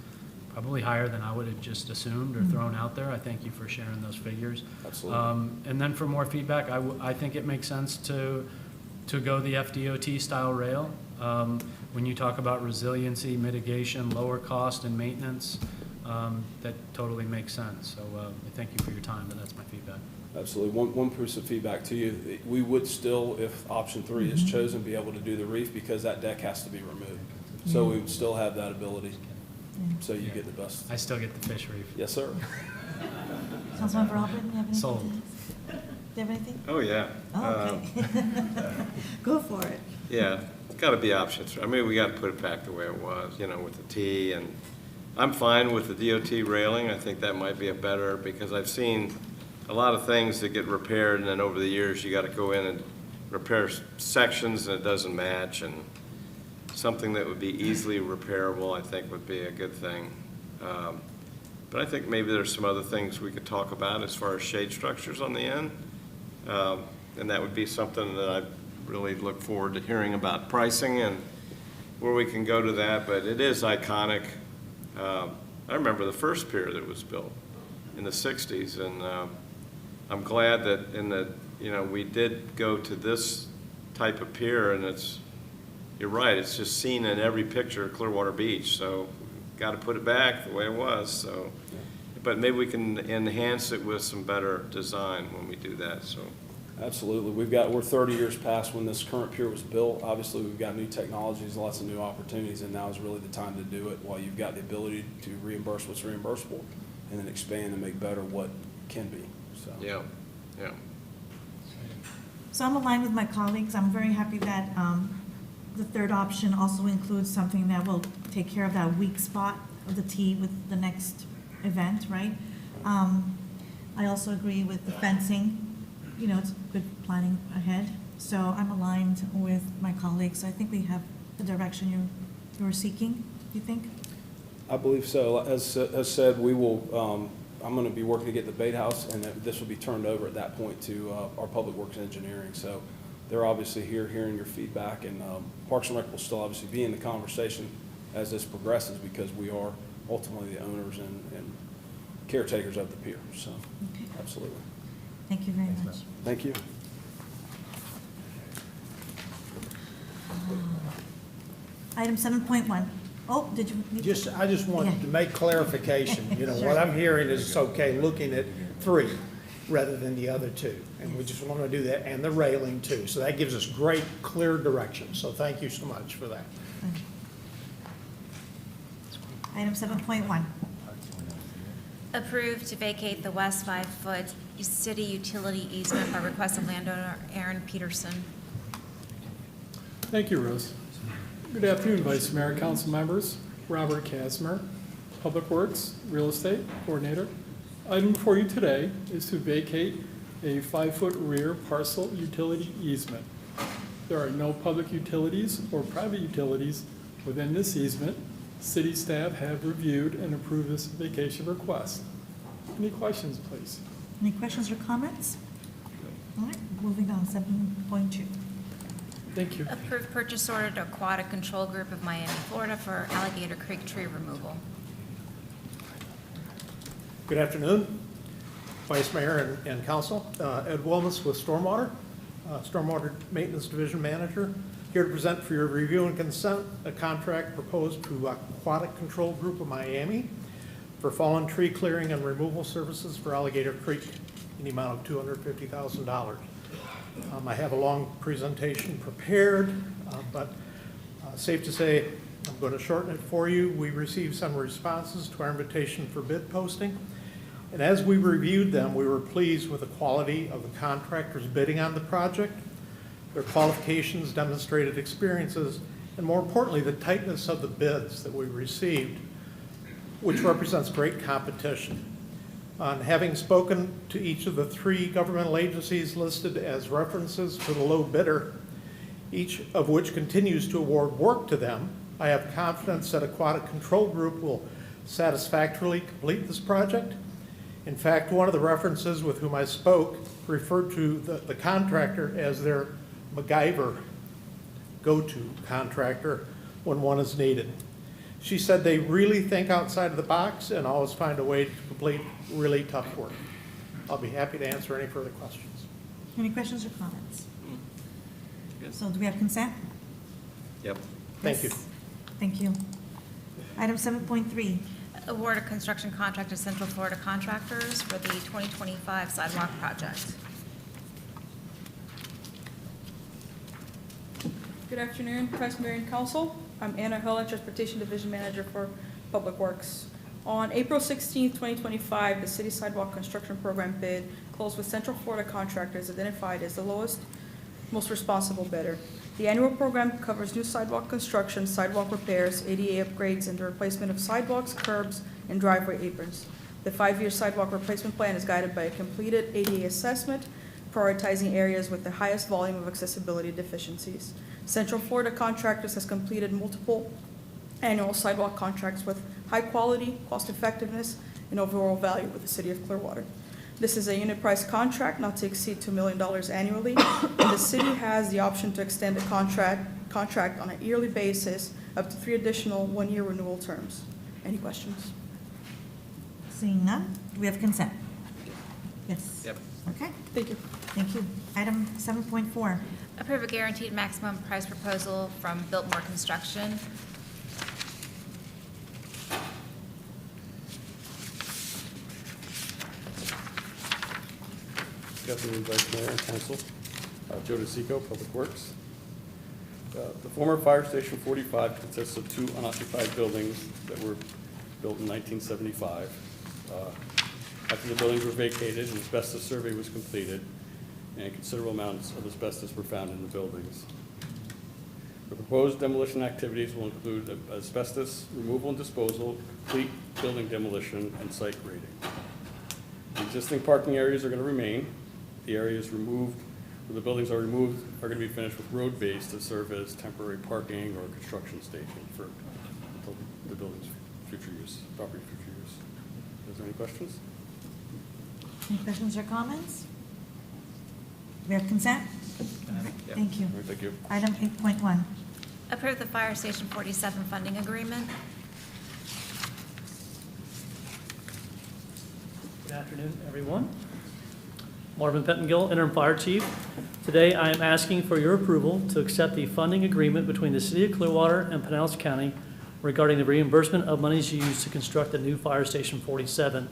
probably higher than I would have just assumed or thrown out there. I thank you for sharing those figures. Absolutely. And then for more feedback, I think it makes sense to go the FDOT style rail. When you talk about resiliency, mitigation, lower cost and maintenance, that totally makes sense. So I thank you for your time, but that's my feedback. Absolutely. One piece of feedback to you, we would still, if option 3 is chosen, be able to do the reef because that deck has to be removed. So we would still have that ability, so you get the best. I still get the fish reef. Yes, sir. Councilmember Alpert, you have anything? Sold. Do you have anything? Oh, yeah. Oh, okay. Go for it. Yeah, it's got to be options. I mean, we got to put it back the way it was, with the T, and I'm fine with the DOT railing. I think that might be a better, because I've seen a lot of things that get repaired, and then over the years, you got to go in and repair sections, and it doesn't match, and something that would be easily repairable, I think, would be a good thing. But I think maybe there's some other things we could talk about as far as shade structures on the end, and that would be something that I really look forward to hearing about pricing and where we can go to that, but it is iconic. I remember the first pier that was built in the 60s, and I'm glad that we did go to this type of pier, and you're right, it's just seen in every picture of Clearwater Beach, so got to put it back the way it was, so. But maybe we can enhance it with some better design when we do that, so. Absolutely. We're 30 years past when this current pier was built. Obviously, we've got new technologies, lots of new opportunities, and now is really the time to do it while you've got the ability to reimburse what's reimbursable and then expand and make better what can be, so. Yeah, yeah. So I'm aligned with my colleagues. I'm very happy that the third option also includes something that will take care of that weak spot of the T with the next event, right? I also agree with the fencing. It's good planning ahead. So I'm aligned with my colleagues. I think we have the direction you're seeking, do you think? I believe so. As said, we will, I'm going to be working to get the bait house, and this will be turned over at that point to our Public Works Engineering. So they're obviously here hearing your feedback, and Parks and Rec will still obviously be in the conversation as this progresses because we are ultimately the owners and caretakers of the pier. So, Okay. absolutely. Thank you very much. Thank you. Item 7.1. Oh, did you? I just wanted Yeah. to make clarification. You know, Sure. what I'm hearing is it's okay looking at 3 rather than the other 2. And we just want to do that, and the railing too. So that gives us great, clear direction. So thank you so much for that. Item 7.1. Approve to vacate the west 5-foot city utility easement by request of landowner Aaron Peterson. Thank you, Rose. Good afternoon, Vice Mayor, council members. Robert Casmer, Public Works, Real Estate Coordinator. Item before you today is to vacate a 5-foot rear parcel utility easement. There are no public utilities or private utilities within this easement. City staff have reviewed and approved this vacation request. Any questions, please? Any questions or comments? All right, moving on, 7.2. Thank you. Approve purchase order to Aquatic Control Group of Miami, Florida for Alligator Creek tree removal. Good afternoon, Vice Mayor and Council. Ed Wilmus with Stormwater, Stormwater Maintenance Division Manager, here to present for your review and consent a contract proposed to Aquatic Control Group of Miami for fallen tree clearing and removal services for Alligator Creek in the amount of $250,000. I have a long presentation prepared, but safe to say I'm going to shorten it for you. We received some responses to our invitation for bid posting. And as we reviewed them, we were pleased with the quality of the contractors bidding on the project, their qualifications, demonstrated experiences, and more importantly, the tightness of the bids that we received, which represents great competition. On having spoken to each of the 3 governmental agencies listed as references for the low bidder, each of which continues to award work to them, I have confidence that Aquatic Control Group will satisfactorily complete this project. In fact, one of the references with whom I spoke referred to the contractor as their MacGyver go-to contractor when one is needed. She said they really think outside of the box and always find a way to complete really tough work. I'll be happy to answer any further questions. Any questions or comments? So do we have consent? Yep. Thank you. Thank you. Item 7.3. Award a construction contract to Central Florida Contractors for the 2025 sidewalk project. Good afternoon, Vice Mayor and Council. I'm Anna Helen, Transportation Division Manager for Public Works. On April 16, 2025, the city sidewalk construction program bid closed with Central Florida Contractors identified as the lowest, most responsible bidder. The annual program covers new sidewalk construction, sidewalk repairs, ADA upgrades, and the replacement of sidewalks, curbs, and driveway aprons. The 5-year sidewalk replacement plan is guided by a completed ADA assessment, prioritizing areas with the highest volume of accessibility deficiencies. Central Florida Contractors has completed multiple annual sidewalk contracts with high quality, cost effectiveness, and overall value with the city of Clearwater. This is a unit price contract not to exceed $2 million annually, and the city has the option to extend the contract on a yearly basis up to 3 additional 1-year renewal terms. Any questions? Seeing none, do we have consent? Yes. Yep. Okay, Thank you. thank you. Item 7.4. Approve a guaranteed maximum price proposal from Biltmore Construction. Good afternoon, Vice Mayor and Council. Joe DeSico, Public Works. The former Fire Station 45 consists of 2 unoccupied buildings that were built in 1975. After the buildings were vacated, an asbestos survey was completed, and considerable amounts of asbestos were found in the buildings. The proposed demolition activities will include asbestos removal and disposal, complete building demolition, and site grading. The existing parking areas are going to remain. The areas removed, where the buildings are removed, are going to be finished with road base to serve as temporary parking or construction station for the building's future use, property future use. Is there any questions? Any questions or comments? We have consent? Thank you. All right, thank you. Item 8.1. Approve the Fire Station 47 funding agreement. Good afternoon, everyone. Marvin Pettengill, Interim Fire Chief. Today, I am asking for your approval to accept the funding agreement between the City of Clearwater and Pinellas County regarding the reimbursement of monies used to construct the new Fire Station 47.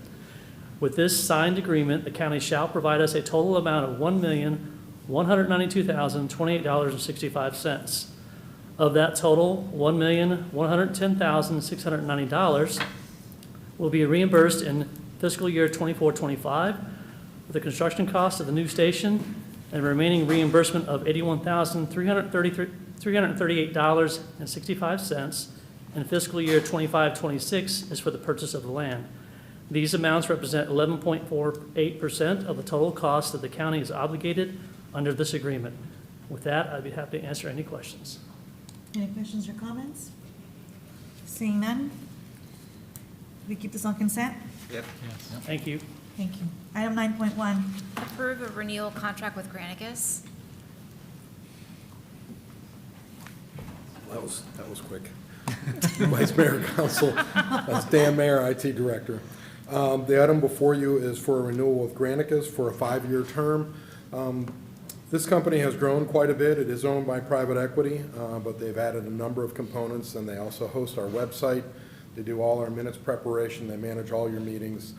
With this signed agreement, the county shall provide us a total amount of $1,192,028.65. Of that total, $1,110,690 will be reimbursed in fiscal year 24-25 for the construction cost of the new station, and remaining reimbursement of $81,338.65 in fiscal year 25-26 is for the purchase of the land. These amounts represent 11.48% of the total cost that the county is obligated under this agreement. With that, I'd be happy to answer any questions. Any questions or comments? Seeing none? We keep this on consent? Yep. Thank you. Thank you. Item 9.1, Approve a renewal contract with Granicus. That was quick. Vice Mayor, Council, that's Dan Mayer, IT Director. The item before you is for a renewal with Granicus for a 5-year term. This company has grown quite a bit. It is owned by private equity, but they've added a number of components, and they also host our website. They do all our minutes preparation. They manage all your meetings.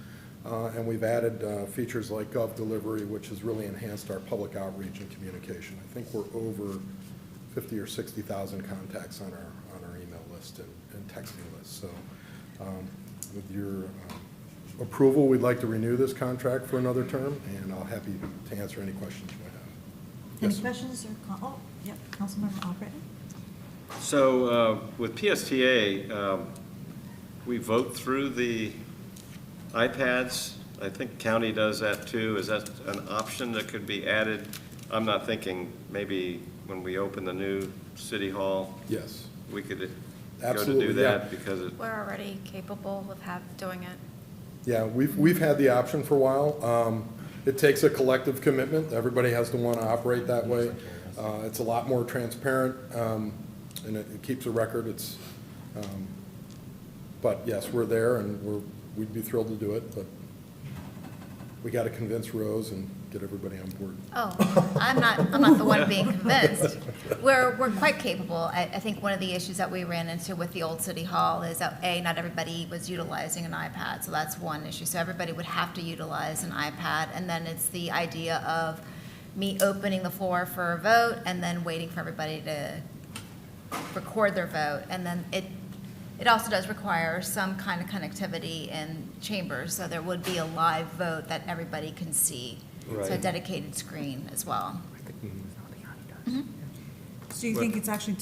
And we've added features like Gov Delivery, which has really enhanced our public outreach and communication. I think we're over 50 or 60,000 contacts on our email list and texting list. So with your approval, we'd like to renew this contract for another term, and I'll happy to answer any questions you might have. any Yes. questions or, yep, Councilmember Albritton? So with PSTA, we vote through the iPads. I think county does that too. Is that an option that could be added? I'm not thinking maybe when we open the new city hall. Yes. We could Absolutely, go to do yeah. that because it. We're already capable of doing it. Yeah, we've had the option for a while. It takes a collective commitment. Everybody has to want to operate that way. It's a lot more transparent, and it keeps a record. But yes, we're there, and we'd be thrilled to do it, but we got to convince Rose and get everybody on board. Oh, I'm not the one being convinced. We're quite capable. I think one of the issues that we ran into with the old city hall is that, not everybody was utilizing an iPad, so that's one issue. So everybody would have to utilize an iPad, and then it's the idea of me opening the floor for a vote and then waiting for everybody to record their vote, and then it also does require some kind of connectivity in chambers, so there would be a live vote that everybody can see. So a Right. dedicated screen as well. Mhm. So you think it's actually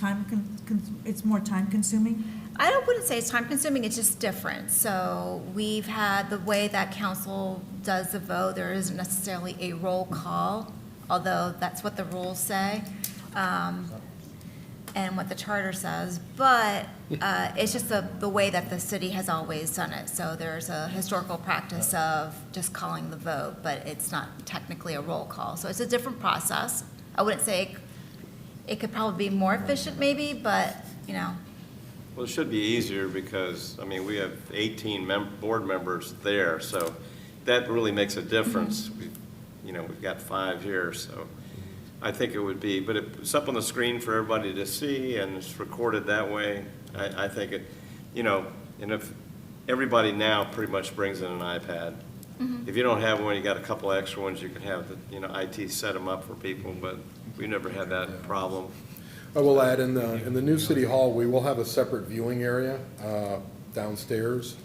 it's more time consuming? I wouldn't say it's time consuming, it's just different. So we've had the way that council does the vote, there isn't necessarily a roll call, although that's what the rules say, and what the charter says, but it's just the way that the city has always done it. So there's a historical practice of just calling the vote, but it's not technically a roll call. So it's a different process. I wouldn't say it could probably be more efficient maybe, but, Well, it should be easier because, we have 18 board members there, so that really makes a difference. We've got 5 here, so I think it would be, but it's up on the screen for everybody to see and it's recorded that way. I think it, and if everybody now pretty much brings in an iPad. Mhm. If you don't have one, you got a couple extra ones, you can have IT set them up for people, but we never had that problem. I will add, in the new city hall, we will have a separate viewing area downstairs,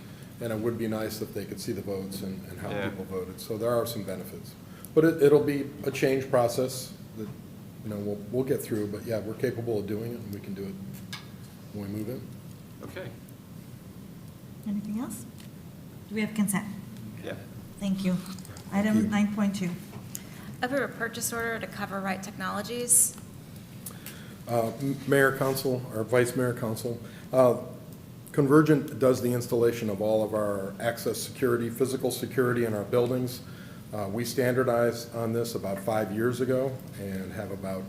and it would be nice if they could see the votes and how Yeah. people voted. So there are some benefits. But it'll be a change process that, we'll get through, but yeah, we're capable of doing it, and we can do it when we move in. Okay. Anything else? Do we have consent? Yeah. Thank you. Item 9.2. approve a purchase order to cover Right Technologies. Mayor, Council, or Vice Mayor, Council, Convergent does the installation of all of our access security, physical security in our buildings. We standardized on this about 5 years ago and have about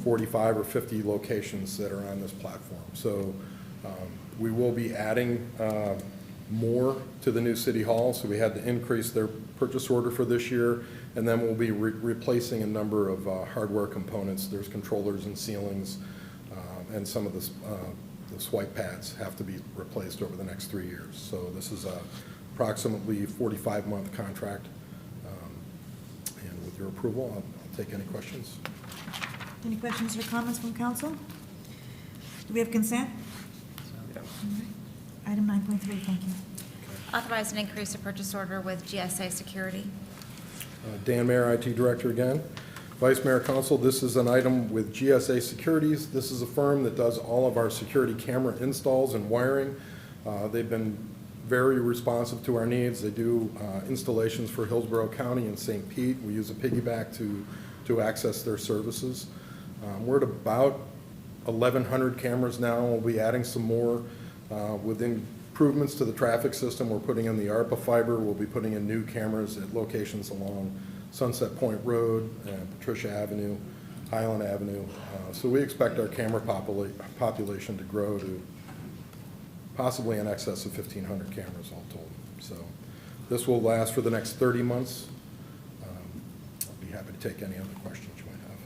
45 or 50 locations that are on this platform. So we will be adding more to the new city hall, so we had to increase their purchase order for this year. And then we'll be replacing a number of hardware components. There's controllers and ceilings, and some of the swipe pads have to be replaced over the next 3 years. So this is a approximately 45-month contract. And with your approval, I'll take any questions. Any questions or comments from council? Do we have consent? Yeah. Item 9.3, thank you. Authorize an increase of purchase order with GSA Security. Dan Mayer, IT Director again. Vice Mayor, Council, this is an item with GSA Securities. This is a firm that does all of our security camera installs and wiring. They've been very responsive to our needs. They do installations for Hillsborough County and St. Pete. We use a piggyback to access their services. We're at about 1,100 cameras now. We'll be adding some more with improvements to the traffic system. We're putting in the ARPA fiber. We'll be putting in new cameras at locations along Sunset Point Road, Patricia Avenue, Highland Avenue. So we expect our camera population to grow to possibly in excess of 1,500 cameras all told. So this will last for the next 30 months. I'll be happy to take any other questions you might have.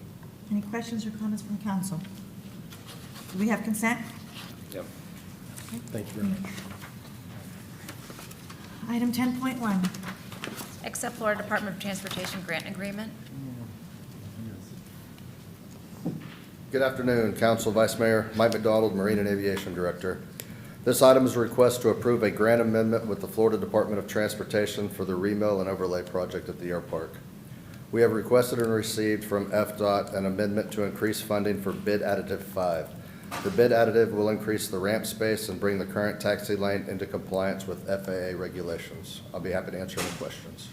Any questions or comments from council? Do we have consent? Yep. Thank you very much. Item 10.1. Accept Florida Department of Transportation grant agreement. Good afternoon, Council, Vice Mayor, Mike McDonald, Marine and Aviation Director. This item is a request to approve a grant amendment with the Florida Department of Transportation for the remill and overlay project at the airpark. We have requested and received from FDOT an amendment to increase funding for bid additive 5. The bid additive will increase the ramp space and bring the current taxi lane into compliance with FAA regulations. I'll be happy to answer any questions.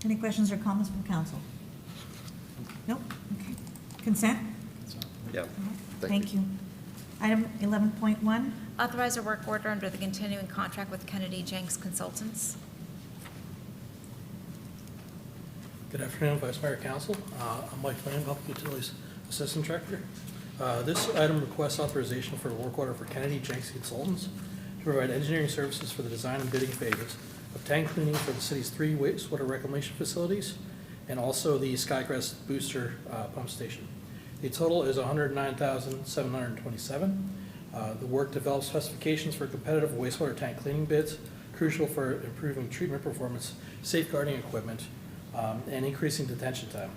Any questions or comments from council? Nope, okay. Consent? Yep. Thank you. Item 11.1. Authorize a work order under the continuing contract with Kennedy Jenks Consultants. Good afternoon, Vice Mayor, Council. I'm Mike Flynn, Public Utilities Assistant Director. This item requests authorization for a work order for Kennedy Jenks Consultants to provide engineering services for the design and bidding phases of tank cleaning for the city's 3 wastewater reclamation facilities and also the Skycrest booster pump station. The total is $109,727. The work develops specifications for competitive wastewater tank cleaning bids, crucial for improving treatment performance, safeguarding equipment, and increasing detention time.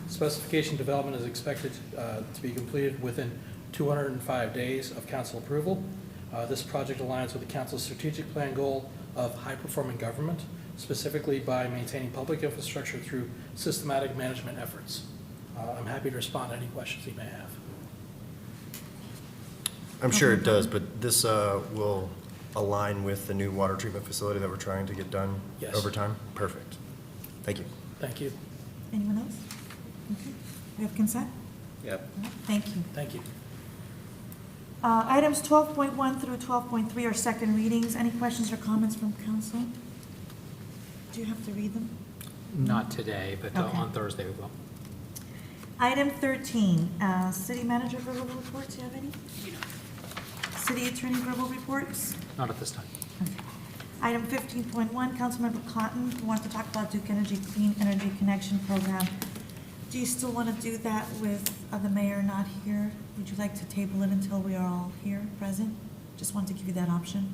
Specification development is expected to be completed within 205 days of council approval. This project aligns with the council's strategic plan goal of high-performing government, specifically by maintaining public infrastructure through systematic management efforts. I'm happy to respond to any questions you may have. I'm sure it does, but this will align with the new water treatment facility that we're trying to get done Yes. over time? Perfect. Thank you. Thank you. Anyone else? Okay. We have consent? Yep. Thank you. Thank you. Items 12.1 through 12.3 are second readings. Any questions or comments from council? Do you have to read them? Not today, but Okay. on Thursday we will. Item 13, city manager verbal reports. Do you have any? City attorney verbal reports? Not at this time. Item 15.1, Councilmember Cotton, who wants to talk about Duke Energy Clean Energy Connection Program. Do you still want to do that with the mayor not here? Would you like to table it until we are all here, present? Just wanted to give you that option.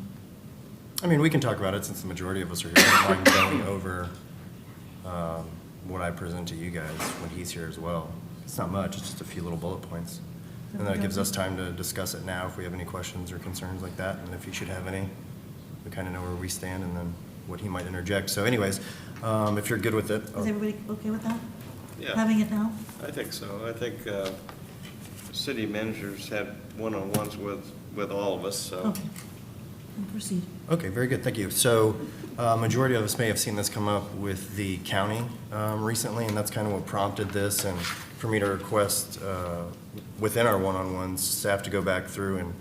I mean, we can talk about it since the majority of us are here. I don't mind going over what I present to you guys when he's here as well. It's not much, it's just a few little bullet points. And that gives us time to discuss it now if we have any questions or concerns like that. And if he should have any, we kind of know where we stand and then what he might interject. So anyways, if you're good with it. Is everybody okay with that? Yeah. Having it now? I think so. I think city managers had one-on-ones with all of us, so. Okay. We'll proceed. Okay, very good, thank you. So, majority of us may have seen this come up with the county recently, and that's kind of what prompted this, and for me to request within our one-on-ones, staff to go back through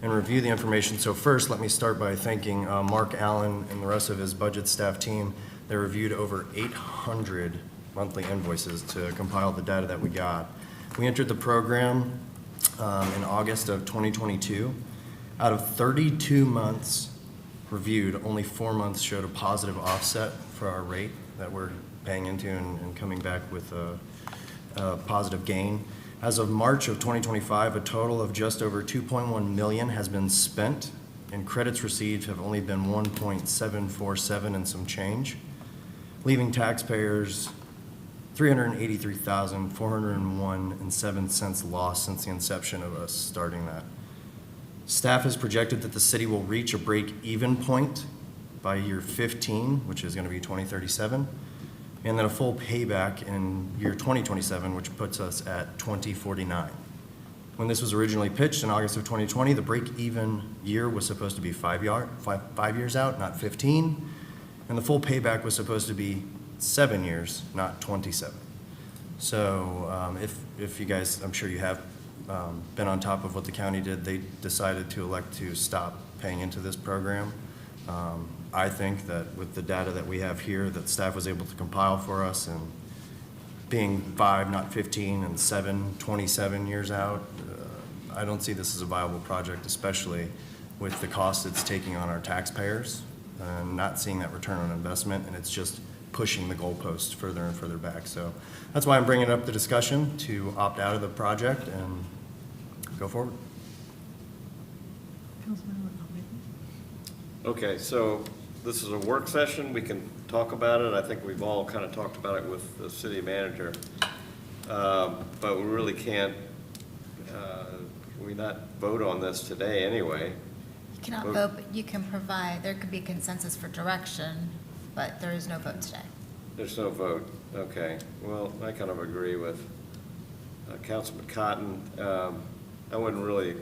and review the information. So first, let me start by thanking Mark Allen and the rest of his budget staff team. They reviewed over 800 monthly invoices to compile the data that we got. We entered the program in August of 2022. Out of 32 months reviewed, only 4 months showed a positive offset for our rate that we're paying into and coming back with a positive gain. As of March of 2025, a total of just over $2.1 million has been spent, and credits received have only been 1.747 and some change, leaving taxpayers $383,401.07 lost since the inception of us starting that. Staff has projected that the city will reach a break-even point by year 15, which is going to be 2037, and then a full payback in year 2027, which puts us at 2049. When this was originally pitched in August of 2020, the break-even year was supposed to be 5 years out, not 15, and the full payback was supposed to be 7 years, not 27. So if you guys, I'm sure you have been on top of what the county did, they decided to elect to stop paying into this program. I think that with the data that we have here that staff was able to compile for us, and being 5, not 15, and 27 years out, I don't see this as a viable project, especially with the cost it's taking on our taxpayers and not seeing that return on investment, and it's just pushing the goalposts further and further back. So that's why I'm bringing up the discussion to opt out of the project and go forward. Okay, so this is a work session. We can talk about it. I think we've all kind of talked about it with the city manager. But we really can't, we not vote on this today anyway. You cannot vote, but you can provide, there could be consensus for direction, but there is no vote today. There's no vote. Okay. Well, I kind of agree with Councilman Cotton. I wasn't really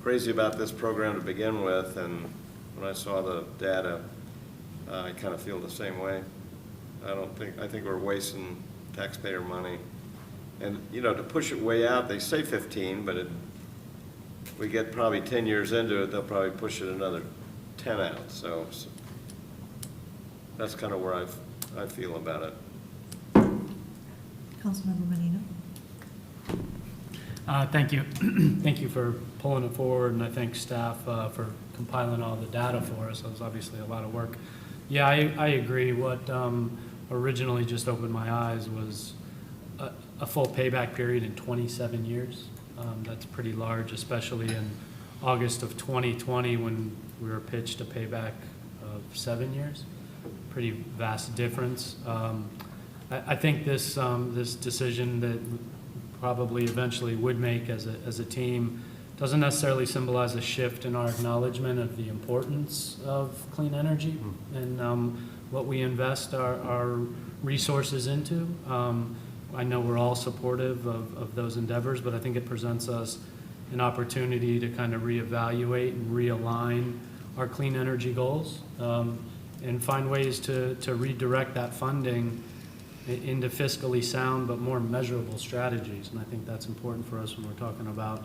crazy about this program to begin with, and when I saw the data, I kind of feel the same way. I think we're wasting taxpayer money. And, you know, to push it way out, they say 15, but we get probably 10 years into it, they'll probably push it another 10 out. So that's kind of where I feel about it. Councilmember Menino. Thank you. Thank you for pulling it forward, and I thank staff for compiling all the data for us. That was obviously a lot of work. Yeah, I agree. What originally just opened my eyes was a full payback period in 27 years. That's pretty large, especially in August of 2020 when we were pitched a payback of 7 years. Pretty vast difference. I think this decision that probably eventually would make as a team doesn't necessarily symbolize a shift in our acknowledgement of the importance of clean energy and what we invest our resources into. I know we're all supportive of those endeavors, but I think it presents us an opportunity to kind of reevaluate and realign our clean energy goals and find ways to redirect that funding into fiscally sound but more measurable strategies. And I think that's important for us when we're talking about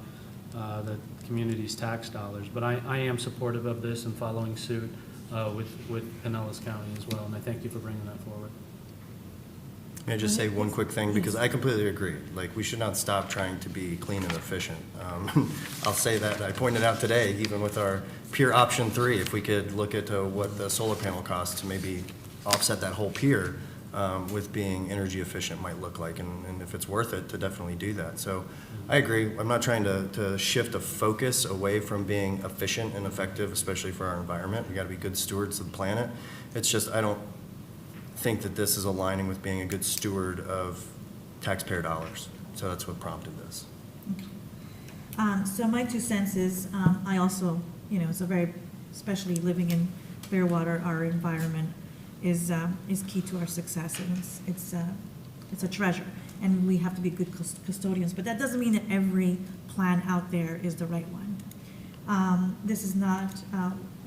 the community's tax dollars. But I am supportive of this and following suit with Pinellas County as well, and I thank you for bringing that forward. May I just say one quick thing, because I completely agree. Like, we should not stop trying to be clean and efficient. I'll say that. I pointed out today, even with our Pier option 3, if we could look at what the solar panel costs to maybe offset that whole pier with being energy efficient might look like, and if it's worth it to definitely do that. So I agree. I'm not trying to shift a focus away from being efficient and effective, especially for our environment. We got to be good stewards of the planet. It's just I don't think that this is aligning with being a good steward of taxpayer dollars. So that's what prompted this. So my 2 cents is, I also, it's a very, especially living in Clearwater, our environment is key to our success, and it's a treasure, and we have to be good custodians. But that doesn't mean that every plan out there is the right one. This is not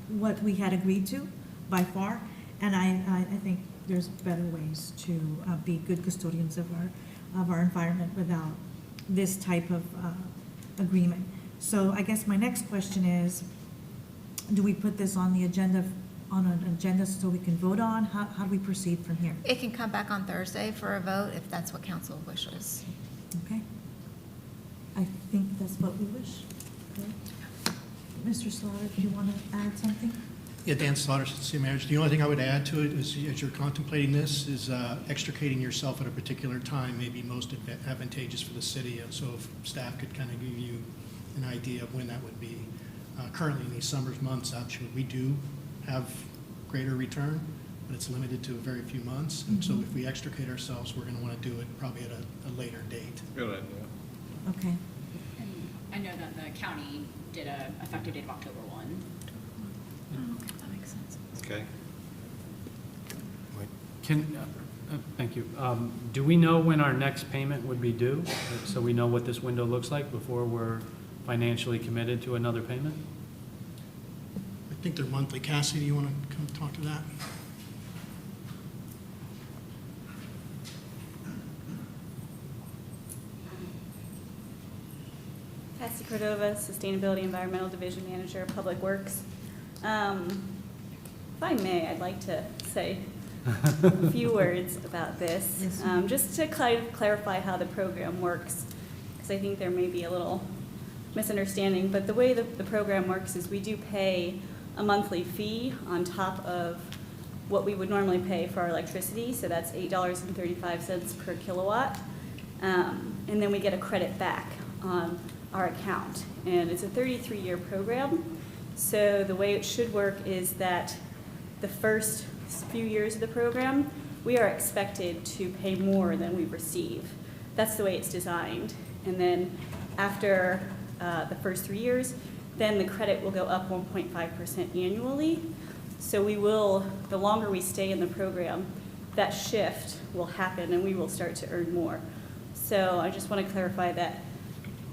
what we had agreed to by far, and I think there's better ways to be good custodians of our environment without this type of agreement. So I guess my next question is, do we put this on the agenda, so we can vote on? How do we proceed from here? It can come back on Thursday for a vote if that's what council wishes. Okay. I think that's what we wish. Okay. Mr. Slaughter, do you want to add something? Yeah, Dan Slaughter, City Manager. The only thing I would add to it is, as you're contemplating this, is extricating yourself at a particular time may be most advantageous for the city. So if staff could kind of give you an idea of when that would be. Currently, in these summer months, actually, we do have greater return, but it's limited to a very few months. And so if we extricate ourselves, we're going to want to do it probably at a later date. Good idea. Okay. And I know that the county did a effective date of October 1. That makes sense. Okay. Thank you. Do we know when our next payment would be due? So we know what this window looks like before we're financially committed to another payment? I think they're monthly. Cassidy, do you want to come talk to that? Cassie Cordova, Sustainability Environmental Division Manager, Public Works. If I may, I'd like to say a few words about this, just to kind of clarify how the program works, because I think there may be a little misunderstanding. But the way the program works is we do pay a monthly fee on top of what we would normally pay for our electricity, so that's $8.35 per kilowatt, and then we get a credit back on our account. And it's a 33-year program, so the way it should work is that the first few years of the program, we are expected to pay more than we receive. That's the way it's designed. And then after the first 3 years, then the credit will go up 1.5% annually. So we will, the longer we stay in the program, that shift will happen and we will start to earn more. So I just want to clarify that,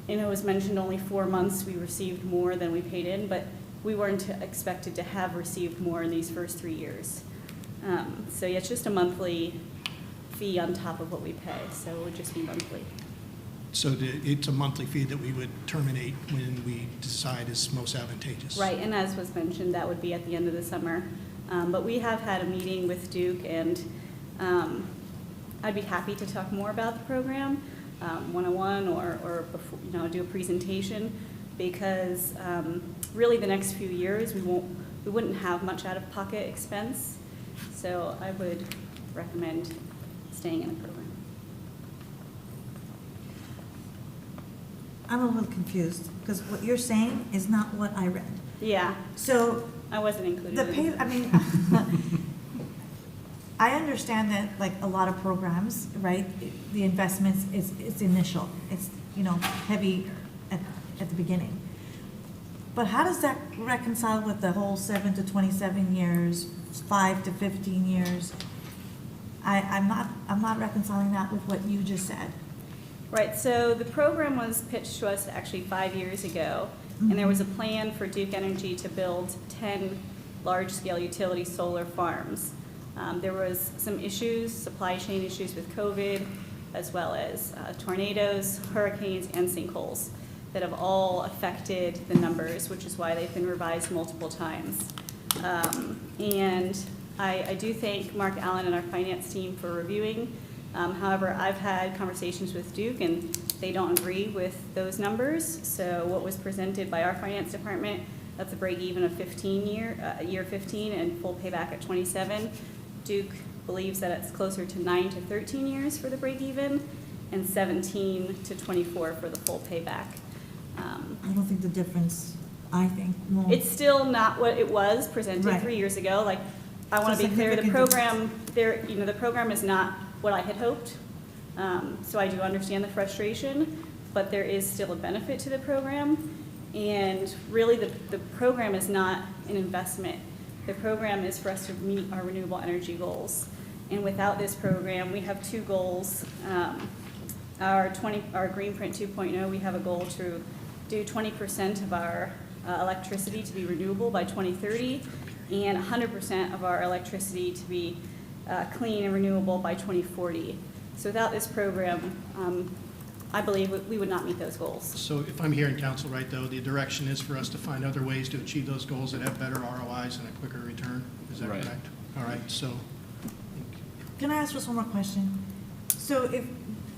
it was mentioned only 4 months we received more than we paid in, but we weren't expected to have received more in these first 3 years. So yeah, it's just a monthly fee on top of what we pay, so it would just be monthly. So it's a monthly fee that we would terminate when we decide is most advantageous. Right, and as was mentioned, that would be at the end of the summer. But we have had a meeting with Duke, and I'd be happy to talk more about the program, one-on-one or before, do a presentation, because really the next few years we wouldn't have much out-of-pocket expense. So I would recommend staying in the program. I'm a little confused, because what you're saying is not what I read. Yeah. So. I wasn't included. I understand that, like a lot of programs, right, the investments it's initial. It's, heavy at the beginning. But how does that reconcile with the whole 7 to 27 years, 5 to 15 years? I'm not reconciling that with what you just said. Right, so the program was pitched to us actually 5 years ago, and there was a plan for Duke Energy to build 10 large-scale utility solar farms. There was some issues, supply chain issues with COVID, as well as tornadoes, hurricanes, and sinkholes that have all affected the numbers, which is why they've been revised multiple times. And I do thank Mark Allen and our finance team for reviewing. However, I've had conversations with Duke, and they don't agree with those numbers. So what was presented by our finance department, that's a break even of year 15 and full payback at 27. Duke believes that it's closer to 9 to 13 years for the break even and 17 to 24 for the full payback. I don't think the difference, I think, won't. It's still not what it was presented Right. 3 years ago. Like, I want to be clear, the program, the program is not what I had hoped. So I do understand the frustration, but there is still a benefit to the program. And really, the program is not an investment. The program is for us to meet our renewable energy goals. And without this program, we have 2 goals. Our Greenprint 2.0, we have a goal to do 20% of our electricity to be renewable by 2030, and 100% of our electricity to be clean and renewable by 2040. So without this program, I believe we would not meet those goals. So if I'm hearing council right, though, the direction is for us to find other ways to achieve those goals that have better ROIs and a quicker return? Is that Right. correct? All right, so. Can I ask just one more question? So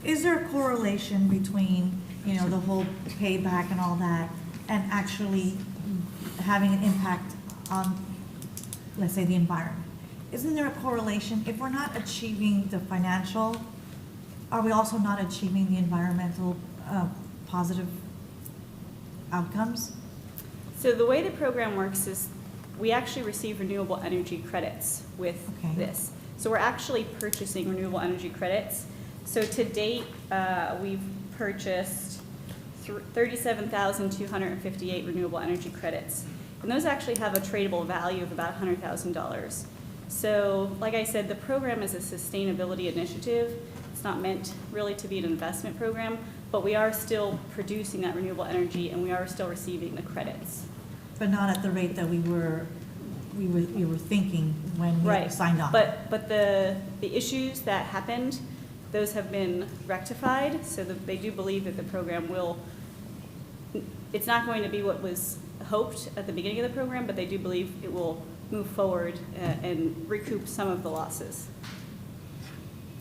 is there a correlation between, the whole payback and all that, and actually having an impact on let's say, the environment. Isn't there a correlation? If we're not achieving the financial, are we also not achieving the environmental positive outcomes? So the way the program works is we actually receive renewable energy credits with Okay. this. So we're actually purchasing renewable energy credits. So to date, we've purchased 37,258 renewable energy credits. And those actually have a tradable value of about $100,000. So like I said, the program is a sustainability initiative. It's not meant really to be an investment program, but we are still producing that renewable energy and we are still receiving the credits. But not at the rate that we were thinking when we Right. signed on. But the issues that happened, those have been rectified, so that they do believe that the program will, it's not going to be what was hoped at the beginning of the program, but they do believe it will move forward and recoup some of the losses.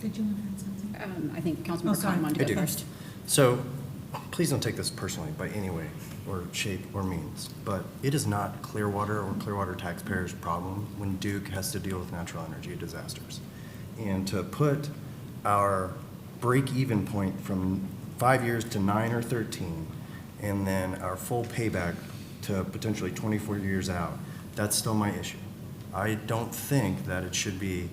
Did you want to add something? I think Oh, Councilmember sorry. Khan wanted I to go do. first. So, please don't take this personally by any way or shape or means, but it is not Clearwater or Clearwater taxpayers' problem when Duke has to deal with natural energy disasters. And to put our break-even point from 5 years to 9 or 13, and then our full payback to potentially 24 years out, that's still my issue. I don't think that it should be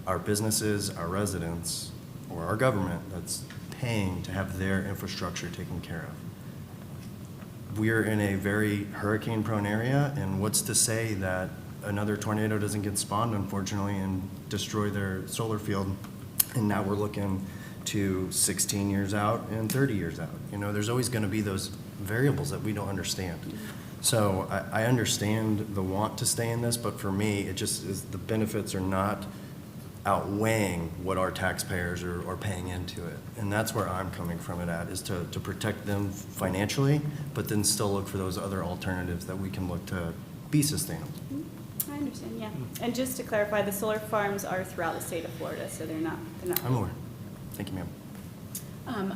our businesses, our residents, or our government that's paying to have their infrastructure taken care of. We're in a very hurricane-prone area, and what's to say that another tornado doesn't get spawned, unfortunately, and destroy their solar field? And now we're looking to 16 years out and 30 years out. You know, there's always going to be those variables that we don't understand. So I understand the want to stay in this, but for me, it just is, the benefits are not outweighing what our taxpayers are paying into it. And that's where I'm coming from it at, is to protect them financially, but then still look for those other alternatives that we can look to be sustainable. I understand, yeah. And just to clarify, the solar farms are throughout the state of Florida, so they're not. I'm aware. Thank you, ma'am.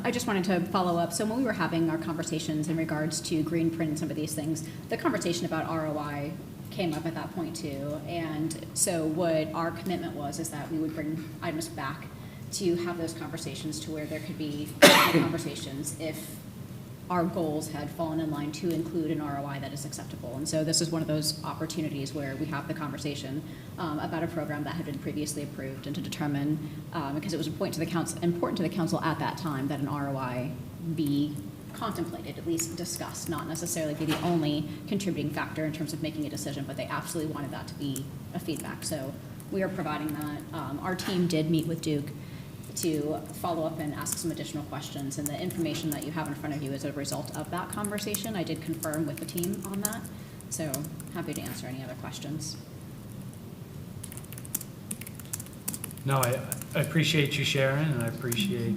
I just wanted to follow up. So when we were having our conversations in regards to green print and some of these things, the conversation about ROI came up at that point too. And so what our commitment was is that we would bring items back to have those conversations to where there could be conversations if our goals had fallen in line to include an ROI that is acceptable. And so this is one of those opportunities where we have the conversation about a program that had been previously approved, and to determine, because it was important to the council at that time that an ROI be contemplated, at least discussed, not necessarily be the only contributing factor in terms of making a decision, but they absolutely wanted that to be a feedback. So we are providing that. Our team did meet with Duke to follow up and ask some additional questions, and the information that you have in front of you is a result of that conversation. I did confirm with the team on that, so happy to answer any other questions. No, I appreciate you sharing, and I appreciate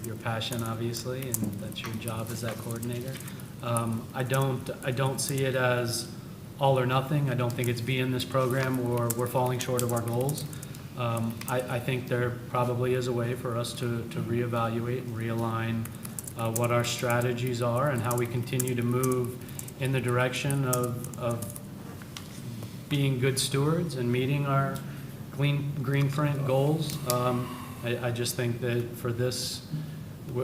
your passion, obviously, and that's your job as that coordinator. I don't see it as all or nothing. I don't think it's be in this program or we're falling short of our goals. I think there probably is a way for us to reevaluate and realign what our strategies are and how we continue to move in the direction of being good stewards and meeting our green print goals. I just think that for this,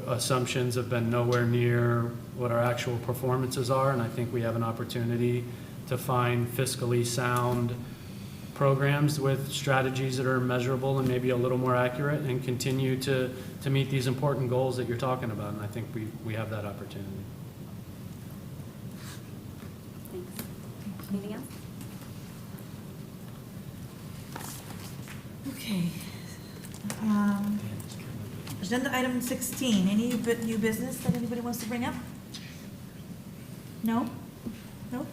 assumptions have been nowhere near what our actual performances are, and I think we have an opportunity to find fiscally sound programs with strategies that are measurable and maybe a little more accurate, and continue to meet these important goals that you're talking about, and I think we have that opportunity. Thanks. Anything else? Okay. Agenda item 16, any new business that anybody wants to bring up? No? Nope?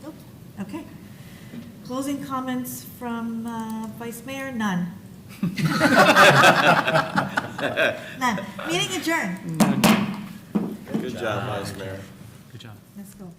Nope? Okay. Closing comments from Vice Mayor? None. None. Meeting adjourned. Good job, Vice Mayor. Good job. Let's go.